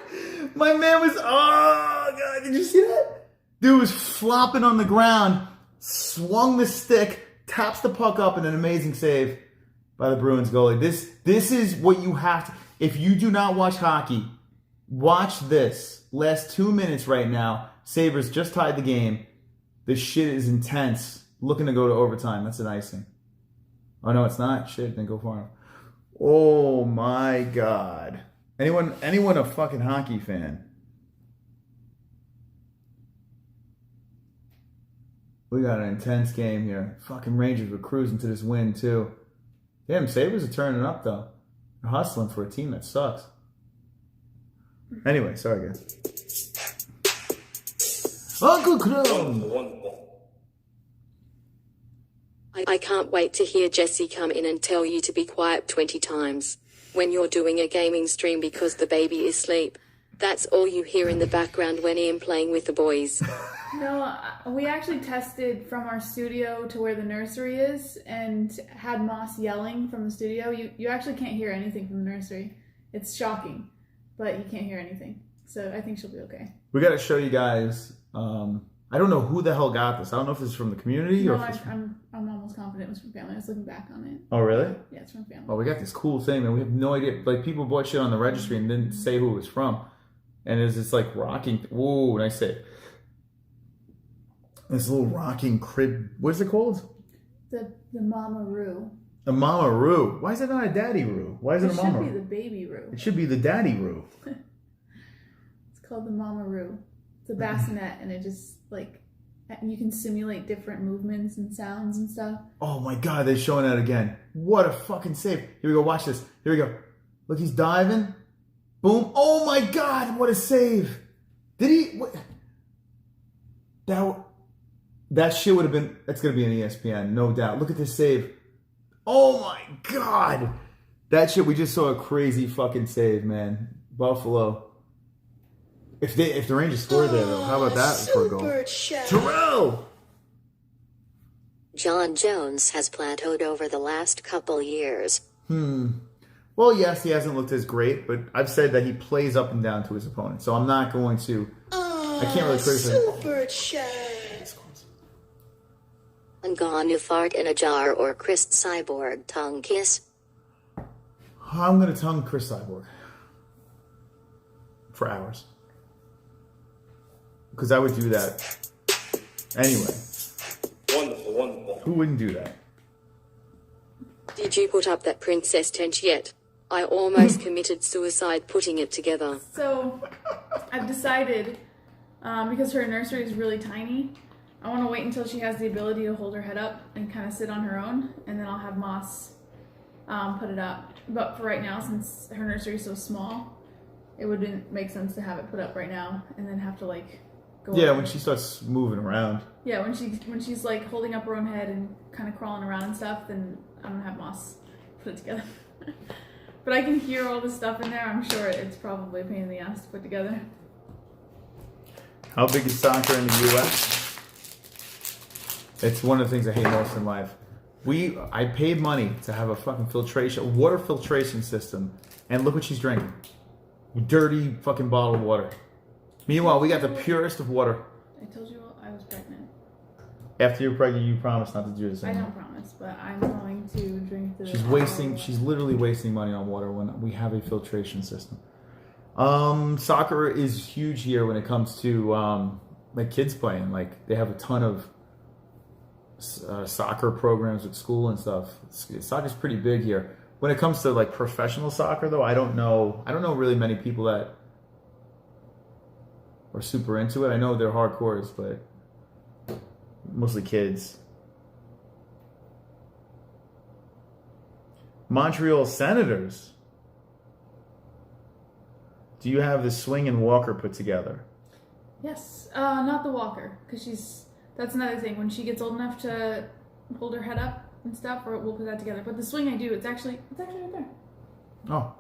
My man was, oh God, did you see that? Dude was flopping on the ground, swung the stick, taps the puck up, and an amazing save by the Bruins goalie. This is what you have to, if you do not watch hockey, watch this. Last 2 minutes right now. Sabres just tied the game. This shit is intense. Looking to go to overtime. That's an icing. Oh, no, it's not. Shit, didn't go far enough. Oh, my God. Anyone a fucking hockey fan? We got an intense game here. Fucking Rangers were cruising to this win, too. Damn, Sabres are turning up, though. They're hustling for a team that sucks. Anyway, sorry, guys. Uncle Chrome! I can't wait to hear Jesse come in and tell you to be quiet 20 times when you're doing a gaming stream because the baby is asleep. That's all you hear in the background when I'm playing with the boys. No, we actually tested from our studio to where the nursery is and had Moss yelling from the studio. You actually can't hear anything from the nursery. It's shocking, but you can't hear anything. So I think she'll be okay. We got to show you guys. I don't know who the hell got this. I don't know if this is from the community or No, if it's from... I'm almost confident it was from family. I was looking back on it. Oh, really? Yeah, it's from family. Oh, we got this cool thing, man. We have no idea. Like, people bought shit on the registry and didn't say who it was from. And it was this, like, rocking... Ooh, nice save. This little rocking crib... What is it called? The Mama Roo. A Mama Roo. Why is it not a Daddy Roo? Why is it a Mama It should be Roo? the Baby Roo. It should be the Daddy Roo. It's called the Mama Roo. It's a bassinet, and it just, like... You can simulate different movements and sounds and stuff. Oh my God, they're showing that again. What a fucking save. Here we go, watch this. Here we go. Look, he's diving. Boom. Oh my God, what a save. Did he? What? That shit would have been, that's going to be an ESPN, no doubt. Look at this save. Oh my God. That shit, we just saw a crazy fucking save, man. Buffalo. If the Rangers scored there, though, how about that for a goal? Terrell! John Jones has plateaued over the last couple years. Well, yes, he hasn't looked as great, but I've said that he plays up and down to his opponent, so I'm not going to... I can't really criticize. And gone you fart in a jar or Chris Cyborg tongue kiss. I'm going to tongue Chris Cyborg. For hours. Because I would do that. Anyway. Wonderful, wonderful. Who wouldn't do that? Did you put up that princess tent yet? I almost committed suicide putting it together. So I've decided, because her nursery is really tiny, I want to wait until she has the ability to hold her head up and kind of sit on her own, and then I'll have Moss put it up. But for right now, since her nursery is so small, it wouldn't make sense to have it put up right now and then have to like go. Yeah, over. when she starts moving around. Yeah, when she's like holding up her own head and kind of crawling around and stuff, then I'm gonna have Moss put it together. But I can hear all the stuff in there. I'm sure it's probably a pain in the ass to put together. How big is soccer in the U.S.? It's one of the things I hate most in life. I paid money to have a fucking water filtration system, and look what she's drinking. Dirty fucking bottle of water. Meanwhile, we got the purest of water. I told you I was pregnant. After you're pregnant, you promised not to do this anymore. I don't promise, but I'm going to drink the... She's literally wasting money on water when we have a filtration system. Soccer is huge here when it comes to like kids playing. Like they have a ton of soccer programs at school and stuff. Soccer's pretty big here. When it comes to like professional soccer, though, I don't know really many people that are super into it. I know they're hardcores, but mostly kids. Montreal Senators. Do you have the swing and walker put together? Yes, not the walker, because that's another thing. When she gets old enough to hold her head up and stuff, we'll put that together. But the swing I do, it's actually right there. Oh.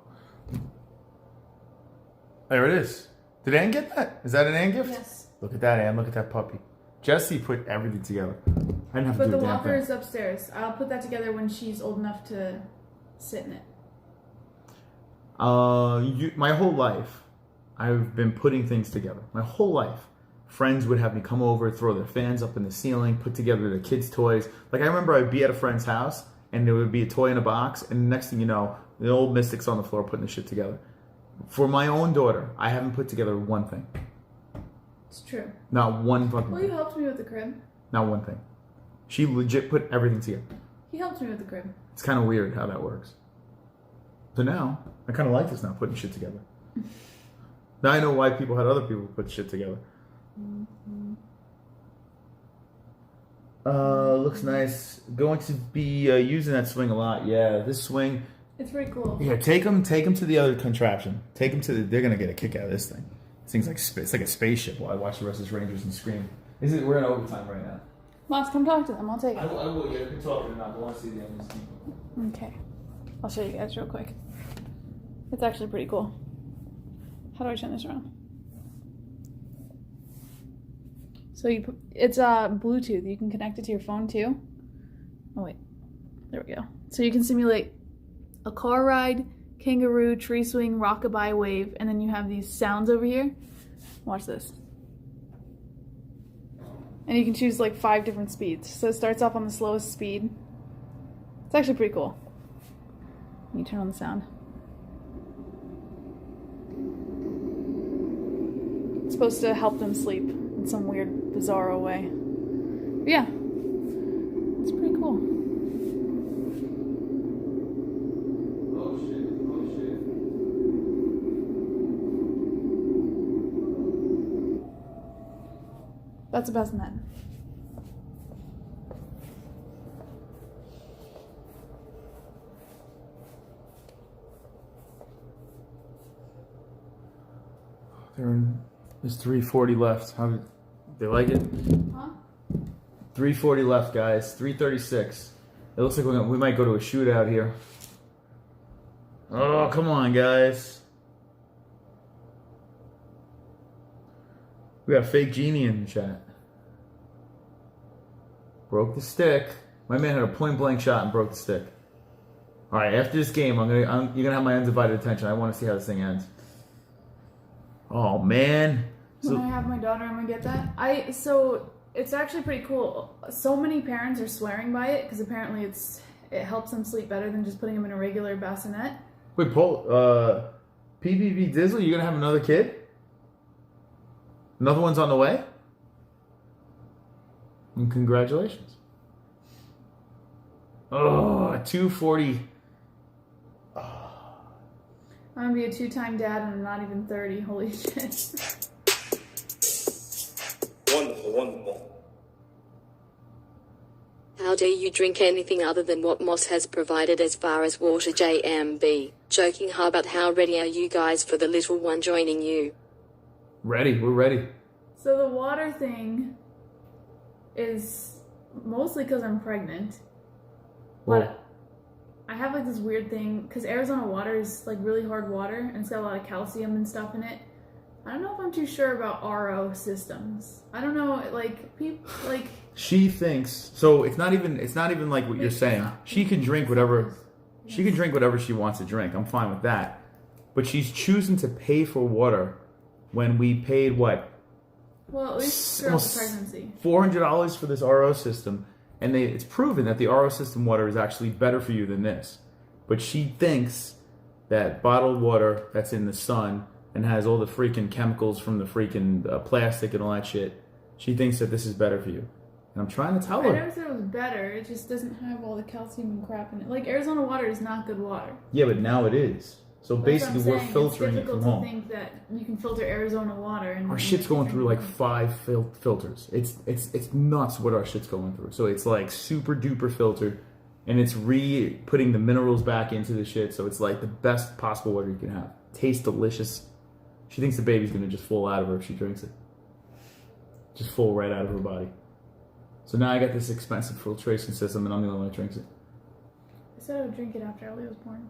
There it is. Did Ann get that? Is that an Ann gift? Yes. Look at that, Ann. Look at that puppy. Jesse put everything together. I didn't have to But do the a damn walker thing. is upstairs. I'll put that together when she's old enough to sit in it. My whole life, I've been putting things together. My whole life. Friends would have me come over, throw their fans up in the ceiling, put together their kids' toys. Like I remember I'd be at a friend's house and there would be a toy in a box, and the next thing you know, the old Mystic's on the floor putting the shit together. For my own daughter, I haven't put together one thing. It's true. Not one fucking Well, thing. you helped me with the crib. Not one thing. She legit put everything together. He helped me with the crib. It's kind of weird how that works. So now, I kind of like this now, putting shit together. Now I know why people had other people put shit together. Looks nice. Going to be using that swing a lot. Yeah, this swing. It's very cool. Yeah, take them to the other contraption. Take them to they're gonna get a kick out of this thing. This thing's like it's like a spaceship while I watch the rest of Rangers and scream. We're in overtime right now. Moss, come talk to them. I'll take it. I will. Yeah, I can talk to them now. I want to see the end of these people. Okay. I'll show you guys real quick. It's actually pretty cool. How do I turn this around? So it's Bluetooth. You can connect it to your phone too. Oh wait, there we go. So you can simulate a car ride, kangaroo, tree swing, rockabye, wave, and then you have these sounds over here. Watch this. And you can choose like 5 different speeds. So it starts off on the slowest speed. It's actually pretty cool. You turn on the sound. It's supposed to help them sleep in some weird, bizarro way. But yeah, it's pretty cool. Oh shit. That's the best net. There's 340 left. How did they like it? Huh? 340 left, guys. 336. It looks like we might go to a shootout here. Oh, come on, guys. We got Fake Genie in the chat. Broke the stick. My man had a point blank shot and broke the stick. All right, after this game, you're gonna have my undivided attention. I want to see how this thing ends. Oh man. When I have my daughter, I'm gonna get that. So it's actually pretty cool. So many parents are swearing by it because apparently it helps them sleep better than just putting them in a regular bassinet. Wait, Paul. PBB Dizzle, you gonna have another kid? Another one's on the way? And congratulations. Oh, 240. I'm gonna be a 2-time dad and I'm not even 30. Holy shit. Wonderful, wonderful. do you drink anything other than what Moss has provided as far as water, JMB? Joking, but how ready are you guys for the little one joining you? Ready, we're ready. So the water thing is mostly because I'm pregnant. Well, But I have like this weird thing, because Arizona water is like really hard water and it's got a lot of calcium and stuff in it. I don't know if I'm too sure about RO systems. I don't know, like people like she thinks so. It's not even like what you're saying. She can drink whatever. She can drink whatever she wants to drink. I'm fine with that. But she's choosing to pay for water when we paid what? Well, at least throughout the pregnancy. $400 for this RO system, and it's proven that the RO system water is actually better for you than this. But she thinks that bottled water that's in the sun and has all the freaking chemicals from the freaking plastic and all that shit, she thinks that this is better for you. And I'm trying to tell her. I never said it was better. It just doesn't have all the calcium and crap in it. Like, Arizona water is not good water. Yeah, but now it is. So basically, we're filtering it from home. It's difficult to think that you can filter Arizona water. And our shit's going through like 5 filters. It's nuts what our shit's going through. So it's like super duper filtered, and it's putting the minerals back into the shit. So it's like the best possible water you can have. Tastes delicious. She thinks the baby's gonna just fall out of her if she drinks it. Just fall right out of her body. So now I got this expensive filtration system, and I'm the only one that drinks it. I said I would drink it after Ellie was born.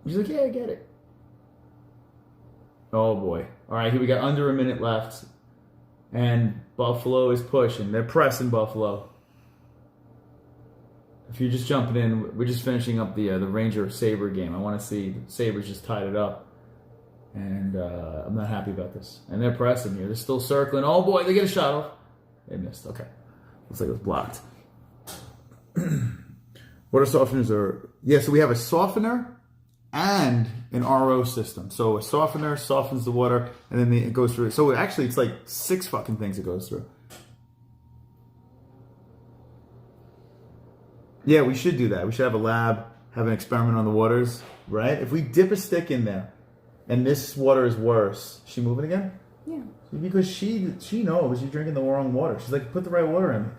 She's like, yeah, I get it. Oh boy. All right, here we got under a minute left. And Buffalo is pushing. They're pressing Buffalo. If you're just jumping in, we're just finishing up the Ranger Sabre game. I want to see Sabres just tied it up. And I'm not happy about this. And they're pressing here. They're still circling. Oh boy, they get a shot off. They missed. Okay. Looks like it was blocked. What are softeners are? Yeah, so we have a softener and an RO system. So a softener softens the water, and then it goes through. So actually, it's like 6 fucking things it goes through. Yeah, we should do that. We should have a lab, have an experiment on the waters, right? If we dip a stick in there, and this water is worse, is she moving again? Yeah. Because she knows you're drinking the wrong water. She's like, put the right water in.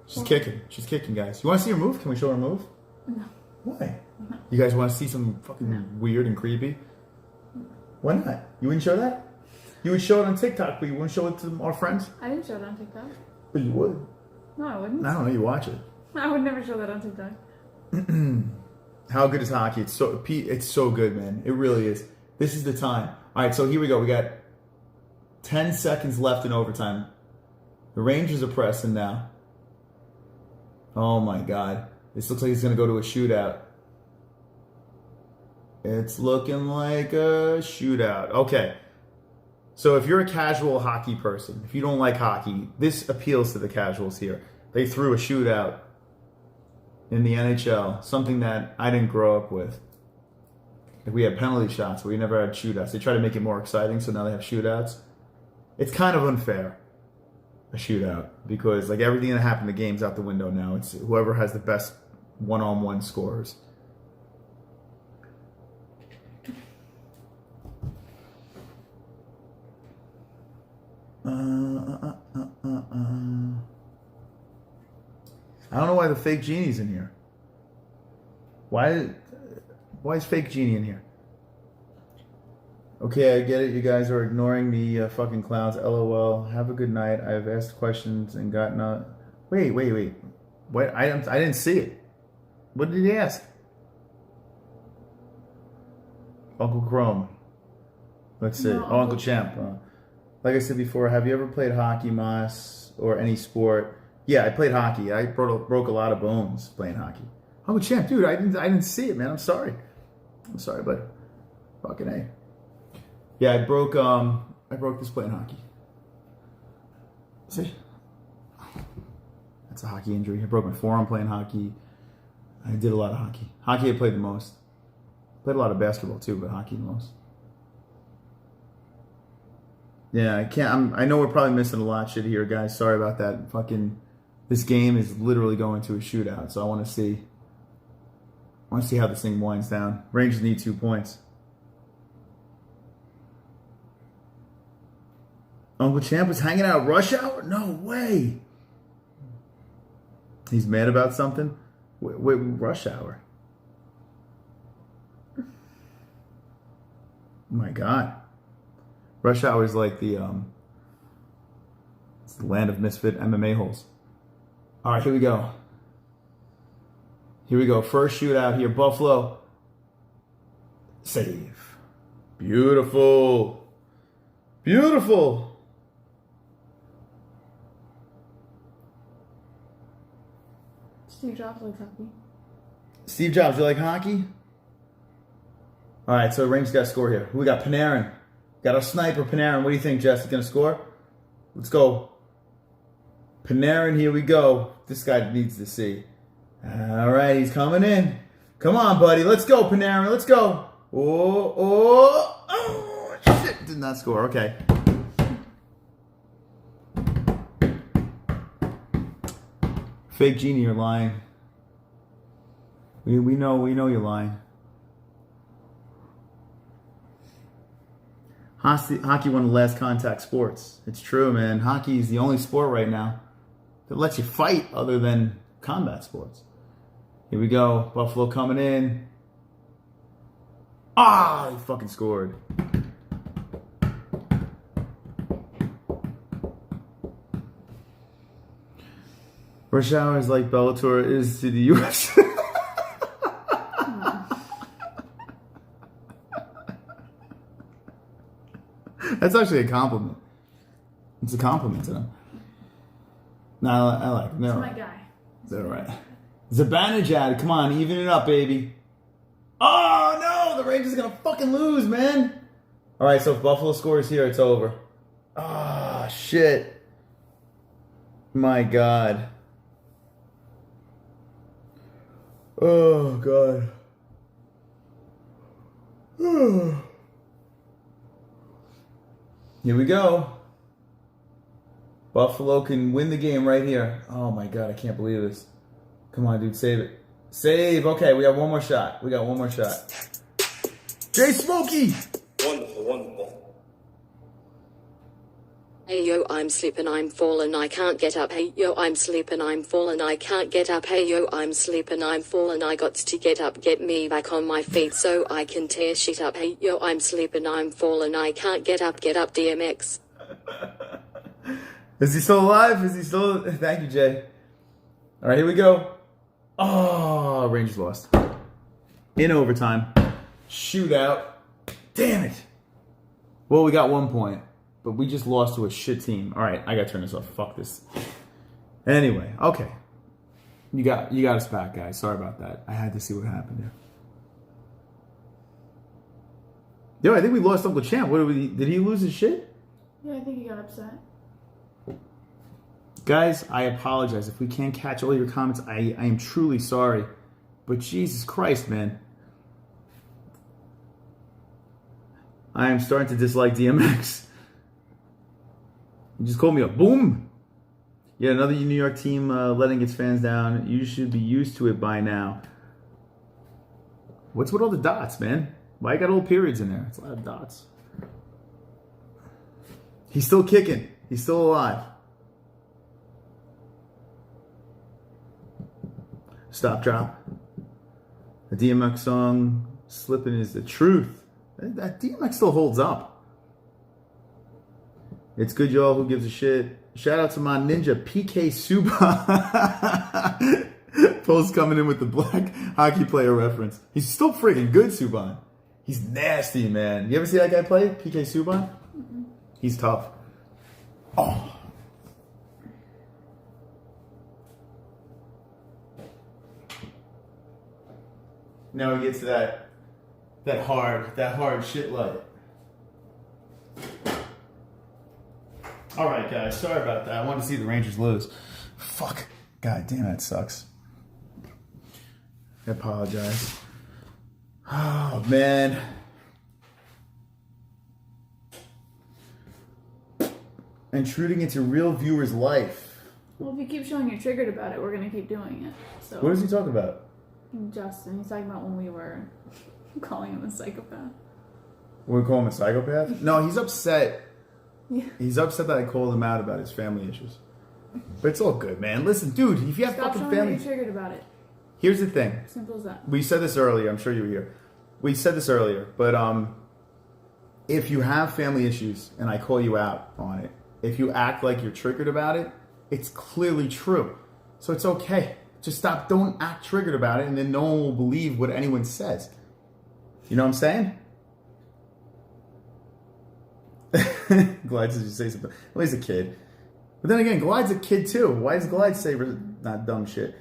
She's kicking. She's kicking, guys. You want to see her move? Can we show her move? No. Why? You guys want to see something fucking weird and creepy? Why not? You wouldn't show that? You would show it on TikTok, but you wouldn't show it to our friends? I didn't show it on TikTok. But you would. No, I wouldn't. I don't know. You watch it. I would never show that on TikTok. How good is hockey? It's so good, man. It really is. This is the time. All right, so here we go. We got 10 seconds left in overtime. The Rangers are pressing now. Oh my God. This looks like it's going to go to a shootout. It's looking like a shootout. Okay. So if you're a casual hockey person, if you don't like hockey, this appeals to the casuals here. They threw a shootout in the NHL, something that I didn't grow up with. We had penalty shots, but we never had shootouts. They try to make it more exciting, so now they have shootouts. It's kind of unfair, a shootout, because like everything that happened in the game's out the window now. It's whoever has the best one-on-one scores. I don't know why the fake genie's in here. Why is fake genie in here? Okay, I get it. You guys are ignoring the fucking clowns. LOL. Have a good night. I've asked questions and got no. Wait. What? I didn't see it. What did he ask? Uncle Chrome. Let's see. No, Uncle Champ. Like I said before, have you ever played hockey, Moss, or any sport? Yeah, I played hockey. I broke a lot of bones playing hockey. Uncle Champ, dude, I didn't see it, man. I'm sorry, bud. Fucking A. Yeah, I broke this playing hockey. See? That's a hockey injury. I broke my forearm playing hockey. I did a lot of hockey. Hockey I played the most. Played a lot of basketball too, but hockey the most. Yeah, I can't. I know we're probably missing a lot of shit here, guys. Sorry about that. Fucking, this game is literally going to a shootout, so I want to see how this thing winds down. Rangers need 2 points. Uncle Champ was hanging out rush hour? No way. He's mad about something? Wait, rush hour. Oh my God. Rush hour is like it's the land of misfit MMA-Holes. All right, here we go. Here we go. First shootout here. Buffalo. Save. Beautiful. Beautiful. Steve Jobs likes hockey. Steve Jobs, you like hockey? All right, so Rain's got to score here. We got Panarin. Got a sniper, Panarin. What do you think, Jess? Is going to score? Let's go. Panarin, here we go. This guy needs to see. All right, he's coming in. Come on, buddy. Let's go, Panarin. Let's go. Oh, shit. Did not score. Okay. Fake Genie, you're lying. We know you're lying. Hockey, one of the last contact sports. It's true, man. Hockey is the only sport right now that lets you fight other than combat sports. Here we go. Buffalo coming in. Ah, he fucking scored. Rush hour is like Bellator is to the UFC. That's actually a compliment. It's a compliment to them. No, I like it. That's my guy. They're right. Zibanejad, come on, even it up, baby. Oh, no, the Rangers are going to fucking lose, man. All right, so if Buffalo scores here, it's over. Ah, shit. My God. Oh, God. Here we go. Buffalo can win the game right here. Oh, my God, I can't believe this. Come on, dude, save it. Save. Okay, we got one more shot. We got one more shot. Jay Smokey. Wonderful, wonderful. Hey yo, I'm sleeping, I'm falling, I can't get up. Hey yo, I'm sleeping, I'm falling, I can't get up. Hey yo, I'm sleeping, I'm falling, I got to get up, get me back on my feet so I can tear shit up. Hey yo, I'm sleeping, I'm falling, I can't get up, DMX. Is he still alive? Is he still? Thank you, Jay. All right, here we go. Oh, Rangers lost. In overtime. Shootout. Damn it. Well, we got 1 point, but we just lost to a shit team. All right, I got to turn this off. Fuck this. Anyway, okay. You got us back, guys. Sorry about that. I had to see what happened there. Yo, I think we lost Uncle Champ. Did he lose his shit? Yeah, I think he got upset. Guys, I apologize. If we can't catch all your comments, I am truly sorry. But Jesus Christ, man. I am starting to dislike DMX. You just called me a boom. Yeah, another New York team letting its fans down. You should be used to it by now. What's with all the dots, man? Why you got all periods in there? It's a lot of dots. He's still kicking. He's still alive. Stop, drop. The DMX song, Slippin' is the truth. That DMX still holds up. It's good, y'all. Who gives a shit? Shout out to my ninja, PK Subban. Post coming in with the black hockey player reference. He's still freaking good, Subban. He's nasty, man. You ever see that guy play? PK Subban? Mm-hmm. He's tough. Oh. Now we get to that hard shit light. All right, guys. Sorry about that. I wanted to see the Rangers lose. Fuck. God damn, that sucks. I apologize. Oh, man. Intruding into real viewers' life. Well, if you keep showing you're triggered about it, we're going to keep doing it. So. What is he talking about? Justin, he's talking about when we were calling him a psychopath. We call him a psychopath? No, he's upset. Yeah. He's upset that I called him out about his family issues. But it's all good, man. Listen, dude, if you have Stop fucking showing that family... you're triggered about it. Here's the thing. Simple as that. We said this earlier. I'm sure you were here. We said this earlier. But if you have family issues and I call you out on it, if you act like you're triggered about it, it's clearly true. So it's okay. Just stop. Don't act triggered about it, and then no one will believe what anyone says. You know what I'm saying? Glide says you say something. Well, he's a kid. But then again, Glide's a kid too. Why does Glide say not dumb shit?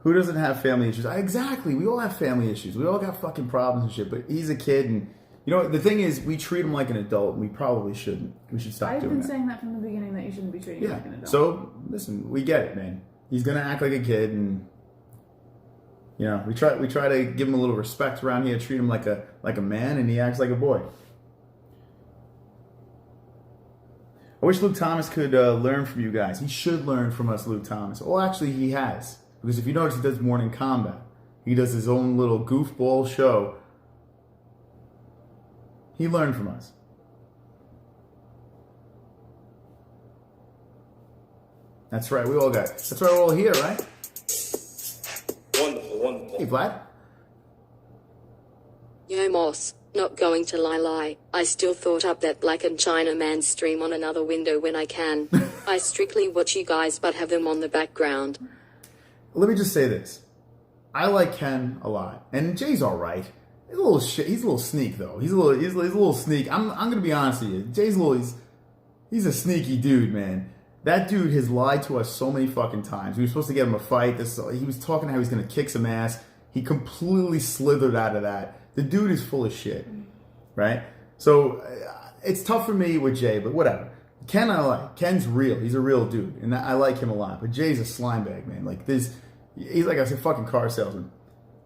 Who doesn't have family issues? Exactly. We all have family issues. We all got fucking problems and shit. But he's a kid, and you know the thing is, we treat him like an adult. And we probably shouldn't. We should stop doing that. I've been saying that from the beginning that you shouldn't be treating him like an adult. So listen, we get it, man. He's gonna act like a kid, and you know we try to give him a little respect around here. Treat him like a man, and he acts like a boy. I wish Luke Thomas could learn from you guys. He should learn from us, Luke Thomas. Well, actually, he has. Because if you notice, he does Morning Combat. He does his own little goofball show. He learned from us. That's right, we all got it. That's why we're all here, right? Wonderful, wonderful. Hey, Vlad. Yo Moss, not going to lie, I still thought up that Black and China Man stream on another window when I can. I strictly watch you guys but have them on the background. Let me just say this. I like Ken a lot. And Jay's alright. He's a little shit. He's a little sneak though. He's a little sneak. I'm gonna be honest with you. Jay's he's a sneaky dude, man. That dude has lied to us so many fucking times. We were supposed to get him a fight. He was talking how he was gonna kick some ass. He completely slithered out of that. The dude is full of shit, right? So it's tough for me with Jay, but whatever. Ken I like. Ken's real. He's a real dude, and I like him a lot. But Jay's a slime bag, man. Like this, he's like I said, fucking car salesman.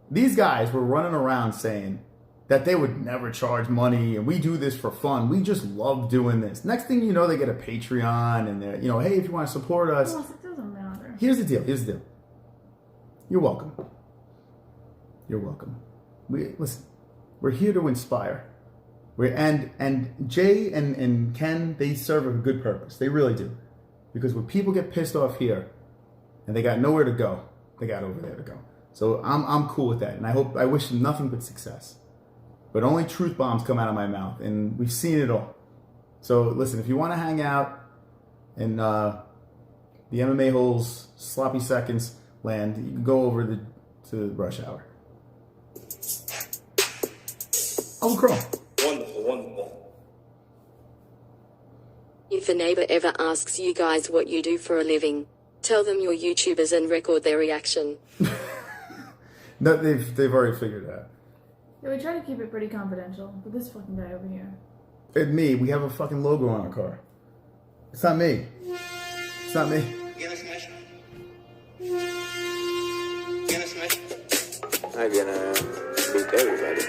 These guys were running around saying that they would never charge money, and we do this for fun. We just love doing this. Next thing you know, they get a Patreon, and they're, hey, if you want to support us. Well, it doesn't matter. Here's the deal. You're welcome. You're welcome. Listen. We're here to inspire. And Jay and Ken, they serve a good purpose. They really do. Because when people get pissed off here and they got nowhere to go, they got over there to go. So I'm cool with that. And I wish them nothing but success. But only truth bombs come out of my mouth. And we've seen it all. So listen, if you want to hang out in the MMA-Holes sloppy seconds land, you can go over to Rush Hour. Oh, girl. Wonderful, wonderful. If a neighbor ever asks you guys what you do for a living, tell them you're YouTubers and record their reaction. No, they've already figured it out. Yeah, we try to keep it pretty confidential, but this fucking guy over here. And me, we have a fucking logo on our car. It's not me. It's not me. Gonna smash? Gonna smash? I'm gonna beat everybody.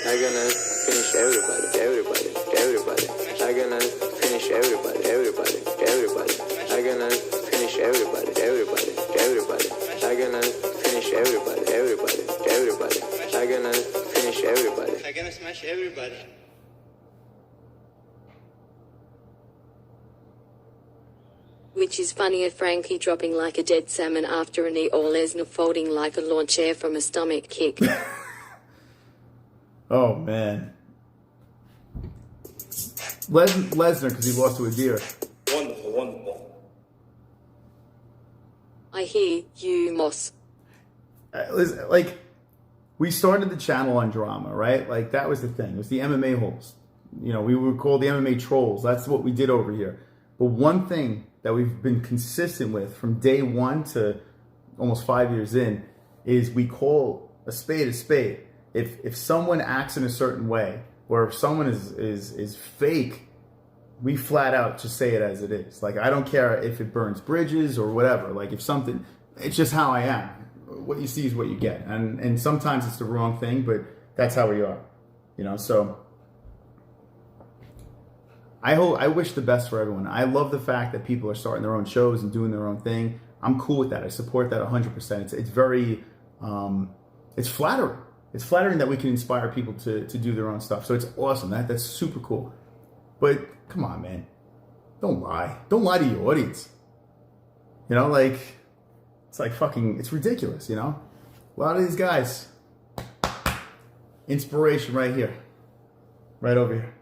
I'm gonna finish everybody. I'm gonna finish everybody. I'm gonna finish everybody. I'm gonna finish everybody. I'm gonna finish everybody. I'm gonna smash everybody. Which is funnier, Frankie dropping like a dead salmon after a knee or Lesnar folding like a lawn chair from a stomach kick. Oh, man. Lesnar, because he lost to a deer. Wonderful, wonderful. I hear you, Moss. Listen, like, we started the channel on drama, right? Like, that was the thing. It was the MMA-Holes. We were called the MMA Trolls. That's what we did over here. But one thing that we've been consistent with from day one to almost 5 years in is we call a spade a spade. If someone acts in a certain way, or if someone is fake, we flat out just say it as it is. Like, I don't care if it burns bridges or whatever. Like, if something, it's just how I am. What you see is what you get. And sometimes it's the wrong thing, but that's how we are. So I wish the best for everyone. I love the fact that people are starting their own shows and doing their own thing. I'm cool with that. I support that 100%. It's very, it's flattering. It's flattering that we can inspire people to do their own stuff. So it's awesome. That's super cool. But come on, man. Don't lie. Don't lie to your audience. You know, like, it's like fucking, it's ridiculous, you know? A lot of these guys, inspiration right here. Right over here.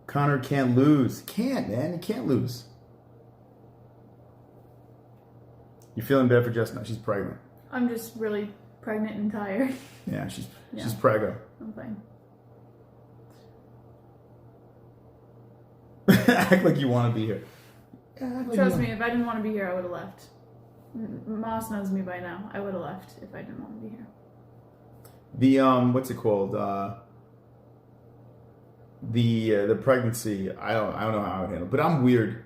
Conor can't lose. Can't, man. He can't lose. You feeling bad for Jess? No, she's pregnant. I'm just really pregnant and tired. Yeah, she's preggo. I'm fine. Act like you want to be here. Trust me, if I didn't want to be here, I would have left. Moss knows me by now. I would have left if I didn't want to be here. The what's it called? The pregnancy. I don't know how I would handle it, but I'm weird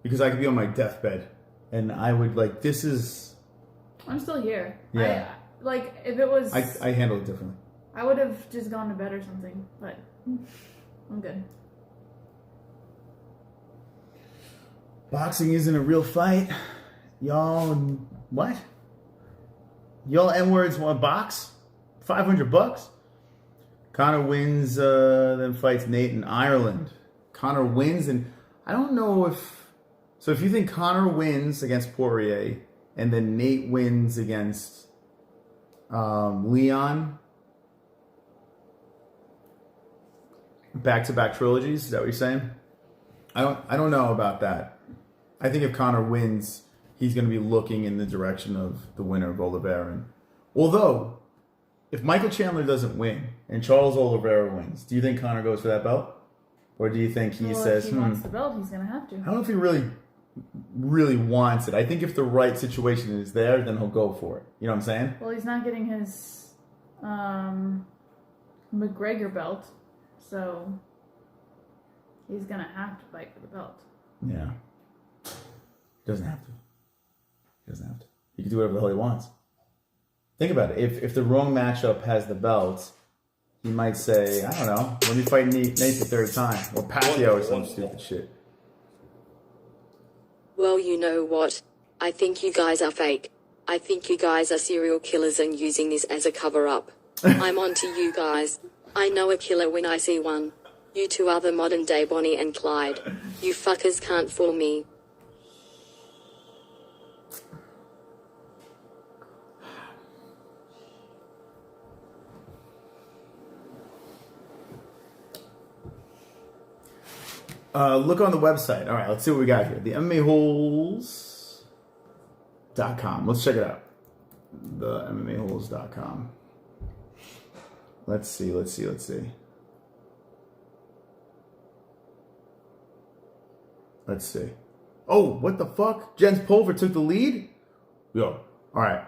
because I could be on my deathbed and I would like this is. I'm still here. Yeah. Like if it was. I handle it differently. I would have just gone to bed or something, but I'm good. Boxing isn't a real fight. Y'all, what? Y'all N-words want to box? $500? Conor wins, then fights Nate in Ireland. Conor wins, and I don't know if... So if you think Conor wins against Poirier, and then Nate wins against Leon, back-to-back trilogies, is that what you're saying? I don't know about that. I think if Conor wins, he's going to be looking in the direction of the winner of Oliveira. Although, if Michael Chandler doesn't win and Charles Oliveira wins, do you think Conor goes for that belt? Or do you think he says, if he wants the belt, he's going to have to. I don't know if he really wants it. I think if the right situation is there, then he'll go for it. You know what I'm saying? Well, he's not getting his McGregor belt, so he's going to have to fight for the belt. Yeah. Doesn't have to. He doesn't have to. He can do whatever the hell he wants. Think about it. If the wrong matchup has the belt, he might say, I don't know, let me fight Nate the third time. Or Pacquiao or some stupid shit. Well, you know what? I think you guys are fake. I think you guys are serial killers and using this as a cover-up. I'm on to you guys. I know a killer when I see one. You two are the modern-day Bonnie and Clyde. You fuckers can't fool me. Look on the website. All right, let's see what we got here. The MMA-Holes.com. Let's check it out. The MMA-Holes.com. Let's see. Oh, what the fuck? Jens Pulver took the lead? Yo, all right.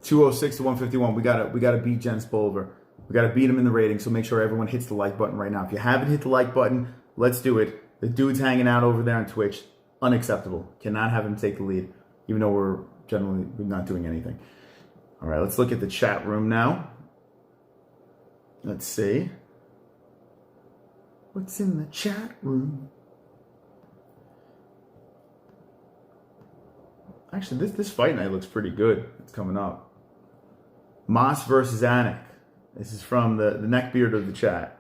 206 to 151. We gotta beat Jens Pulver. We gotta beat him in the rating, so make sure everyone hits the like button right now. If you haven't hit the like button, let's do it. The dude's hanging out over there on Twitch. Unacceptable. Cannot have him take the lead, even though we're not doing anything. All right, let's look at the chat room now. Let's see. What's in the chat room? Actually, this fight night looks pretty good. It's coming up. Moss versus Anik. This is from the neckbeard of the chat.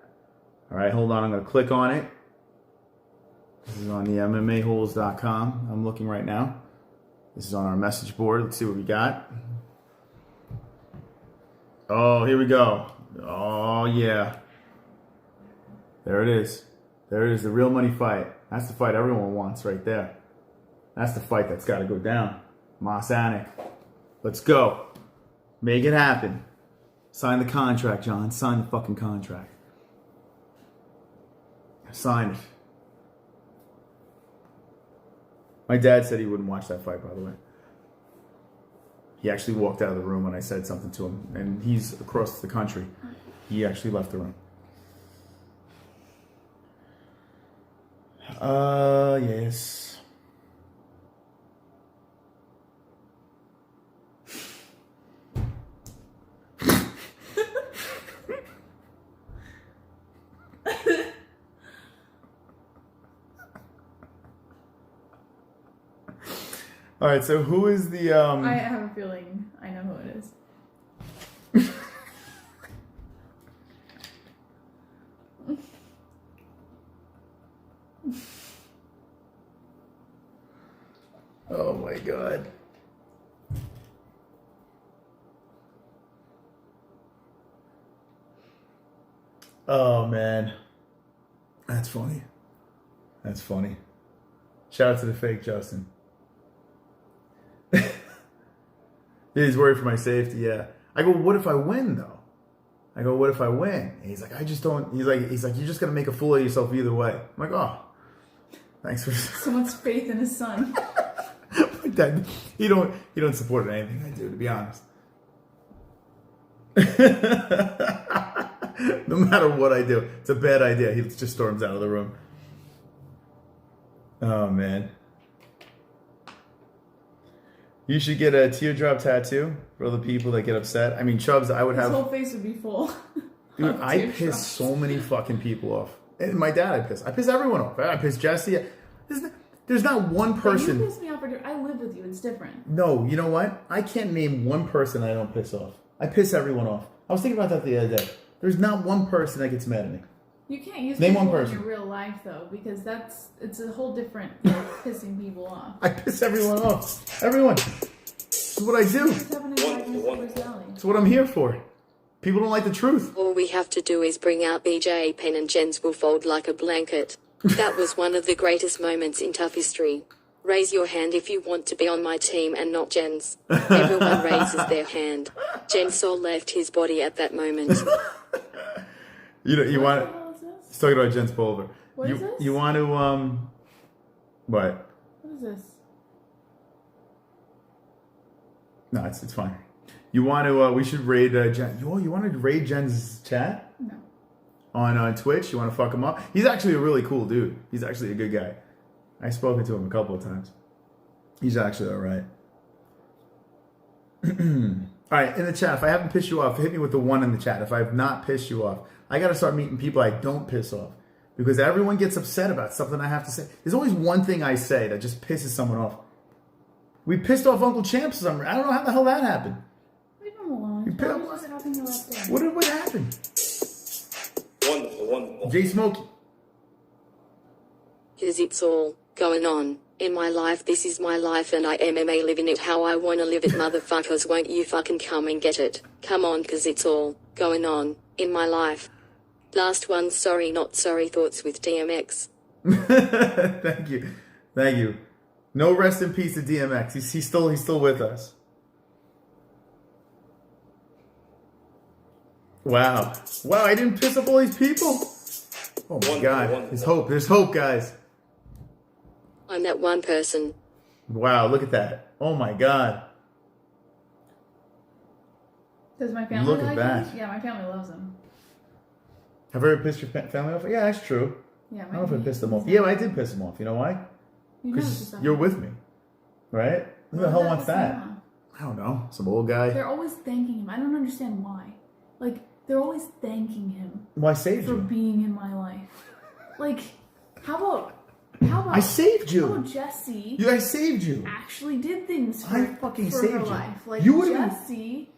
All right, hold on. I'm going to click on it. This is on the MMAHoles.com. I'm looking right now. This is on our message board. Let's see what we got. Oh, here we go. Oh, yeah. There it is. There it is, the real money fight. That's the fight everyone wants right there. That's the fight that's got to go down. Moss Anik. Let's go. Make it happen. Sign the contract, John. Sign the fucking contract. Sign it. My dad said he wouldn't watch that fight, by the way. He actually walked out of the room when I said something to him. And he's across the country. He actually left the room. Yes. All right, so who is the I have a feeling I know who it is. Oh my God. Oh man. That's funny. That's funny. Shout out to the fake Justin. He's worried for my safety, yeah. I go, what if I win though? I go, what if I win? And he's like, I just don't, he's like, you're just gonna make a fool of yourself either way. I'm like, oh, thanks for So much faith in his son. My dad, he don't support anything I do, to be honest. No matter what I do, it's a bad idea. He just storms out of the room. Oh man. You should get a teardrop tattoo for all the people that get upset. I mean, Chubbs, I would have... His whole face would be full. Dude, I piss so many fucking people off. And my dad, I piss. I piss everyone off. I piss Jesse. There's not one person... You piss me off. I live with you. It's different. No, you know what? I can't name one person I don't piss off. I piss everyone off. I was thinking about that the other day. There's not one person that gets mad at me. You can't use name people one person in your real life though, because it's a whole different pissing people off. I piss everyone off. Everyone. This is what I do. It's what I'm here for. People don't like the truth. All we have to do is bring out BJ Penn and Jens will fold like a blanket. That was one of the greatest moments in tough history. Raise your hand if you want to be on my team and not Jen's. Everyone raises their hand. Jen's soul left his body at that moment. You want... He's talking about Jens Pulver. What is this? You want to, what? What is this? No, it's fine. You want to, we should raid, Jen. You want to raid Jen's chat? No. On Twitch? You want to fuck him up? He's actually a really cool dude. He's actually a good guy. I've spoken to him a couple of times. He's actually alright. Alright, in the chat, if I haven't pissed you off, hit me with the 1 in the chat. If I have not pissed you off, I got to start meeting people I don't piss off. Because everyone gets upset about something I have to say. There's always one thing I say that just pisses someone off. We pissed off Uncle Champ for some reason. I don't know how the hell that happened. Leave him alone. What happened? Wonderful. Jay Smokey. Cause it's all going on in my life. This is my life and I MMA living it how I wanna live it. Motherfuckers, won't you fucking come and get it? Come on, cause it's all going on in my life. Last one, sorry not sorry, thoughts with DMX. Thank you. No rest in peace to DMX. He's still with us. Wow, I didn't piss up all these people. Oh my God, there's hope, guys. I'm that one person. Wow, look at that. Oh my God. Does my family Look at like that. him? Yeah, my family loves him. Have you ever pissed your family off? Yeah, that's true. Yeah, I don't know if I pissed them off. Yeah, I did piss them off. You know why? Because you're with me, right? Who the hell wants that? I don't know. Some old guy. They're always thanking him. I don't understand why. Like, they're always thanking him. Well, I saved for you. being in my life. Like, how about I saved you. How about Jesse? I saved you. Actually did things for, I fucking for saved her you. life. Like, You would've Jesse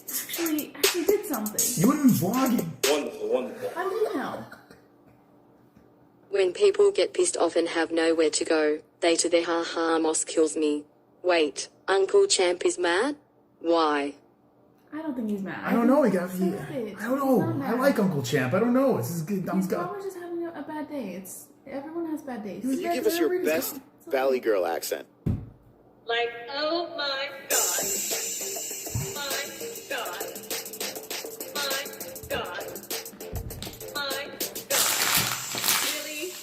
actually did something. You would have been vlogging. Wonderful. How do you know? When people get pissed off and have nowhere to go, they to their ha-ha moss kills me. Wait, Uncle Champ is mad? Why? I don't think he's mad. I don't know. I don't He's not know. mad. I like Uncle Champ. I don't know. This is good. He's probably just having a bad day. Everyone has bad days. You give us your best Valley Girl accent. Like, oh my God. My God. My God. My God. Really?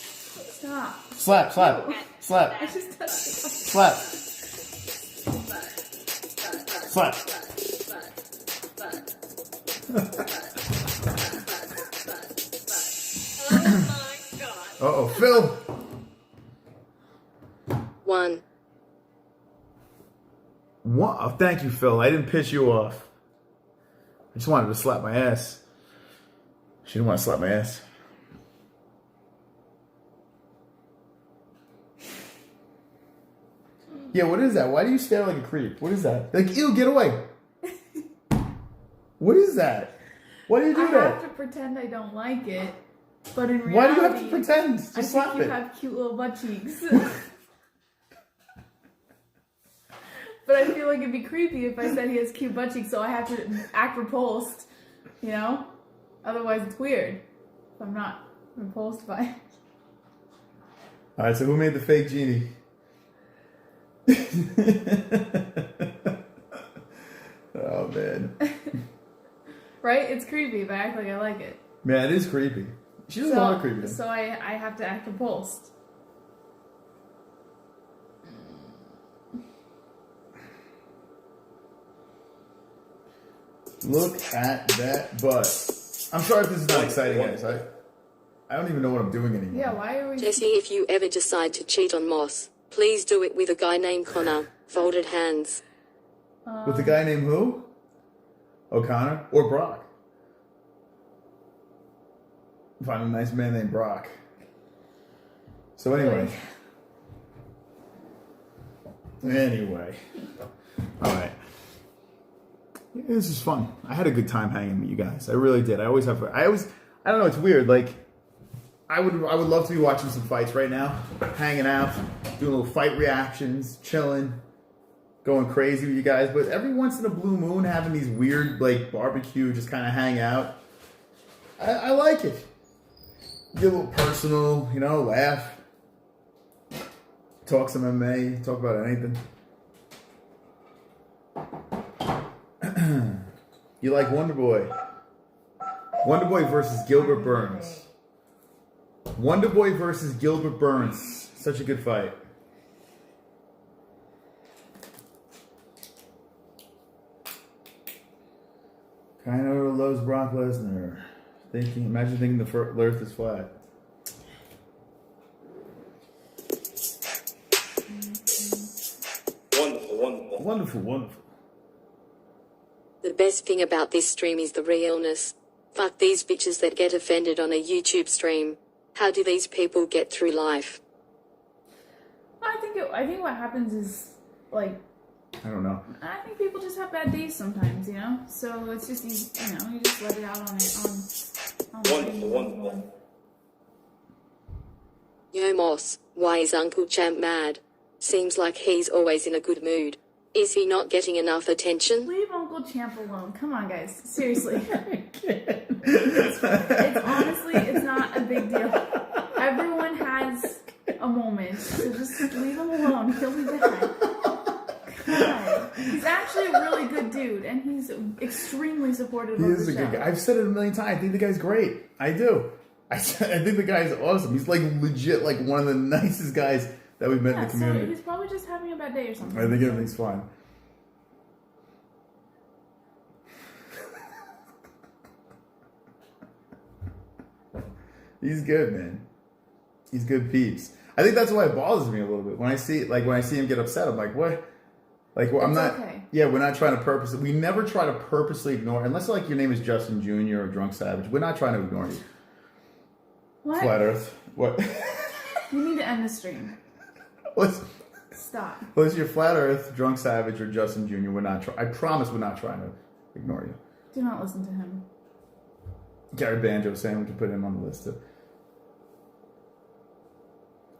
Stop. Slap. I just touched it. Slap. Oh my God. Uh-oh, Phil. 1. What? Oh, thank you, Phil. I didn't piss you off. I just wanted to slap my ass. She didn't want to slap my ass. Yeah, what is that? Why do you stare like a creep? What is that? Like, ew, get away. What is that? Why do you do I that? have to pretend I don't like it, but in reality, Why do you have to pretend? Just I slap think you it. have cute little butt cheeks. But I feel like it'd be creepy if I said he has cute butt cheeks, so I have to act repulsed, you know? Otherwise, it's weird if I'm not repulsed by it. All right, so who made the fake genie? Oh, man. Right? It's creepy if I act like I like it. Man, it is creepy. She does a lot of creepy. So I have to act repulsed. Look at that butt. I'm sorry if this is not exciting, guys. I don't even know what I'm doing anymore. Yeah, why are we... Jesse, if you ever decide to cheat on Moss, please do it with a guy named Connor. Folded hands. With the guy named who? O'Connor or Brock? Find a nice man named Brock. So anyway. All right. Yeah, this is fun. I had a good time hanging with you guys. I really did. I don't know, it's weird. Like, I would love to be watching some fights right now, hanging out, doing little fight reactions, chilling, going crazy with you guys. But every once in a blue moon, having these weird, like, barbecue, just kind of hang out, I like it. Get a little personal, you know, laugh, talk some MMA, talk about anything. You like Wonder Boy? Wonder Boy versus Gilbert Burns. Wonder Boy versus Gilbert Burns. Such a good fight. Kind of loves Brock Lesnar. Imagine thinking the earth is flat. Wonderful. The best thing about this stream is the realness. Fuck these bitches that get offended on a YouTube stream. How do these people get through life? I think what happens is, like... I don't know. I think people just have bad days sometimes, you know? So it's just, you just let it out on Wonderful. Yo Moss, why is Uncle Champ mad? Seems like he's always in a good mood. Is he not getting enough attention? Leave Uncle Champ alone. Come on, guys. Seriously. It's honestly, it's not a big deal. Everyone has a moment, so just leave him alone. He'll be back. God. He's actually a really good dude, and he's extremely supportive of the show. He is a good guy. I've said it a million times. I think the guy's great. I do. I think the guy's awesome. He's like legit, like one of the nicest guys that we've met in the community. So he's probably just having a bad day or something. I think everything's fine. He's good, man. He's good peeps. I think that's why it bothers me a little bit when I see him get upset. I'm like, what? Like, well, I'm not. Okay. Yeah, we're not trying to purposely. We never try to purposely ignore, unless like your name is Justin Jr. or Drunk Savage. We're not trying to ignore you. What? Flat Earth. What? You need to end the stream. Stop. Unless you're Flat Earth, Drunk Savage, or Justin Jr. We're not. I promise we're not trying to ignore you. Do not listen to him. Gary Banjo saying we can put him on the list too.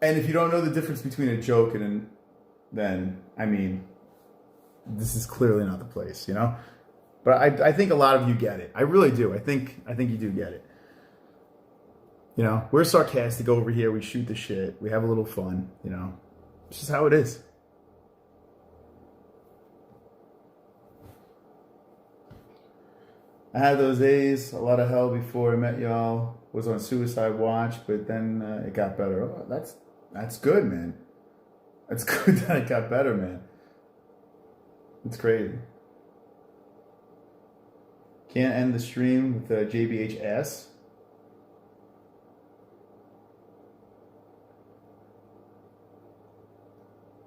And if you don't know the difference between a joke and then, I mean, this is clearly not the place, you know? But I think a lot of you get it. I really do. I think you do get it. You know, we're sarcastic over here. We shoot the shit. We have a little fun, you know? It's just how it is. I had those days, a lot of hell before I met y'all. Was on suicide watch, but then it got better. Oh, that's good, man. That's good that it got better, man. It's crazy. Can't end the stream with JBHS.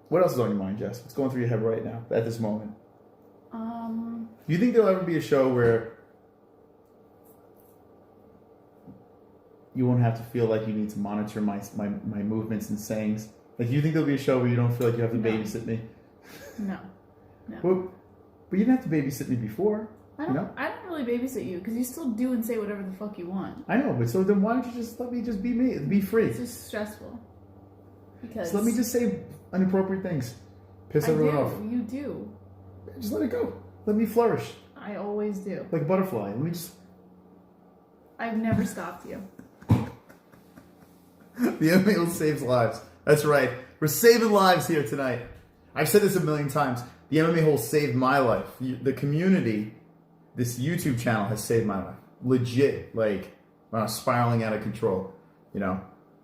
What else is on your mind, Jess? What's going through your head right now, at this moment? Do you think there'll ever be a show where you won't have to feel like you need to monitor my movements and sayings? Like, do you think there'll be a show where you don't feel like you have to babysit me? No. Well, but you didn't have to babysit me before. I don't really babysit you because you still do and say whatever the fuck you want. I know, but so then why don't you just let me just be me, be free? It's just stressful. Because Just let me just say inappropriate things, piss everyone off. You do. Just let it go. Let me flourish I always do. like a butterfly. Let me just. I've never stopped you. The MMA saves lives. That's right. We're saving lives here tonight. I've said this a million times. The MMA Holes saved my life. The community, this YouTube channel has saved my life. Legit. Like, when I was spiraling out of control, you know?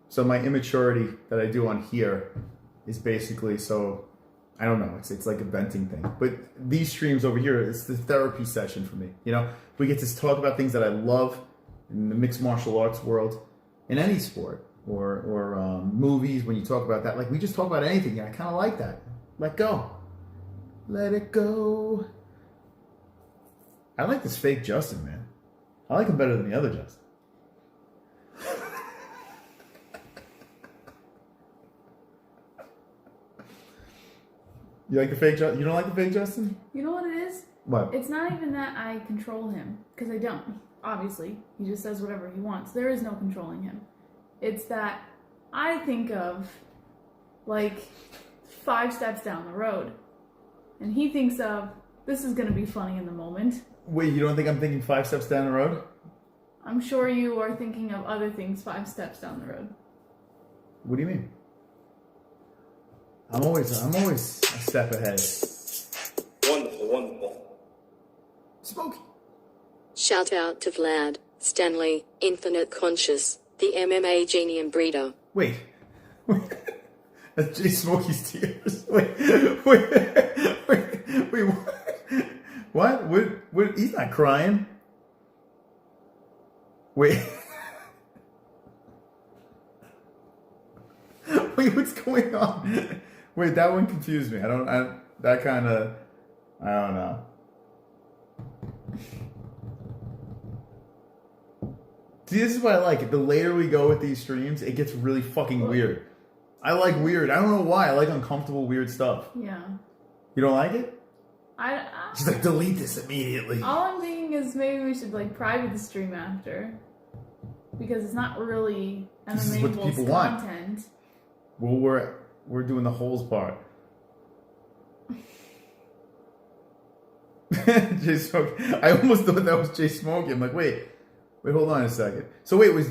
So my immaturity that I do on here is basically so, I don't know, it's like a venting thing. But these streams over here, it's the therapy session for me, you know? We get to talk about things that I love in the mixed martial arts world, in any sport, or movies, when you talk about that. Like, we just talk about anything, and I kind of like that. Let go. Let it go. I like this fake Justin, man. I like him better than the other Justin. You like the fake Justin? You don't like the fake Justin? You know what it is? What? It's not even that I control him, because I don't. Obviously, he just does whatever he wants. There is no controlling him. It's that I think of, like, 5 steps down the road. And he thinks of, this is going to be funny in the moment. Wait, you don't think I'm thinking 5 steps down the road? I'm sure you are thinking of other things 5 steps down the road. What do you mean? I'm always a step ahead. Wonderful, wonderful. Smokey. Shout out to Vlad, Stanley, Infinite Conscious, the MMA genie and breeder. Wait. That's Jay Smokey's tears. Wait, what? What? He's not crying. Wait. Wait, what's going on? Wait, that one confused me. I don't know. See, this is what I like. The later we go with these streams, it gets really fucking weird. I like weird. I don't know why. I like uncomfortable, weird stuff. Yeah. You don't like it? I She's like, delete this immediately. all I'm thinking is maybe we should, like, private the stream after. Because it's not really This is what the MMA-Holes people want. content. Well, we're doing the holes part. Jay Smokey. I almost thought that was Jay Smokey. I'm like, wait, hold on a second. So wait, was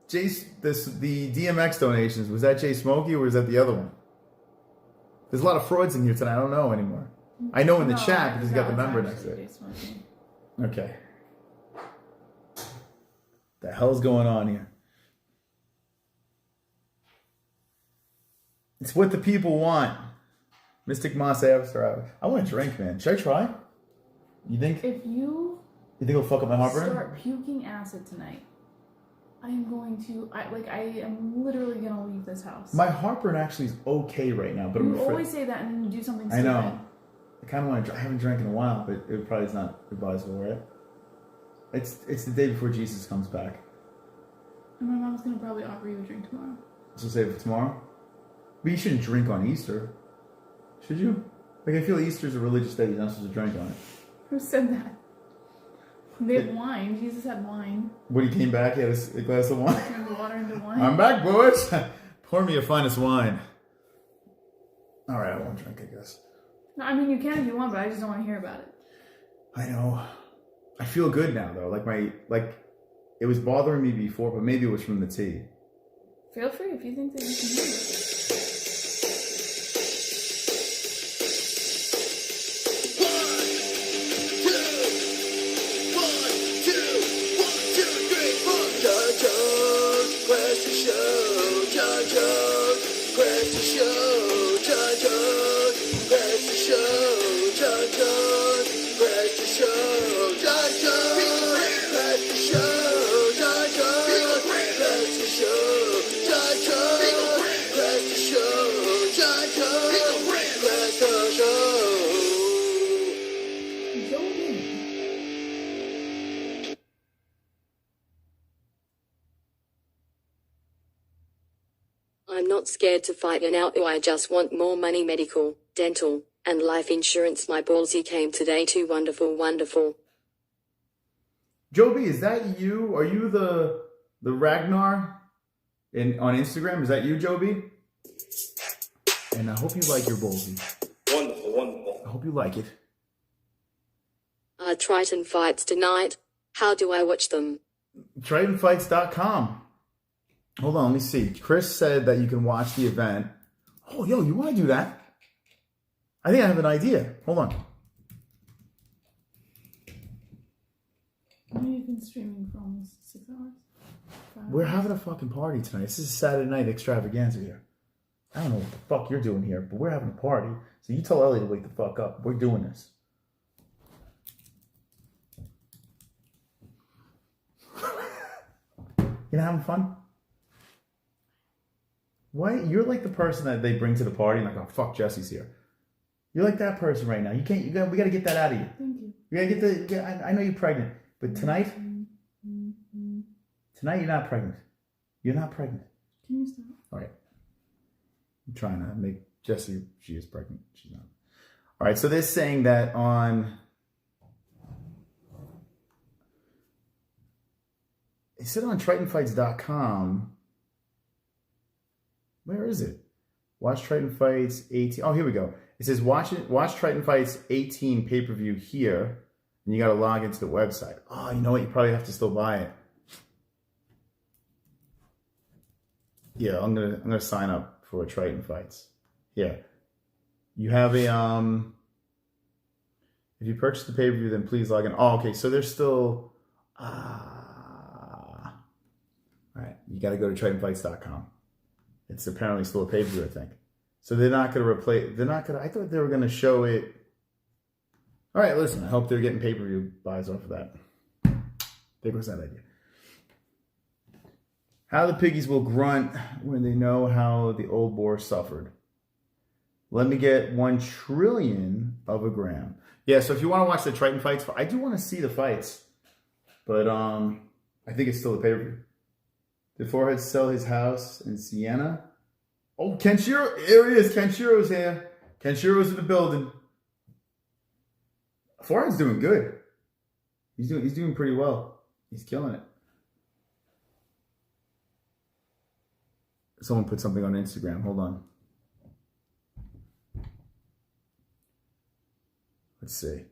the DMX donations, was that Jay Smokey or was that the other one? There's a lot of frauds in here tonight. I don't know anymore. I know in the chat because you got the member next to it. Okay. The hell's going on here? It's what the people want. Mystic Moss Avatar. I want a drink, man. Should I try? You think? If you It'll fuck up my heartburn? start puking acid tonight, I am going to, I am literally going to leave this house. My heartburn actually is okay right now, but I'm You afraid. always say that and then you do something I stupid. know. I kind of want to. I haven't drank in a while, but it probably is not advisable, right? It's the day before Jesus comes back. And my mom's going to probably offer you a drink tomorrow. So save it for tomorrow. But you shouldn't drink on Easter, should you? Like, I feel Easter's a religious day. You're not supposed to drink on it. Who said that? They had wine. Jesus had wine. When he came back, he had a glass of wine. Turned the water into wine. I'm back, boys. Pour me your finest wine. All right, I won't drink, I guess. No, I mean, you can if you want, but I just don't want to hear about it. I know. I feel good now, though. Like it was bothering me before, but maybe it was from the tea. Feel free if you think that you can have it. I'm not scared to fight you now. I just want more money, medical, dental, and life insurance. My ballsy came today too wonderful, wonderful. Joby, is that you? Are you the Ragnar on Instagram? Is that you, Joby? And I hope you like your bowlsy. Wonderful, wonderful. I hope you like it. Triton fights tonight. How do I watch them? TritonFights.com. Hold on, let me see. Chris said that you can watch the event. Oh, yo, you want to do that? I think I have an idea. Hold on. I know you've been streaming for almost 6 hours. 5 We're hours. having a fucking party tonight. This is a Saturday night extravaganza here. I don't know what the fuck you're doing here, but we're having a party. So you tell Ellie to wake the fuck up. We're doing this. You know, having fun? Why? You're like the person that they bring to the party and like, oh, fuck, Jesse's here. You're like that person right now. You can't, we got to get that out of you. Thank you. You got to get I know you're pregnant, but tonight you're not pregnant. You're not pregnant. Can you stop? All right. I'm trying to make Jessie, she is pregnant. She's not. All right, so they're saying that on... It said on TritonFights.com. Where is it? Watch Triton Fights 18. Oh, here we go. It says watch Triton Fights 18 pay-per-view here. And you got to log into the website. Oh, you know what? You probably have to still buy it. Yeah, I'm gonna sign up for Triton Fights. Yeah. You have a if you purchase the pay-per-view, then please log in. Oh, okay. So there's still all right, you got to go to TritonFights.com. It's apparently still a pay-per-view, I think. So they're not going to replace... They're not going to... I thought they were going to show it... All right, listen. I hope they're getting pay-per-view buys off of that. There goes that idea. How the piggies will grunt when they know how the old boar suffered. Let me get 1 trillion of a gram. Yeah, so if you want to watch the Triton fights... I do want to see the fights. But I think it's still a pay-per-view. Did Forehead sell his house in Siena? Oh, Kenshiro. Here he is. Kenshiro's here. Kenshiro's in the building. Forehead's doing good. He's doing pretty well. He's killing it. Someone put something on Instagram. Hold on. Let's see.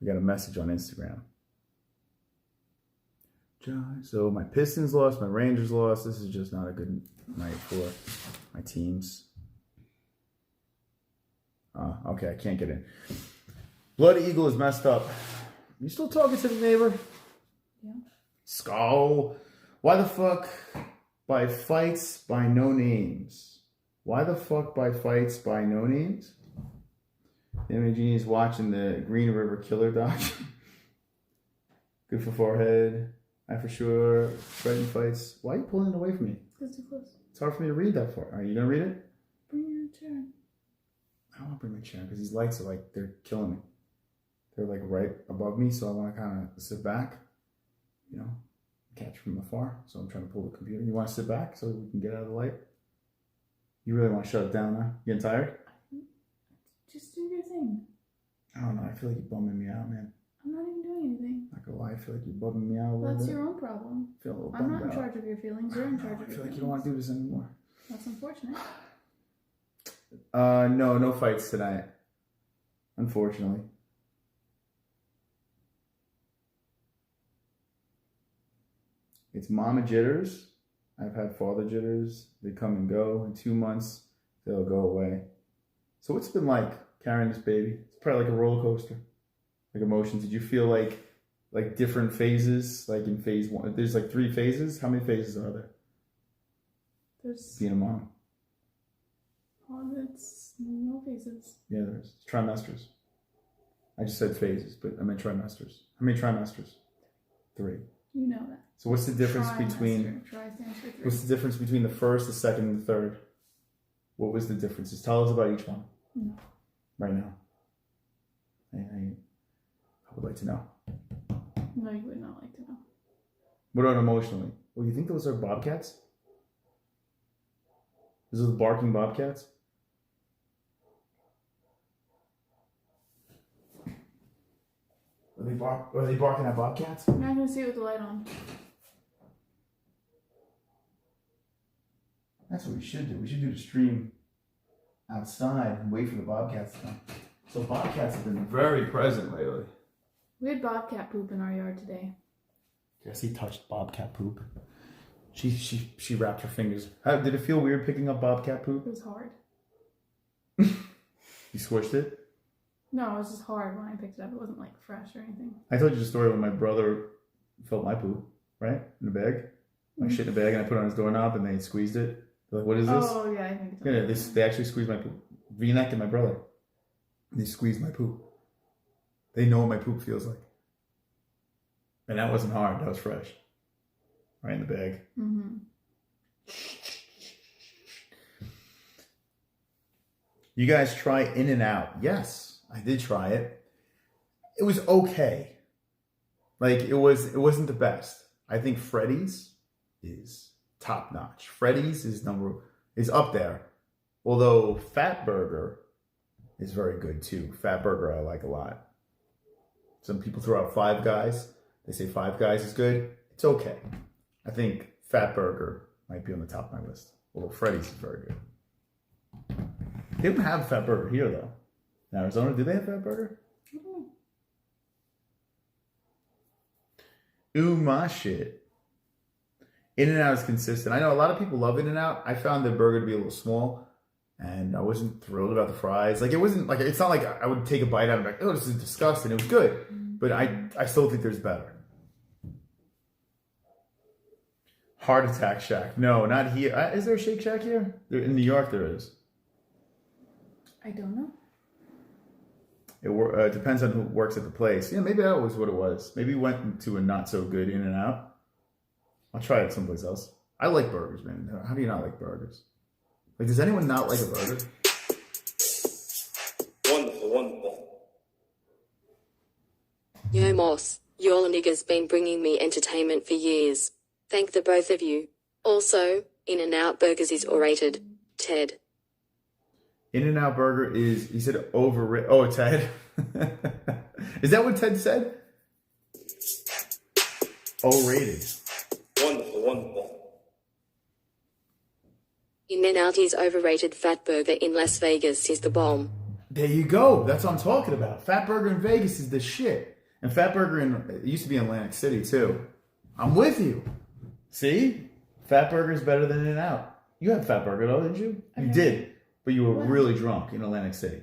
We got a message on Instagram. So my Pistons lost, my Rangers lost. This is just not a good night for my teams. Okay, I can't get in. Blood Eagle is messed up. You still talking to the neighbor? Yeah. Skull. Why the fuck by fights by no names? Why the fuck by fights by no names? Imagine is watching the Green River Killer doc. Good for Forehead. I for sure. Triton Fights. Why are you pulling it away from me? It's too close. It's hard for me to read that far. Are you gonna read it? Bring your chair. I don't want to bring my chair because these lights are like, they're killing me. They're like right above me, so I want to kind of sit back, you know, catch from afar. So I'm trying to pull the computer. You want to sit back so we can get out of the light? You really want to shut it down now? You getting tired? Just do your thing. I don't know. I feel like you're bumming me out, man. I'm not even doing anything. Not gonna lie, I feel like you're bumming me out a little bit. That's your own problem. I feel a little I'm bummed not in out. charge of your feelings. You're in charge of I your feel like feelings. you don't want to do this anymore. That's unfortunate. No fights tonight. Unfortunately. It's mama jitters. I've had father jitters. They come and go. In 2 months, they'll go away. So what's it been like carrying this baby? It's probably like a roller coaster. Like emotions. Did you feel like different phases? Like in phase 1. There's like 3 phases. How many phases are there? There's Being a mom. it's no phases. Yeah, there's trimesters. I just said phases, but I meant trimesters. How many trimesters? 3. You know that. So what's the difference Trimester. between Try stands for 3. what's the difference between the first, the second, and the third? What was the differences? Tell us about each one. No. Right now. I would like to know. No, you would not like to know. What about emotionally? Well, you think those are bobcats? Those are the barking bobcats? Are they Are they barking at bobcats? I'm not gonna see it with the light on. That's what we should do. We should do the stream outside and wait for the bobcats to come. So bobcats have been very present lately. We had bobcat poop in our yard today. Jessie touched bobcat poop. She wrapped her fingers. Did it feel weird picking up bobcat poop? It was hard. You squished it? No, it was just hard when I picked it up. It wasn't like fresh or anything. I told you the story when my brother felt my poop, right? In a bag. My shit in a bag, and I put it on his doorknob, and they squeezed it. They're like, what is this? Oh, yeah, I think it's Yeah, they actually squeezed my poop. Reenacted my brother. They squeezed my poop. They know what my poop feels like. And that wasn't hard. That was fresh. Right in the bag. Mm-hmm. You guys try In-N-Out. Yes, I did try it. It was okay. Like, it wasn't the best. I think Freddy's is top notch. Freddy's is up there. Although Fat Burger is very good too. Fat Burger I like a lot. Some people throw out Five Guys. They say Five Guys is good. It's okay. I think Fat Burger might be on the top of my list. Although Freddy's is very good. They don't have Fat Burger here though. In Arizona, do they have Fat Burger? Ooh, my shit. In-N-Out is consistent. I know a lot of people love In-N-Out. I found the burger to be a little small, and I wasn't thrilled about the fries. Like, it wasn't like, it's not like I would take a bite out and be like, oh, this is disgusting. It was good, but I still think there's better. Heart Attack Shack. No, not here. Is there a Shake Shack here? In New York, there is. I don't know. It depends on who works at the place. Yeah, maybe that was what it was. Maybe we went to a not so good In-N-Out. I'll try it someplace else. I like burgers, man. How do you not like burgers? Like, does anyone not like a burger? Wonderful, wonderful. Yo Moss, y'all niggas been bringing me entertainment for years. Thank the both of you. Also, In-N-Out Burgers is overrated. Ted. In-N-Out Burger is, he said overrated. Oh, Ted. Is that what Ted said? Overrated. Wonderful, wonderful. In-N-Out is overrated. Fat Burger in Las Vegas is the bomb. There you go. That's what I'm talking about. Fat Burger in Vegas is the shit. And Fat Burger it used to be in Atlantic City too. I'm with you. See? Fat Burger is better than In-N-Out. You had Fat Burger though, didn't you? You did. But you were really drunk in Atlantic City.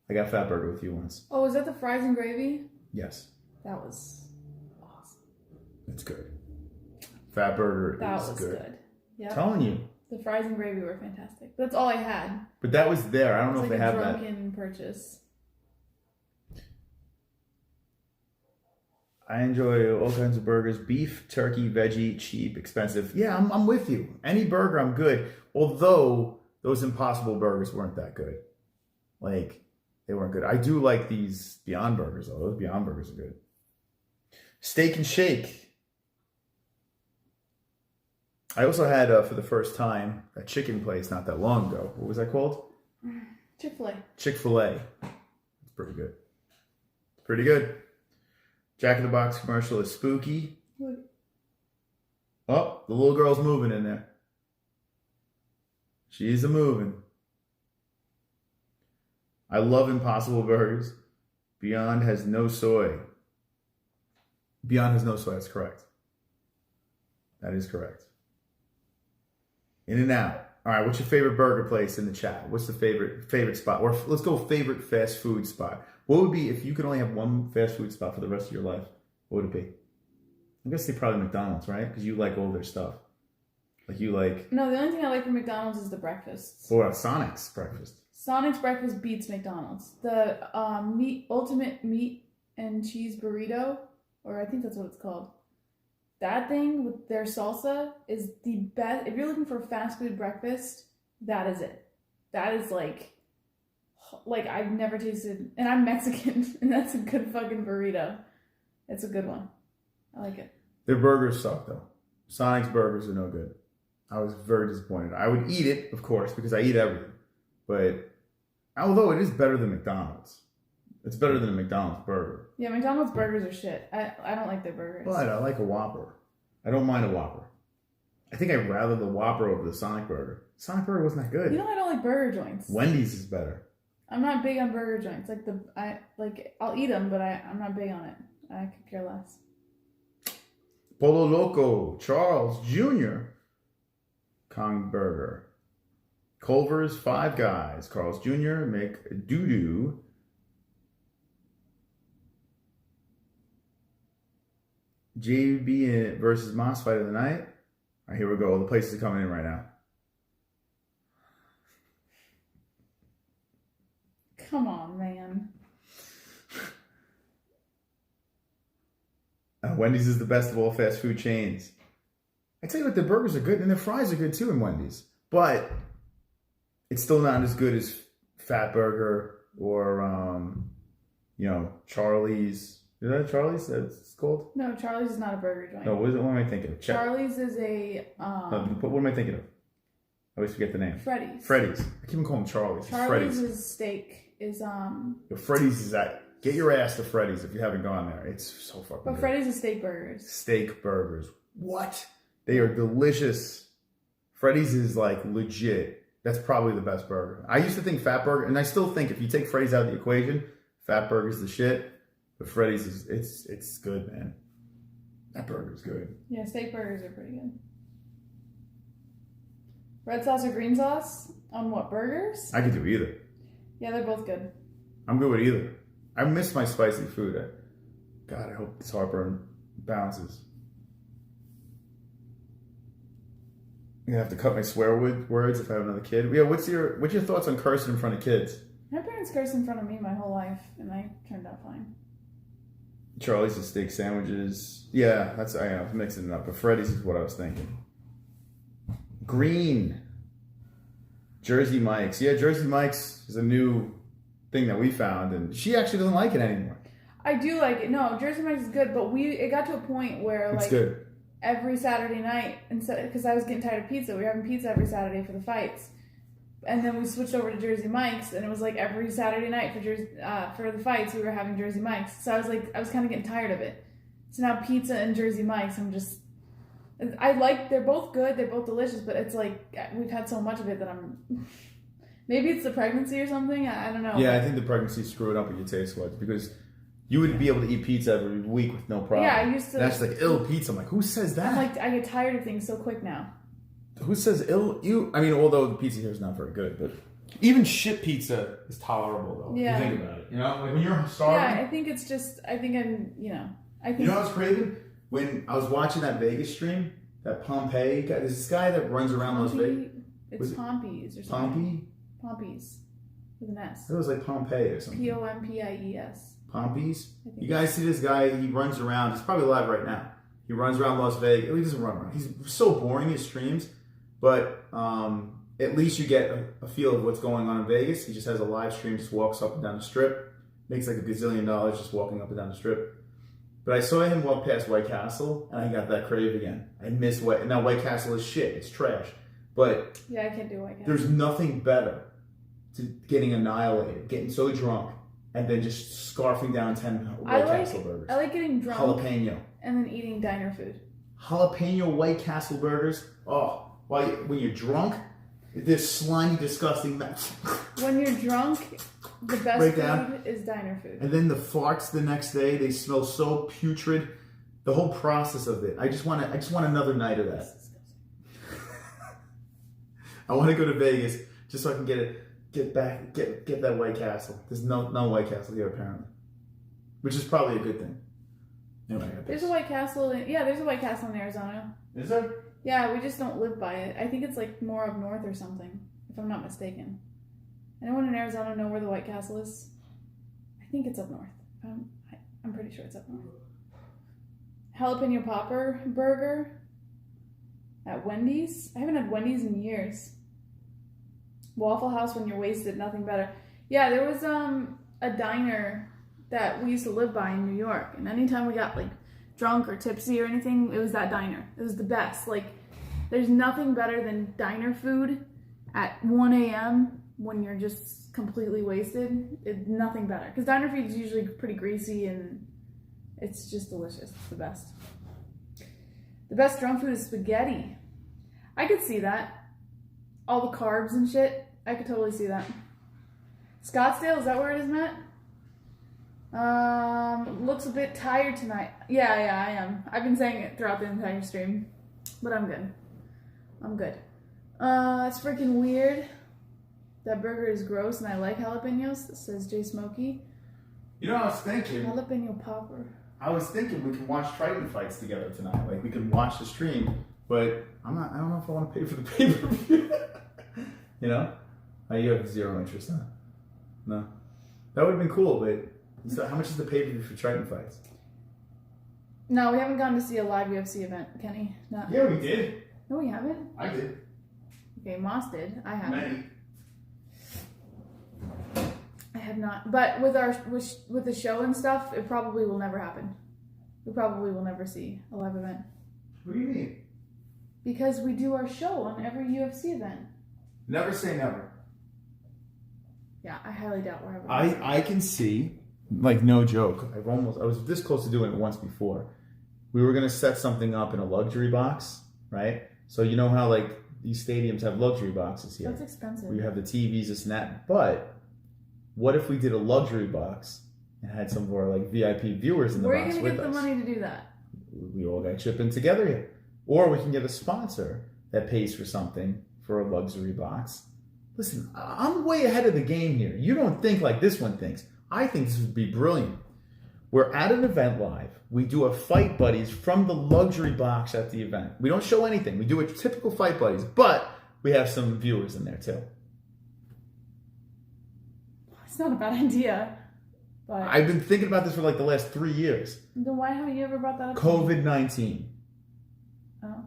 I got Fat Burger with you once. Oh, was that the fries and gravy? Yes. That was awesome. It's good. Fat Burger That is was good. Yeah. Telling you. The fries and gravy were fantastic. That's all I had. But that was there. I don't know if It's they like have a that. drunken purchase. I enjoy all kinds of burgers. Beef, turkey, veggie, cheap, expensive. Yeah, I'm with you. Any burger, I'm good. Although those Impossible burgers weren't that good. Like, they weren't good. I do like these Beyond Burgers, though. Those Beyond Burgers are good. Steak and Shake. I also had, for the first time, a chicken place not that long ago. What was that called? Chick-fil-A. Chick-fil-A. It's pretty good. It's pretty good. Jack in the Box commercial is spooky. What? Oh, the little girl's moving in there. She's a-moving. I love Impossible Burgers. Beyond has no soy. Beyond has no soy, that's correct. That is correct. In-N-Out. All right, what's your favorite burger place in the chat? What's the favorite spot? Or let's go favorite fast food spot. What would be, if you could only have one fast food spot for the rest of your life, what would it be? I guess they probably McDonald's, right? Because you like all their stuff. Like you like... No, the only thing I like from McDonald's is the breakfasts. Or Sonic's breakfast. Sonic's breakfast beats McDonald's. The ultimate meat and cheese burrito, or I think that's what it's called. That thing with their salsa is the best. If you're looking for fast food breakfast, that is it. That is like I've never tasted, and I'm Mexican, and that's a good fucking burrito. It's a good one. I like it. Their burgers suck though. Sonic's burgers are no good. I was very disappointed. I would eat it, of course, because I eat everything. But although it is better than McDonald's, It's better than a McDonald's burger. Yeah, McDonald's burgers are shit. I don't like their burgers. But I like a Whopper. I don't mind a Whopper. I think I'd rather the Whopper over the Sonic Burger. Sonic Burger wasn't that good. You know I don't like burger joints. Wendy's is better. I'm not big on burger joints. I'll eat them, but I'm not big on it. I could care less. Polo Loco, Charles Jr., Kong Burger. Culver's, Five Guys, Carl's Jr., McDoodoo. JB versus Moss fight of the night. All right, here we go. The places are coming in right now. Come on, man. Wendy's is the best of all fast food chains. I tell you what, the burgers are good and the fries are good too in Wendy's. But it's still not as good as Fat Burger or, Charlie's. Is that Charlie's? That's called? No, Charlie's is not a burger joint. No, what am I thinking of? Charlie's is a... what am I thinking of? I always forget the name. Freddy's. I keep on calling them Charlie's. Charlie's is steak. Freddy's is that. Get your ass to Freddy's if you haven't gone there. It's so fucking But good. Freddy's is steak burgers. Steak burgers. What? They are delicious. Freddy's is like legit. That's probably the best burger. I used to think Fat Burger, and I still think if you take Freddy's out of the equation, Fat Burger's the shit. But Freddy's is it's good, man. That burger's good. Yeah, steak burgers are pretty good. Red sauce or green sauce on what, burgers? I could do either. Yeah, they're both good. I'm good with either. I miss my spicy food. God, I hope this heartburn bounces. I'm gonna have to cut my swear words if I have another kid. Yeah, what's your thoughts on cursing in front of kids? My parents cursed in front of me my whole life, and I turned out fine. Charlie's is steak sandwiches. Yeah, I was mixing it up. But Freddy's is what I was thinking. Green. Jersey Mike's. Yeah, Jersey Mike's is a new thing that we found, and she actually doesn't like it anymore. I do like it. No, Jersey Mike's is good, but it got to a point where it's good. Every Saturday night, because I was getting tired of pizza, we were having pizza every Saturday for the fights, and then we switched over to Jersey Mike's, and it was like every Saturday night for the fights we were having Jersey Mike's. So I was kind of getting tired of it. So now pizza and Jersey Mike's, they're both good, they're both delicious, but it's like we've had so much of it that maybe it's the pregnancy or something. I don't know. Yeah, I think the pregnancy screwed up with your taste buds because you would be able to eat pizza every week with no problem. Yeah, I used to. That's like ill pizza. I'm like, who says that? I'm like, I get tired of things so quick now. Who says ill? Although the pizza here is not very good, but even shit pizza is tolerable though. Yeah. If you think about it. Like when you're starving. Yeah, I think it's just. I think You know what I was craving? When I was watching that Vegas stream, that Pompeii guy. There's this guy that runs around Las Vegas. It's Pompeys or something. Pompeys with an S. It was like Pompeii or something. Pompies. Pompeys? You guys see this guy? He runs around. He's probably live right now. He runs around Las Vegas. He doesn't run around. He's so boring, his streams. But at least you get a feel of what's going on in Vegas. He just has a live stream, just walks up and down the strip. Makes like $1 gazillion just walking up and down the strip. But I saw him walk past White Castle, and I got that crave again. I miss and now White Castle is shit. It's trash. But yeah, I can't do White Castle. There's nothing better to getting annihilated, getting so drunk, and then just scarfing down 10 White Castle burgers. I like getting drunk. Jalapeno. And then eating diner food. Jalapeno White Castle burgers. Oh, when you're drunk, this slimy, disgusting mess. When you're drunk, the best food is diner food. And then the farts the next day, they smell so putrid. The whole process of it. I just want another night of that. I want to go to Vegas just so I can get that White Castle. There's no White Castle here apparently, which is probably a good thing. Anyway, there's a White Castle. There's a White Castle in Arizona. Is there? Yeah, we just don't live by it. I think it's like more up north or something, if I'm not mistaken. Anyone in Arizona know where the White Castle is? I think it's up north. I'm pretty sure it's up north. Jalapeno Popper Burger at Wendy's. I haven't had Wendy's in years. Waffle House when you're wasted, nothing better. Yeah, there was a diner that we used to live by in New York, and anytime we got like drunk or tipsy or anything, it was that diner. It was the best. Like, there's nothing better than diner food at 1 a.m. when you're just completely wasted. Nothing better. Because diner food is usually pretty greasy and it's just delicious. It's the best. The best drunk food is spaghetti. I could see that. All the carbs and shit. I could totally see that. Scottsdale, is that where it is, Matt? Looks a bit tired tonight. Yeah, I am. I've been saying it throughout the entire stream. But I'm good. I'm good. It's freaking weird. That burger is gross and I like jalapenos, says Jay Smokey. You know, I was thinking. Jalapeno popper. I was thinking we could watch Triton fights together tonight. Like we could watch the stream, but I don't know if I want to pay for the pay-per-view. You know? You have zero interest in it. No. That would have been cool, but so how much is the pay-per-view for Triton fights? No, we haven't gone to see a live UFC event, Kenny. No. Yeah, we did. No, we haven't. I did. Okay, Moss did. I haven't. Many. I have not. But with the show and stuff, it probably will never happen. We probably will never see a live event. What do you mean? Because we do our show on every UFC event. Never say never. Yeah, I highly doubt we're ever. I can see, like no joke. I was this close to doing it once before. We were gonna set something up in a luxury box, right? So you know how like these stadiums have luxury boxes here. That's expensive. Where you have the TVs, this and that. But what if we did a luxury box and had some of our like VIP viewers in the Where are box you with gonna get us? the money to do that? We all got chipped in together here. Or we can get a sponsor that pays for something for a luxury box. Listen, I'm way ahead of the game here. You don't think like this one thinks. I think this would be brilliant. We're at an event live. We do a Fight Buddies from the luxury box at the event. We don't show anything. We do a typical Fight Buddies, but we have some viewers in there too. It's not a bad idea. But I've been thinking about this for like the last 3 years. then why haven't you ever brought that up? COVID-19. Oh.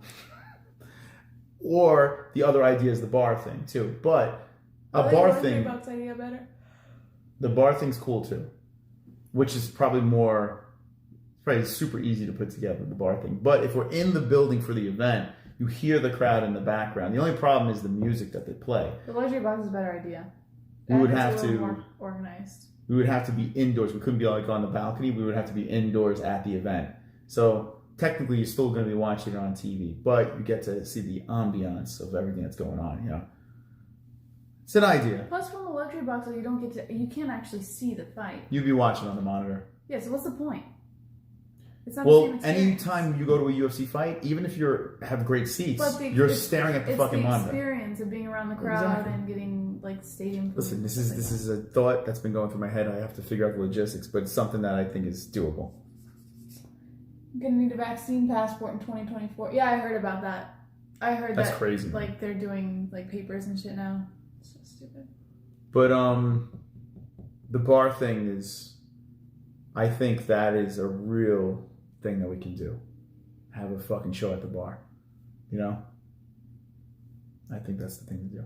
Or the other idea is the bar thing too. But a I bar like thing, the box idea better. the bar thing's cool too. Which is probably probably super easy to put together, the bar thing. But if we're in the building for the event, you hear the crowd in the background. The only problem is the music that they play. The luxury box is a better idea. We would It's a have little to more organized. We would have to be indoors. We couldn't be like on the balcony. We would have to be indoors at the event. So technically, you're still going to be watching it on TV, but you get to see the ambiance of everything that's going on. You know, it's an idea. Plus, from the luxury box, you can't actually see the fight. You'd be watching on the monitor. Yeah. So what's the point? It's not Well, the same experience. anytime you go to a UFC fight, even if have great seats, But you're staring at the fucking monitor. It's the experience of being around the crowd Exactly. and getting like stadium food. Listen, this is a thought that's been going through my head. I have to figure out the logistics, but it's something that I think is doable. I'm gonna need a vaccine passport in 2024. Yeah, I heard about that. I heard That's that crazy, man. like they're doing like papers and shit now. It's so stupid. But the bar thing is, I think that is a real thing that we can do. Have a fucking show at the bar, you know? I think that's the thing to do.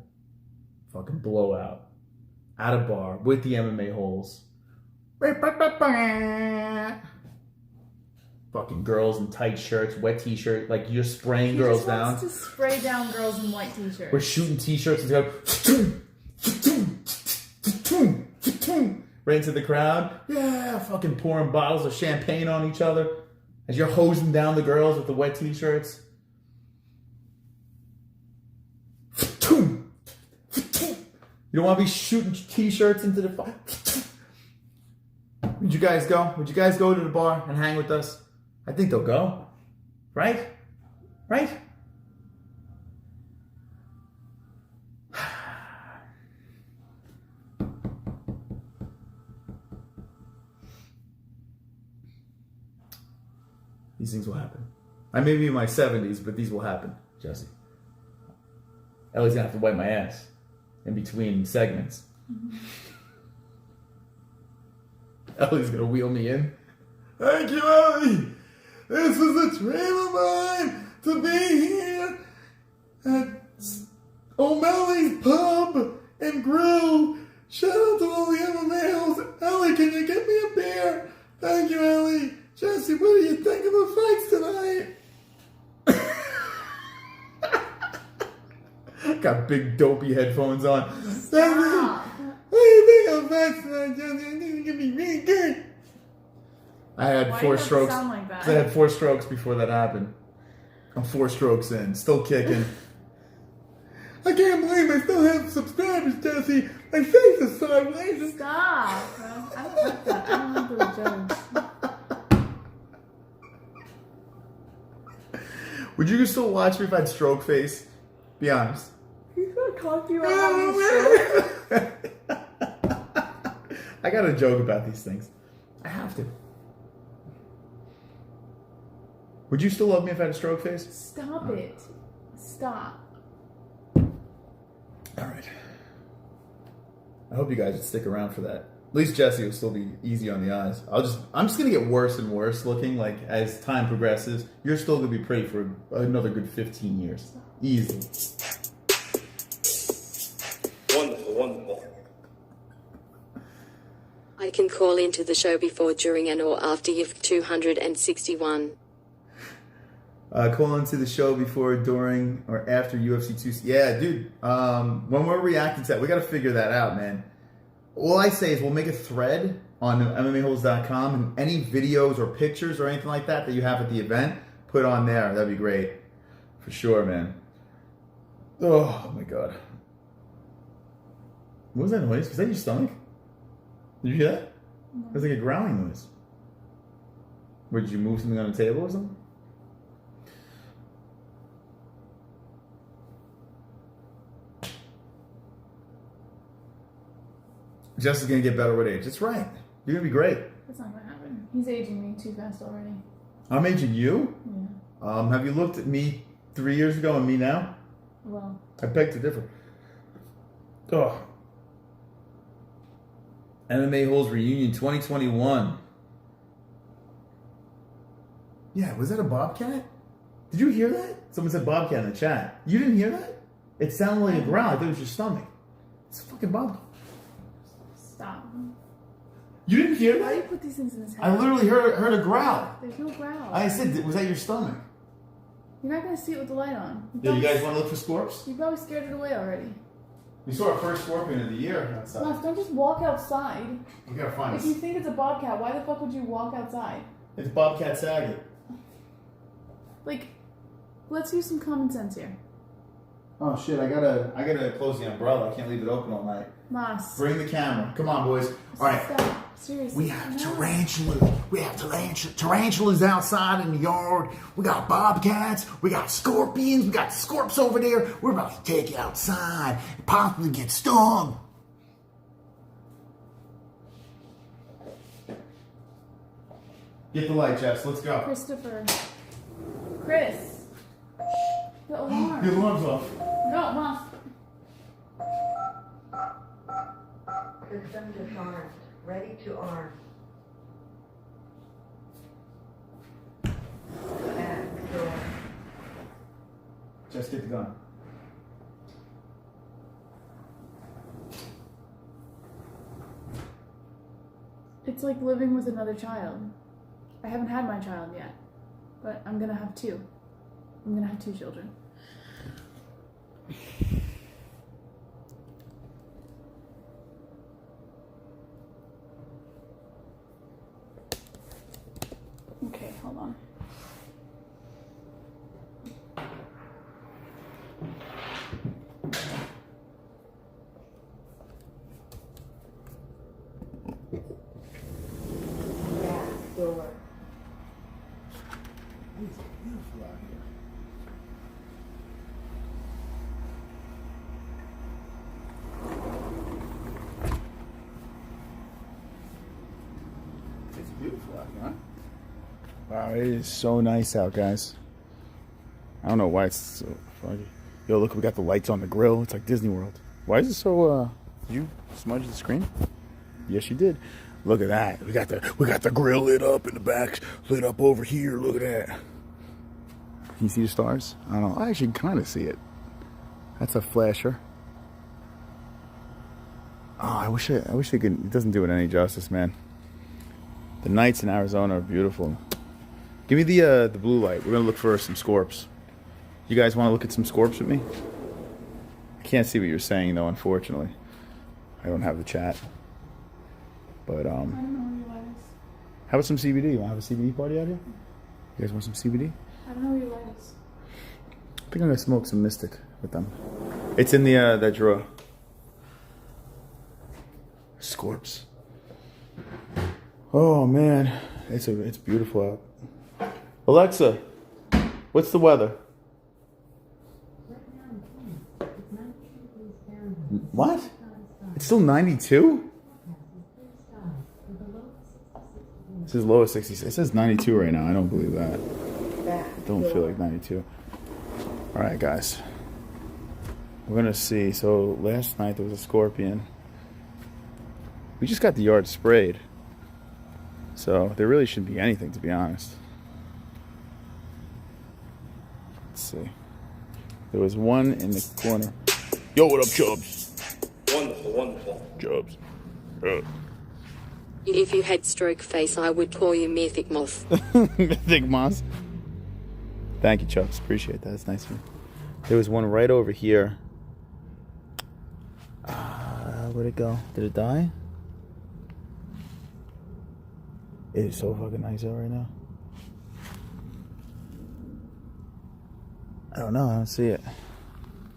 Fucking blow out at a bar with the MMA-Holes. Fucking girls in tight shirts, wet t-shirt, like you're spraying girls down. He just wants to spray down girls in white t-shirts. We're shooting t-shirts and go right into the crowd. Yeah, fucking pouring bottles of champagne on each other as you're hosing down the girls with the wet t-shirts. You don't want to be shooting t-shirts into the fire. Would you guys go? Would you guys go to the bar and hang with us? I think they'll go. Right? Right? These things will happen. I may be in my 70s, but these will happen, Jesse. Ellie's gonna have to wipe my ass in between segments. Ellie's gonna wheel me in. Thank you, Ellie! This is a dream of mine to be here at O'Malley's Pub and Grill. Shout out to all the MMA-Holes. Ellie, can you get me a beer? Thank you, Ellie. Jesse, what do you think of the fights tonight? Got big dopey headphones on. Stop. I had Why 4 do you have to strokes. sound like that? 'Cause I had 4 strokes before that happened. I'm 4 strokes in, still kicking. I can't believe I still have subscribers, Jesse. My face is sideways. Stop. I don't like that. I don't like those jokes. Would you still watch me if I had stroke face? Be honest. He's gonna talk to you about having a stroke. I gotta joke about these things. I have to. Would you still love me if I had a stroke face? Stop it. Stop. All right. I hope you guys would stick around for that. At least Jesse will still be easy on the eyes. I'm just gonna get worse and worse looking. Like as time progresses, you're still gonna be pretty for another good 15 years. Easy. Wonderful, wonderful. I can call into the show before, during, and or after you've 261. Call into the show before, during, or after UFC 2. Yeah, dude. When we're reacting to that, we got to figure that out, man. All I say is we'll make a thread on MMA-Holes.com, and any videos or pictures or anything like that that you have at the event, put on there. That'd be great. For sure, man. Oh, my God. What was that noise? Was that your stomach? Did you hear that? It was like a growling noise. Or did you move something on the table or something? Jess is going to get better with age. That's right. You're going to be great. That's not gonna happen. He's aging me too fast already. I'm aging you? Yeah. Have you looked at me 3 years ago and me now? Well, I beg to differ. Oh. MMA Holes Reunion 2021. Yeah, was that a bobcat? Did you hear that? Someone said bobcat in the chat. You didn't hear that? It sounded like a growl. I thought it was your stomach. It's a fucking bobcat. stop. You didn't hear Why do you that? put these things in his head? I literally heard a growl. There's no growl. I said, was that your stomach? You're not gonna see it with the light on. Yeah, you guys want to look for scorps? You probably scared it away already. We saw our first scorpion of the year outside. Ross, don't just walk outside. We gotta find If you it. think it's a bobcat, why the fuck would you walk outside? It's Bobcat Saget. Like, let's use some common sense here. Oh shit! I gotta close the umbrella. I can't leave it open all night. Moss. Bring the camera. Come on, boys. All right. Stop. Seriously. We have No. tarantulas. We have tarantulas outside in the yard. We got bobcats. We got scorpions. We got scorps over there. We're about to take you outside and possibly get stung. Get the light, Jess. Let's go. Christopher. Chris. The alarm. The alarm's off. No, Moss. System disarmed. Ready to arm. Back door. Jess, get the gun. It's like living with another child. I haven't had my child yet, but I'm gonna have two. I'm gonna have two children. Okay, hold on. Back door. It's beautiful out here. It's beautiful out here, huh? Wow, it is so nice out, guys. I don't know why it's so foggy. Yo, look, we got the lights on the grill. It's like Disney World. Why is it so, did you smudge the screen? Yes, you did. Look at that. We got the grill lit up in the back, lit up over here. Look at that. Can you see the stars? I don't know. I actually kind of see it. That's a flasher. Oh, I wish they could. It doesn't do it any justice, man. The nights in Arizona are beautiful. Give me the blue light. We're gonna look for some scorps. You guys want to look at some scorps with me? I can't see what you're saying though, unfortunately. I don't have the chat. But I don't know where your light is. how about some CBD? You want to have a CBD party out here? You guys want some CBD? I don't know where your light is. I think I'm gonna smoke some Mystic with them. It's in the that drawer. Scorps. Oh man, it's beautiful out. Alexa, what's the weather? What? It's still 92? It says low of 66. It says 92 right now. I don't believe that. Don't feel like 92. All right, guys. We're gonna see. So last night there was a scorpion. We just got the yard sprayed, so there really shouldn't be anything, to be honest. Let's see. There was one in the corner. Yo, what up, Chubbs? Wonderful, wonderful. Chubbs. If you had stroke face, I would call you Mythic Moth. Mythic Moss. Thank you, Chubbs. Appreciate that. That's nice of you. There was one right over here. Where'd it go? Did it die? It is so fucking nice out right now. I don't know. I don't see it.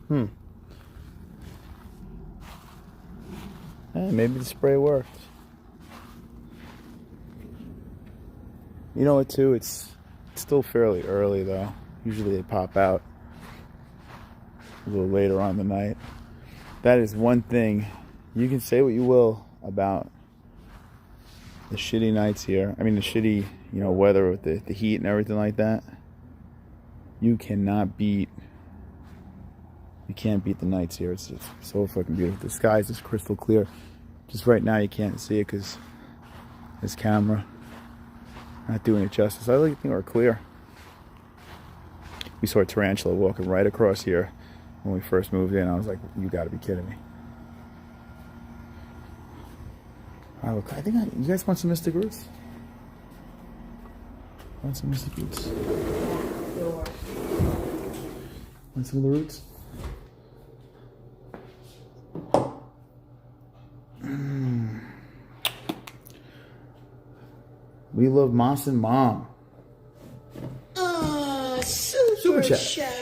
Hey, maybe the spray worked. You know what, too? It's still fairly early, though. Usually they pop out a little later on in the night. That is one thing. You can say what you will about the shitty nights here. I mean, the shitty, weather with the heat and everything like that. You can't beat the nights here. It's just so fucking beautiful. The sky's just crystal clear. Just right now you can't see it because this camera not doing it justice. I think we're clear. We saw a tarantula walking right across here when we first moved in. I was like, you gotta be kidding me. I think you guys want some Mystic Roots? Want some Mystic Roots? Want some of the roots? We love Moss and Mom. Super chat.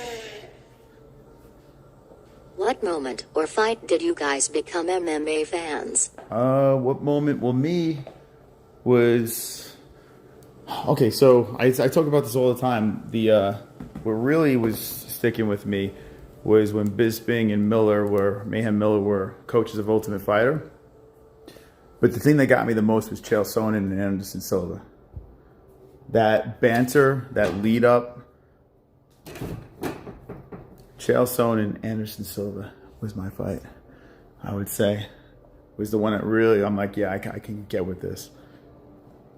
What moment or fight did you guys become MMA fans? What moment? Well, me was... Okay, so I talk about this all the time. What really was sticking with me was when Bisping and Mayhem Miller were coaches of Ultimate Fighter. But the thing that got me the most was Chael Sonnen and Anderson Silva. That banter, that lead up. Chael Sonnen and Anderson Silva was my fight, I would say. Was the one that really, I'm like, yeah, I can get with this.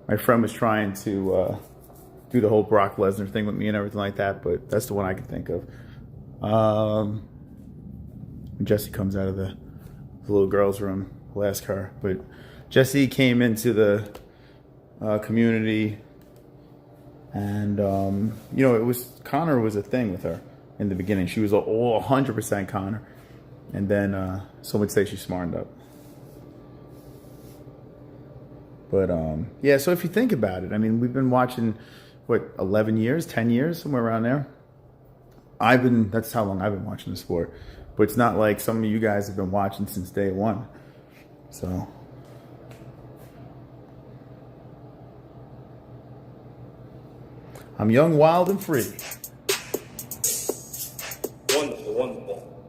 My friend was trying to do the whole Brock Lesnar thing with me and everything like that, but that's the one I can think of. When Jesse comes out of the little girl's room, we'll ask her. But Jesse came into the community, and it was Conor was a thing with her in the beginning. She was all 100% Conor, and then some would say she smartened up. But yeah, so if you think about it, I mean, we've been watching 11 years, 10 years, somewhere around there. That's how long I've been watching the sport. But it's not like some of you guys have been watching since day one. So I'm young, wild, and free. Wonderful, wonderful.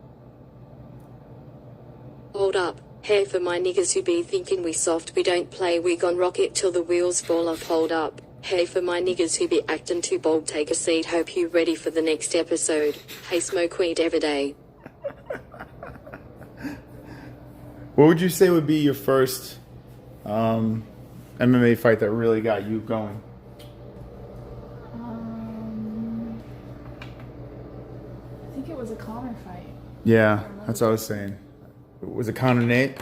Hold up. Hey, for my niggas who be thinking we soft, we don't play, we gon' rock it till the wheels fall off. Hold up. Hey, for my niggas who be acting too bold, take a seat. Hope you ready for the next episode. Hey, smoke weed every day. What would you say would be your first MMA fight that really got you going? I think it was a Conor fight. Yeah, that's what I was saying. Was it Conor Nate?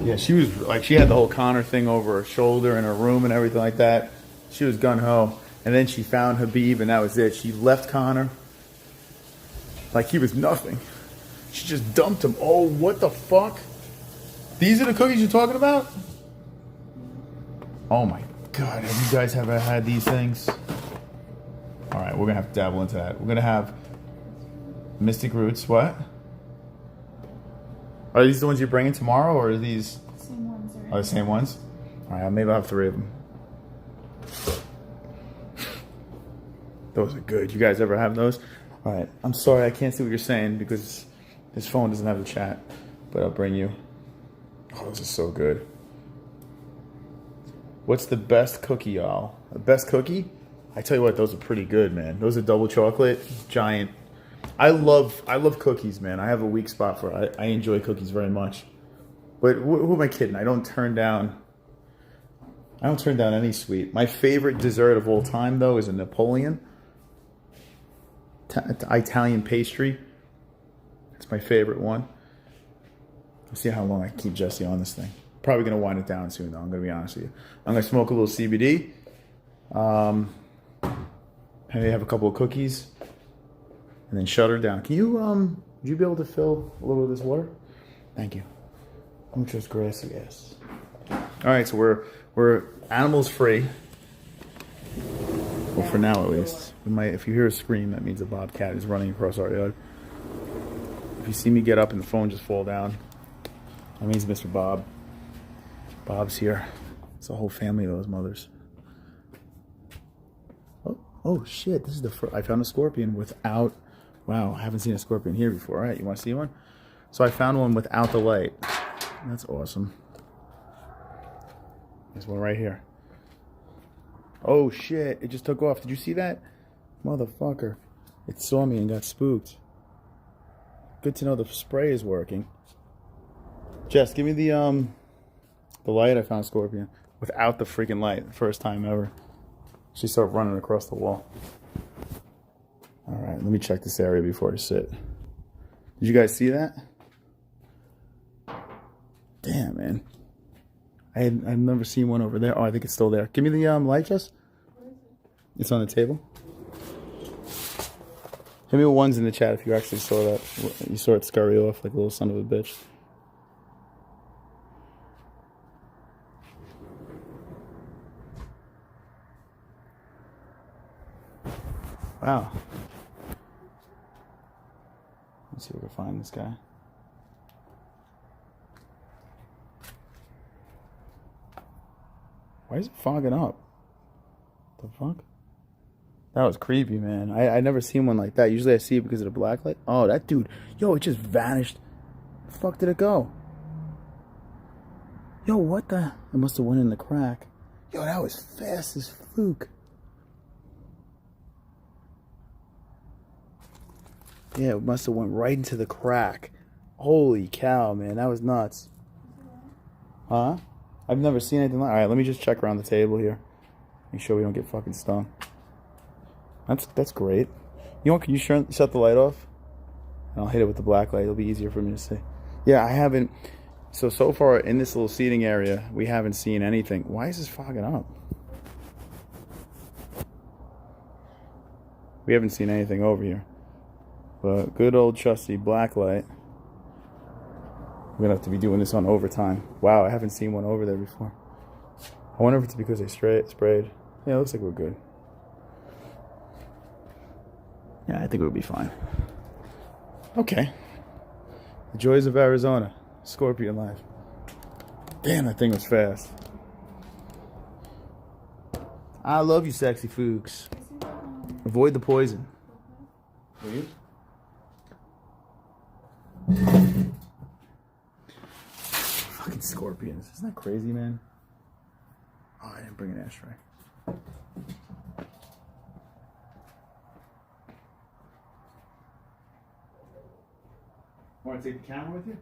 Yeah, she was like, she had the whole Conor thing over her shoulder in her room and everything like that. She was gung-ho. And then she found Habib, and that was it. She left Conor Like he was nothing. She just dumped him. Oh, what the fuck? These are the cookies you're talking about? Oh my God, have you guys ever had these things? All right, we're gonna have to dabble into that. We're gonna have Mystic Roots, what? Are these the ones you're bringing tomorrow, or are these? Same ones. Are the same ones? All right, maybe I'll have 3 of them. Those are good. You guys ever have those? All right, I'm sorry I can't see what you're saying because this phone doesn't have the chat, but I'll bring you. Oh, those are so good. What's the best cookie, y'all? The best cookie? I tell you what, those are pretty good, man. Those are double chocolate, giant. I love cookies, man. I have a weak spot for it. I enjoy cookies very much. But who am I kidding? I don't turn down any sweet. My favorite dessert of all time, though, is a Napoleon. Italian pastry. It's my favorite one. Let's see how long I can keep Jesse on this thing. Probably going to wind it down soon, though. I'm going to be honest with you. I'm going to smoke a little CBD. Maybe have a couple of cookies. And then shut her down. Can you, would you be able to fill a little of this water? Thank you. Muchas gracias. All right, so we're animals free. Well, for now at least. If you hear a scream, that means a bobcat is running across our yard. If you see me get up and the phone just fall down, that means Mr. Bob. Bob's here. It's a whole family of those mothers. Oh shit! This is the first. I found a scorpion without. Wow, I haven't seen a scorpion here before. All right, you want to see one? So I found one without the light. That's awesome. There's one right here. Oh shit! It just took off. Did you see that? Motherfucker! It saw me and got spooked. Good to know the spray is working. Jess, give me the light. I found a scorpion without the freaking light. First time ever. She started running across the wall. All right, let me check this area before I sit. Did you guys see that? Damn, man. I've never seen one over there. Oh, I think it's still there. Give me the light, Jess. It's on the table. Give me ones in the chat if you actually saw that. You saw it scurry off like a little son of a bitch. Wow. Let's see if we can find this guy. Why is it fogging up? The fuck? That was creepy, man. I never seen one like that. Usually I see it because of the black light. Oh, that dude. Yo, it just vanished. Where the fuck did it go? Yo, what the? It must have went in the crack. Yo, that was fast as fluke. Yeah, it must have went right into the crack. Holy cow, man. That was nuts. Huh? I've never seen anything like that. Alright, let me just check around the table here. Make sure we don't get fucking stung. That's great. You know what? Can you shut the light off? And I'll hit it with the black light. It'll be easier for me to see. Yeah, I haven't... So far in this little seating area, we haven't seen anything. Why is this fogging up? We haven't seen anything over here. But good old trusty black light. We're gonna have to be doing this on overtime. Wow, I haven't seen one over there before. I wonder if it's because they sprayed. Yeah, it looks like we're good. Yeah, I think we'll be fine. Okay. The joys of Arizona. Scorpion life. Damn, that thing was fast. I love you, sexy fooks. Avoid the poison. Will you? Fucking scorpions. Isn't that crazy, man? Oh, I didn't bring an ashtray. Want to take the camera with you?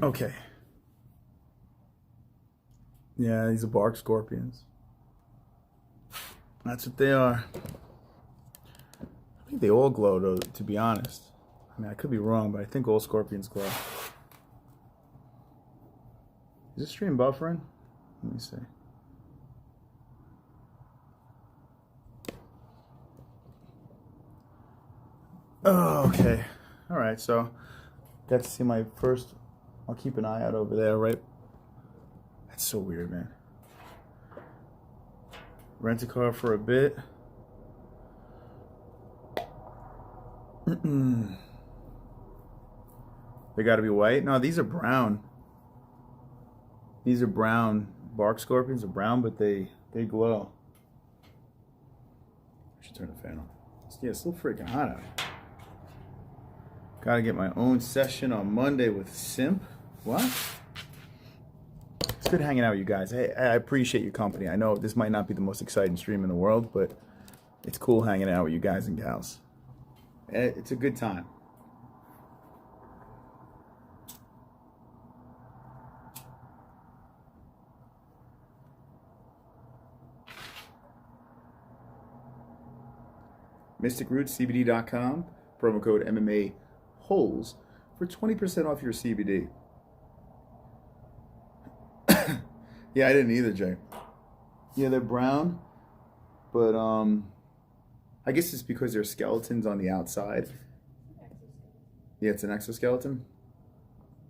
Okay. Yeah, these are bark scorpions. That's what they are. I think they all glow, though, to be honest. I mean, I could be wrong, but I think all scorpions glow. Is this stream buffering? Let me see. Oh, okay. All right, so got to see my first. I'll keep an eye out over there, right? That's so weird, man. Rent a car for a bit. They got to be white? No, these are brown. These are brown. Bark scorpions are brown, but they glow. I should turn the fan on. Yeah, it's still freaking hot out. Gotta get my own session on Monday with Simp. What? It's good hanging out with you guys. Hey, I appreciate your company. I know this might not be the most exciting stream in the world, but it's cool hanging out with you guys and gals. It's a good time. MysticRootsCBD.com, promo code MMA-Holes for 20% off your CBD. Yeah, I didn't either, Jay. Yeah, they're brown, but I guess it's because they're skeletons on the outside. Yeah, it's an exoskeleton.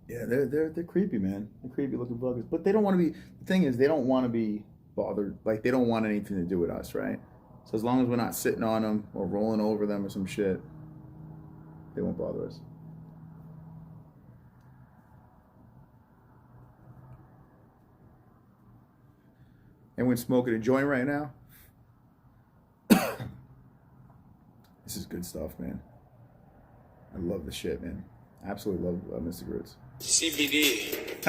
Yeah, they're creepy, man. They're creepy looking buggers. But they don't want to be. The thing is, they don't want to be bothered. Like, they don't want anything to do with us, right? So as long as we're not sitting on them or rolling over them or some shit, they won't bother us. Anyone smoking a joint right now? This is good stuff, man. I love the shit, man. Absolutely love Mystic Roots. CBD.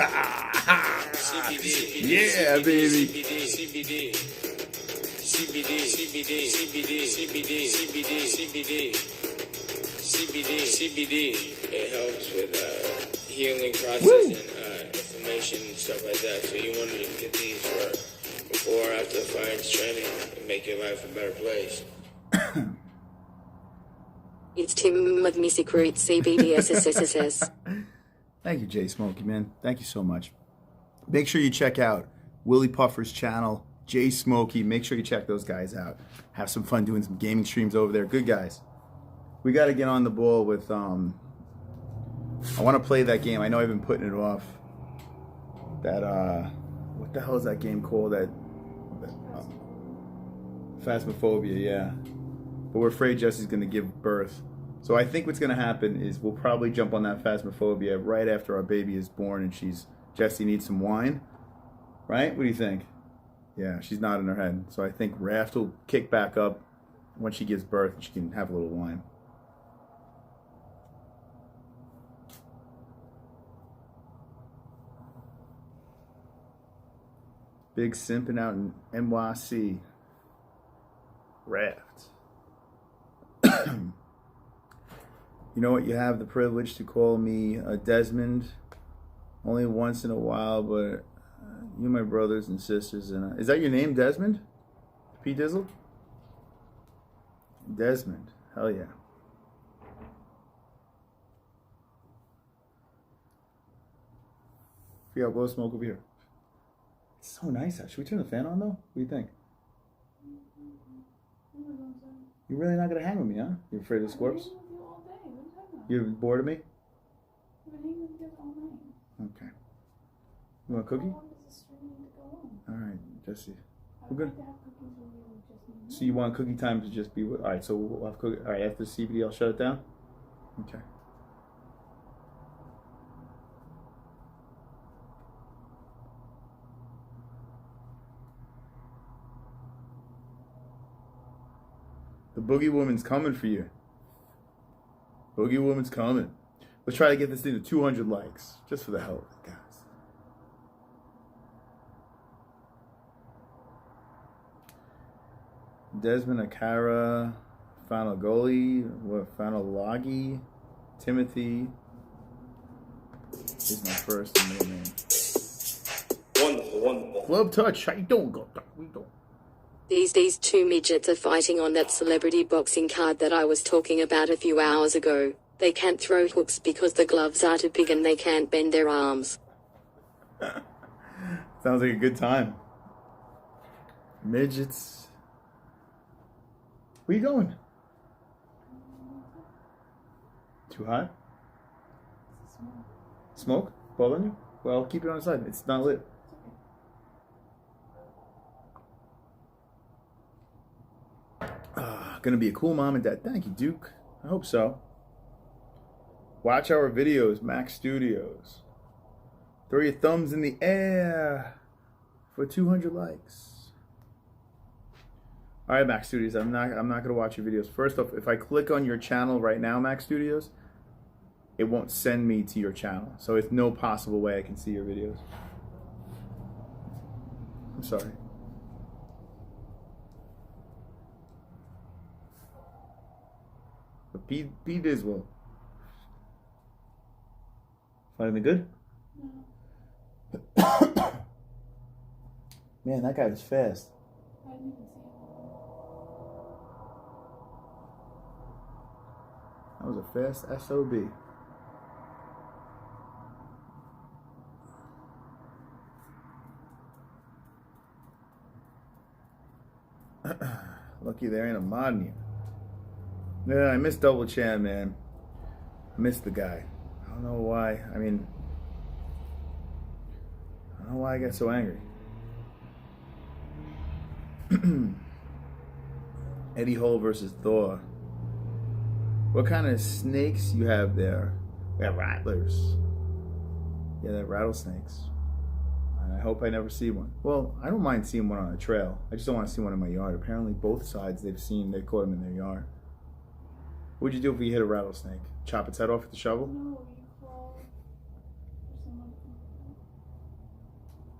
CBD. Yeah, baby. CBD. CBD. CBD. CBD. CBD. CBD. CBD. CBD. CBD. It helps with healing process and inflammation and stuff like that. So you want to get these for before or after fights, training, and make your life a better place. It's Tim of Mystic Roots CBD. Thank you, Jay Smokey, man. Thank you so much. Make sure you check out Willie Puffer's channel, Jay Smokey. Make sure you check those guys out. Have some fun doing some gaming streams over there. Good guys. We got to get on the ball with, I want to play that game. I know I've been putting it off. That, what the hell is that game called? That Phasmophobia, yeah. But we're afraid Jesse's going to give birth. So I think what's going to happen is we'll probably jump on that Phasmophobia right after our baby is born and Jessie needs some wine. Right? What do you think? Yeah, she's nodding her head. So I think Raft will kick back up when she gives birth and she can have a little wine. Big simping out in NYC. Raft. You know what? You have the privilege to call me Desmond only once in a while, but you my brothers and sisters. And is that your name, Desmond? P Dizzle? Desmond. Hell yeah. Yeah, blow smoke over here. It's so nice out. Should we turn the fan on though? What do you think? You're really not gonna hang with me, huh? You're afraid of the scorps? You're bored of me? Okay. You want a cookie? Alright, Jesse. We're good. So you want cookie time to just be with... Alright, so we'll have cookie... Alright, after the CBD, I'll shut it down? Okay. The Boogie Woman's coming for you. Boogie Woman's coming. Let's try to get this thing to 200 likes. Just for the hell of it, guys. Desmond Akara, Fanagoli, Fanologi, Timothy. is my first and middle name. Wonderful, wonderful. Club Touch, how you doing, Club Touch? How you doing? These two midgets are fighting on that celebrity boxing card that I was talking about a few hours ago. They can't throw hooks because the gloves are too big and they can't bend their arms. Sounds like a good time. Midgets. Where you going? Too hot? Smoke? Bothering you? Well, keep it on the side. It's not lit. Gonna be a cool mom and dad. Thank you, Duke. I hope so. Watch our videos, Mac Studios. Throw your thumbs in the air for 200 likes. All right, Mac Studios. I'm not gonna watch your videos. First off, if I click on your channel right now, Mac Studios, it won't send me to your channel. So it's no possible way I can see your videos. I'm sorry. But P Diswell. Find anything good? No. Man, that guy was fast. I didn't even see him. That was a fast SOB. Lucky there ain't a mod in here. Yeah, I miss Double Chan, man. I miss the guy. I don't know why. I mean, I don't know why I got so angry. Eddie Hole versus Thor. What kind of snakes you have there? We have rattlers. Yeah, they're rattlesnakes. And I hope I never see one. Well, I don't mind seeing one on a trail. I just don't want to see one in my yard. Apparently both sides they caught them in their yard. What'd you do if you hit a rattlesnake? Chop its head off with the shovel? No, you call for someone.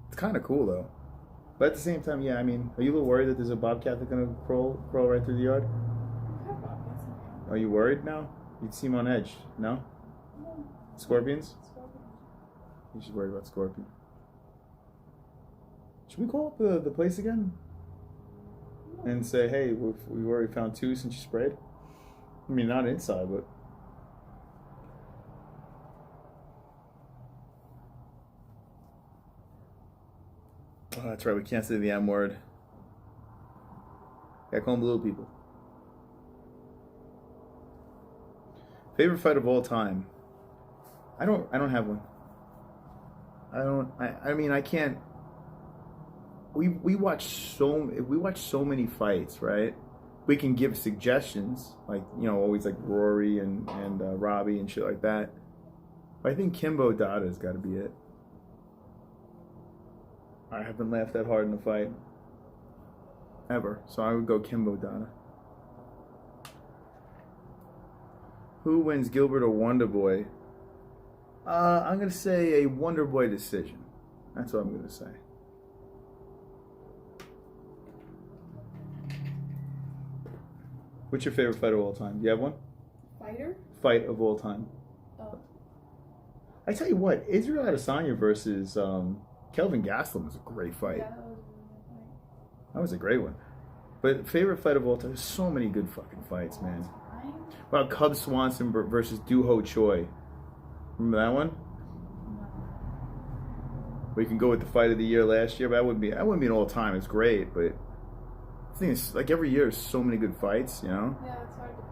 It's kind of cool though. But at the same time, yeah, I mean, are you a little worried that there's a bobcat that's gonna crawl right through the yard? Are you worried now? You'd seem on edge, no? No. Scorpions? Scorpions. You should worry about scorpion. Should we call up the place again? And say, hey, we've already found 2 since you sprayed? I mean, not inside, but... Oh, that's right, we can't say the M word. Gotta call them little people. Favorite fight of all time? I don't have one. I mean, I can't... We watch so many fights, right? We can give suggestions, like, you know, always like Rory and Robbie and shit like that. But I think Kimbo Dada's got to be it. I haven't laughed that hard in a fight ever, so I would go Kimbo Dada. Who wins, Gilbert or Wonder Boy? I'm gonna say a Wonder Boy decision. That's what I'm gonna say. What's your favorite fight of all time? Do you have one? Fighter? Fight of all time. Oh. I tell you what, Israel Adesanya versus Kelvin Gastelum was a great fight. Yeah, that was a really good fight. That was a great one. But favorite fight of all time, there's so many good fucking fights, man. What about Cub Swanson versus Doo Ho Choi? Remember that one? We can go with the fight of the year last year, but that wouldn't be an all time. It's great, but the thing is, like, every year there's so many good fights, you know? Yeah, it's hard to pick.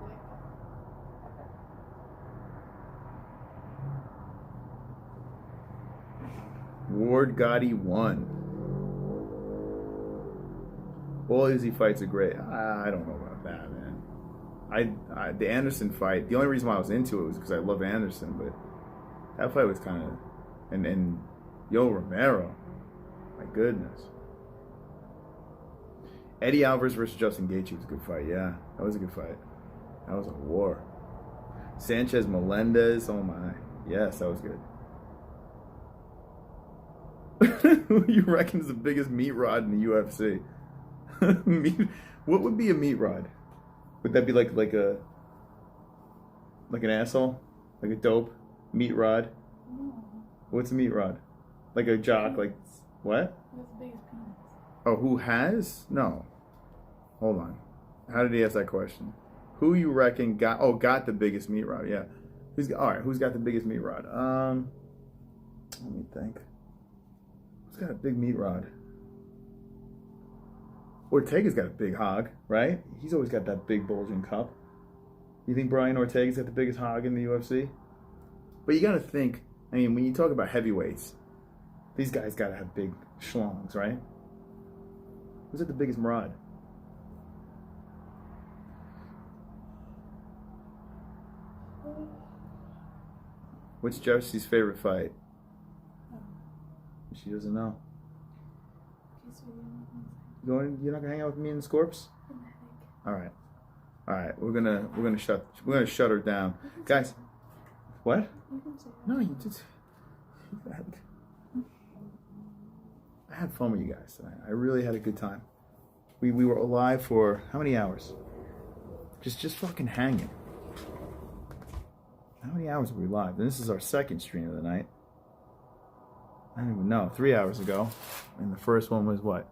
Ward Gotti won. All Izzy fights are great. I don't know about that, man. The Anderson fight, the only reason why I was into it was because I love Anderson, but that fight was kind of... And Yo Romero, my goodness. Eddie Alvarez versus Justin Gaethje was a good fight, yeah. That was a good fight. That was a war. Sanchez Melendez, oh my. Yes, that was good. Who you reckon is the biggest meat rod in the UFC? What would be a meat rod? Would that be like an asshole? Like a dope meat rod? What's a meat rod? Like a jock, like what? Who's the biggest penis? Oh, who has? No. Hold on. How did he ask that question? Who you reckon got the biggest meat rod? Yeah. Who's got the biggest meat rod? Let me think. Who's got a big meat rod? Ortega's got a big hog, right? He's always got that big bulging cup. You think Brian Ortega's got the biggest hog in the UFC? But you gotta think, I mean, when you talk about heavyweights, these guys gotta have big schlongs, right? Who's got the biggest rod? What's Jesse's favorite fight? She doesn't know. You're not gonna hang out with me and the Scorps? All right. We're gonna shut her down, guys. What? No, you just. I had fun with you guys tonight. I really had a good time. We were alive for how many hours? Just fucking hanging. How many hours were we live? And this is our second stream of the night. I don't even know. 3 hours ago, and the first one was what?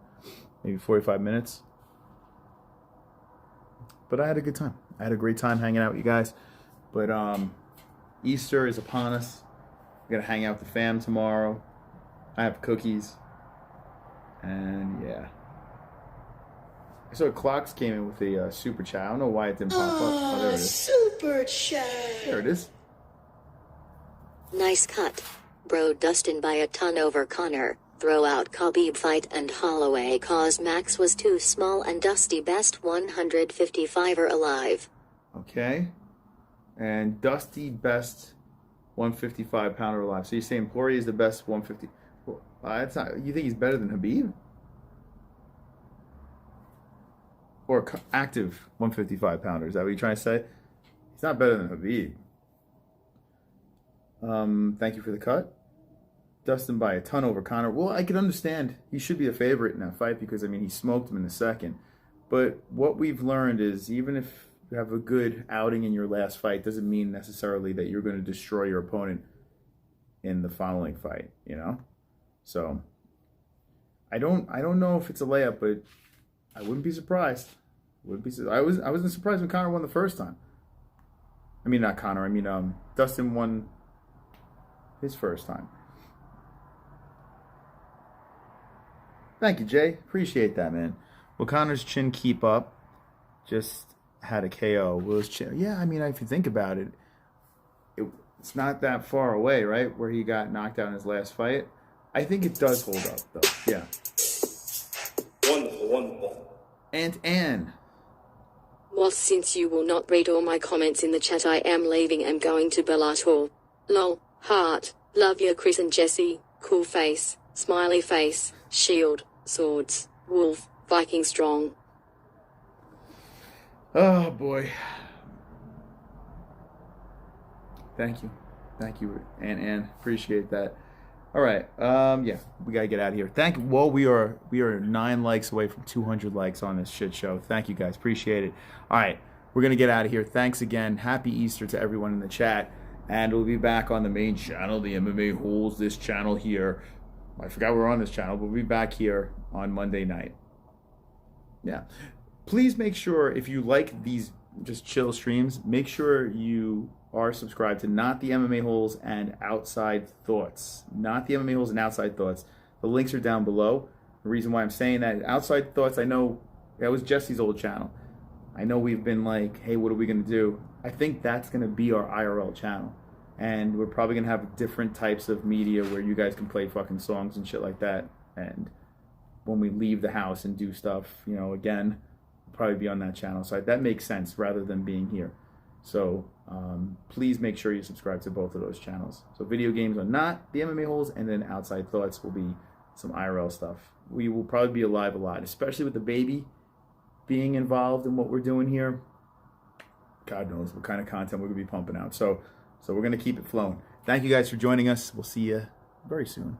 Maybe 45 minutes. But I had a good time. I had a great time hanging out with you guys. But Easter is upon us. We're gonna hang out with the fam tomorrow. I have cookies. And yeah. So Clocks came in with a super chat. I don't know why it didn't pop up. Oh, there it is. Super chat. There it is. Nice cut. Bro Dustin by a ton over Conor. Throw out Khabib fight and Holloway cause Max was too small and Dusty best 155er alive. Okay. And Dusty best 155 pounder alive. So you're saying Poirier is the best 150? Well, that's not. You think he's better than Khabib? Or active 155 pounder? Is that what you're trying to say? He's not better than Khabib. Thank you for the cut. Dustin by a ton over Conor. Well, I can understand he should be a favorite in that fight because, I mean, he smoked him in the second. But what we've learned is even if you have a good outing in your last fight, doesn't mean necessarily that you're going to destroy your opponent in the following fight, you know? So I don't know if it's a layup, but I wouldn't be surprised. I wasn't surprised when Conor won the first time. I mean, not Conor. I mean, Dustin won his first time. Thank you, Jay. Appreciate that, man. Will Conor's chin keep up? Just had a KO. Will his chin? Yeah, I mean, if you think about it, it's not that far away, right? Where he got knocked out in his last fight. I think it does hold up, though. Yeah. Wonderful. And Anne. Well, since you will not read all my comments in the chat, I am leaving and going to Bellator. Lol. Heart. Love you, Chris and Jesse. Cool face. Smiley face. Shield. Swords. Wolf. Viking strong. Oh, boy. Thank you, Ann. Appreciate that. All right. Yeah, we gotta get out of here. We are 9 likes away from 200 likes on this shit show. Thank you guys. Appreciate it. All right, we're gonna get out of here. Thanks again. Happy Easter to everyone in the chat, and we'll be back on the main channel, the MMA-Holes. This channel here. I forgot we're on this channel, but we'll be back here on Monday night. Yeah. Please make sure, if you like these just chill streams, make sure you are subscribed to Not the MMA-Holes and Outside Thoughts. Not the MMA-Holes and Outside Thoughts. The links are down below. The reason why I'm saying that, Outside Thoughts, I know that was Jesse's old channel. I know we've been like, hey, what are we going to do? I think that's going to be our IRL channel. And we're probably going to have different types of media where you guys can play fucking songs and shit like that. And when we leave the house and do stuff, you know, again, we'll probably be on that channel. So that makes sense rather than being here. So please make sure you subscribe to both of those channels. So video games are Not the MMA-Holes, and then Outside Thoughts will be some IRL stuff. We will probably be alive a lot, especially with the baby being involved in what we're doing here. God knows what kind of content we're going to be pumping out. So we're going to keep it flowing. Thank you guys for joining us. We'll see you very soon.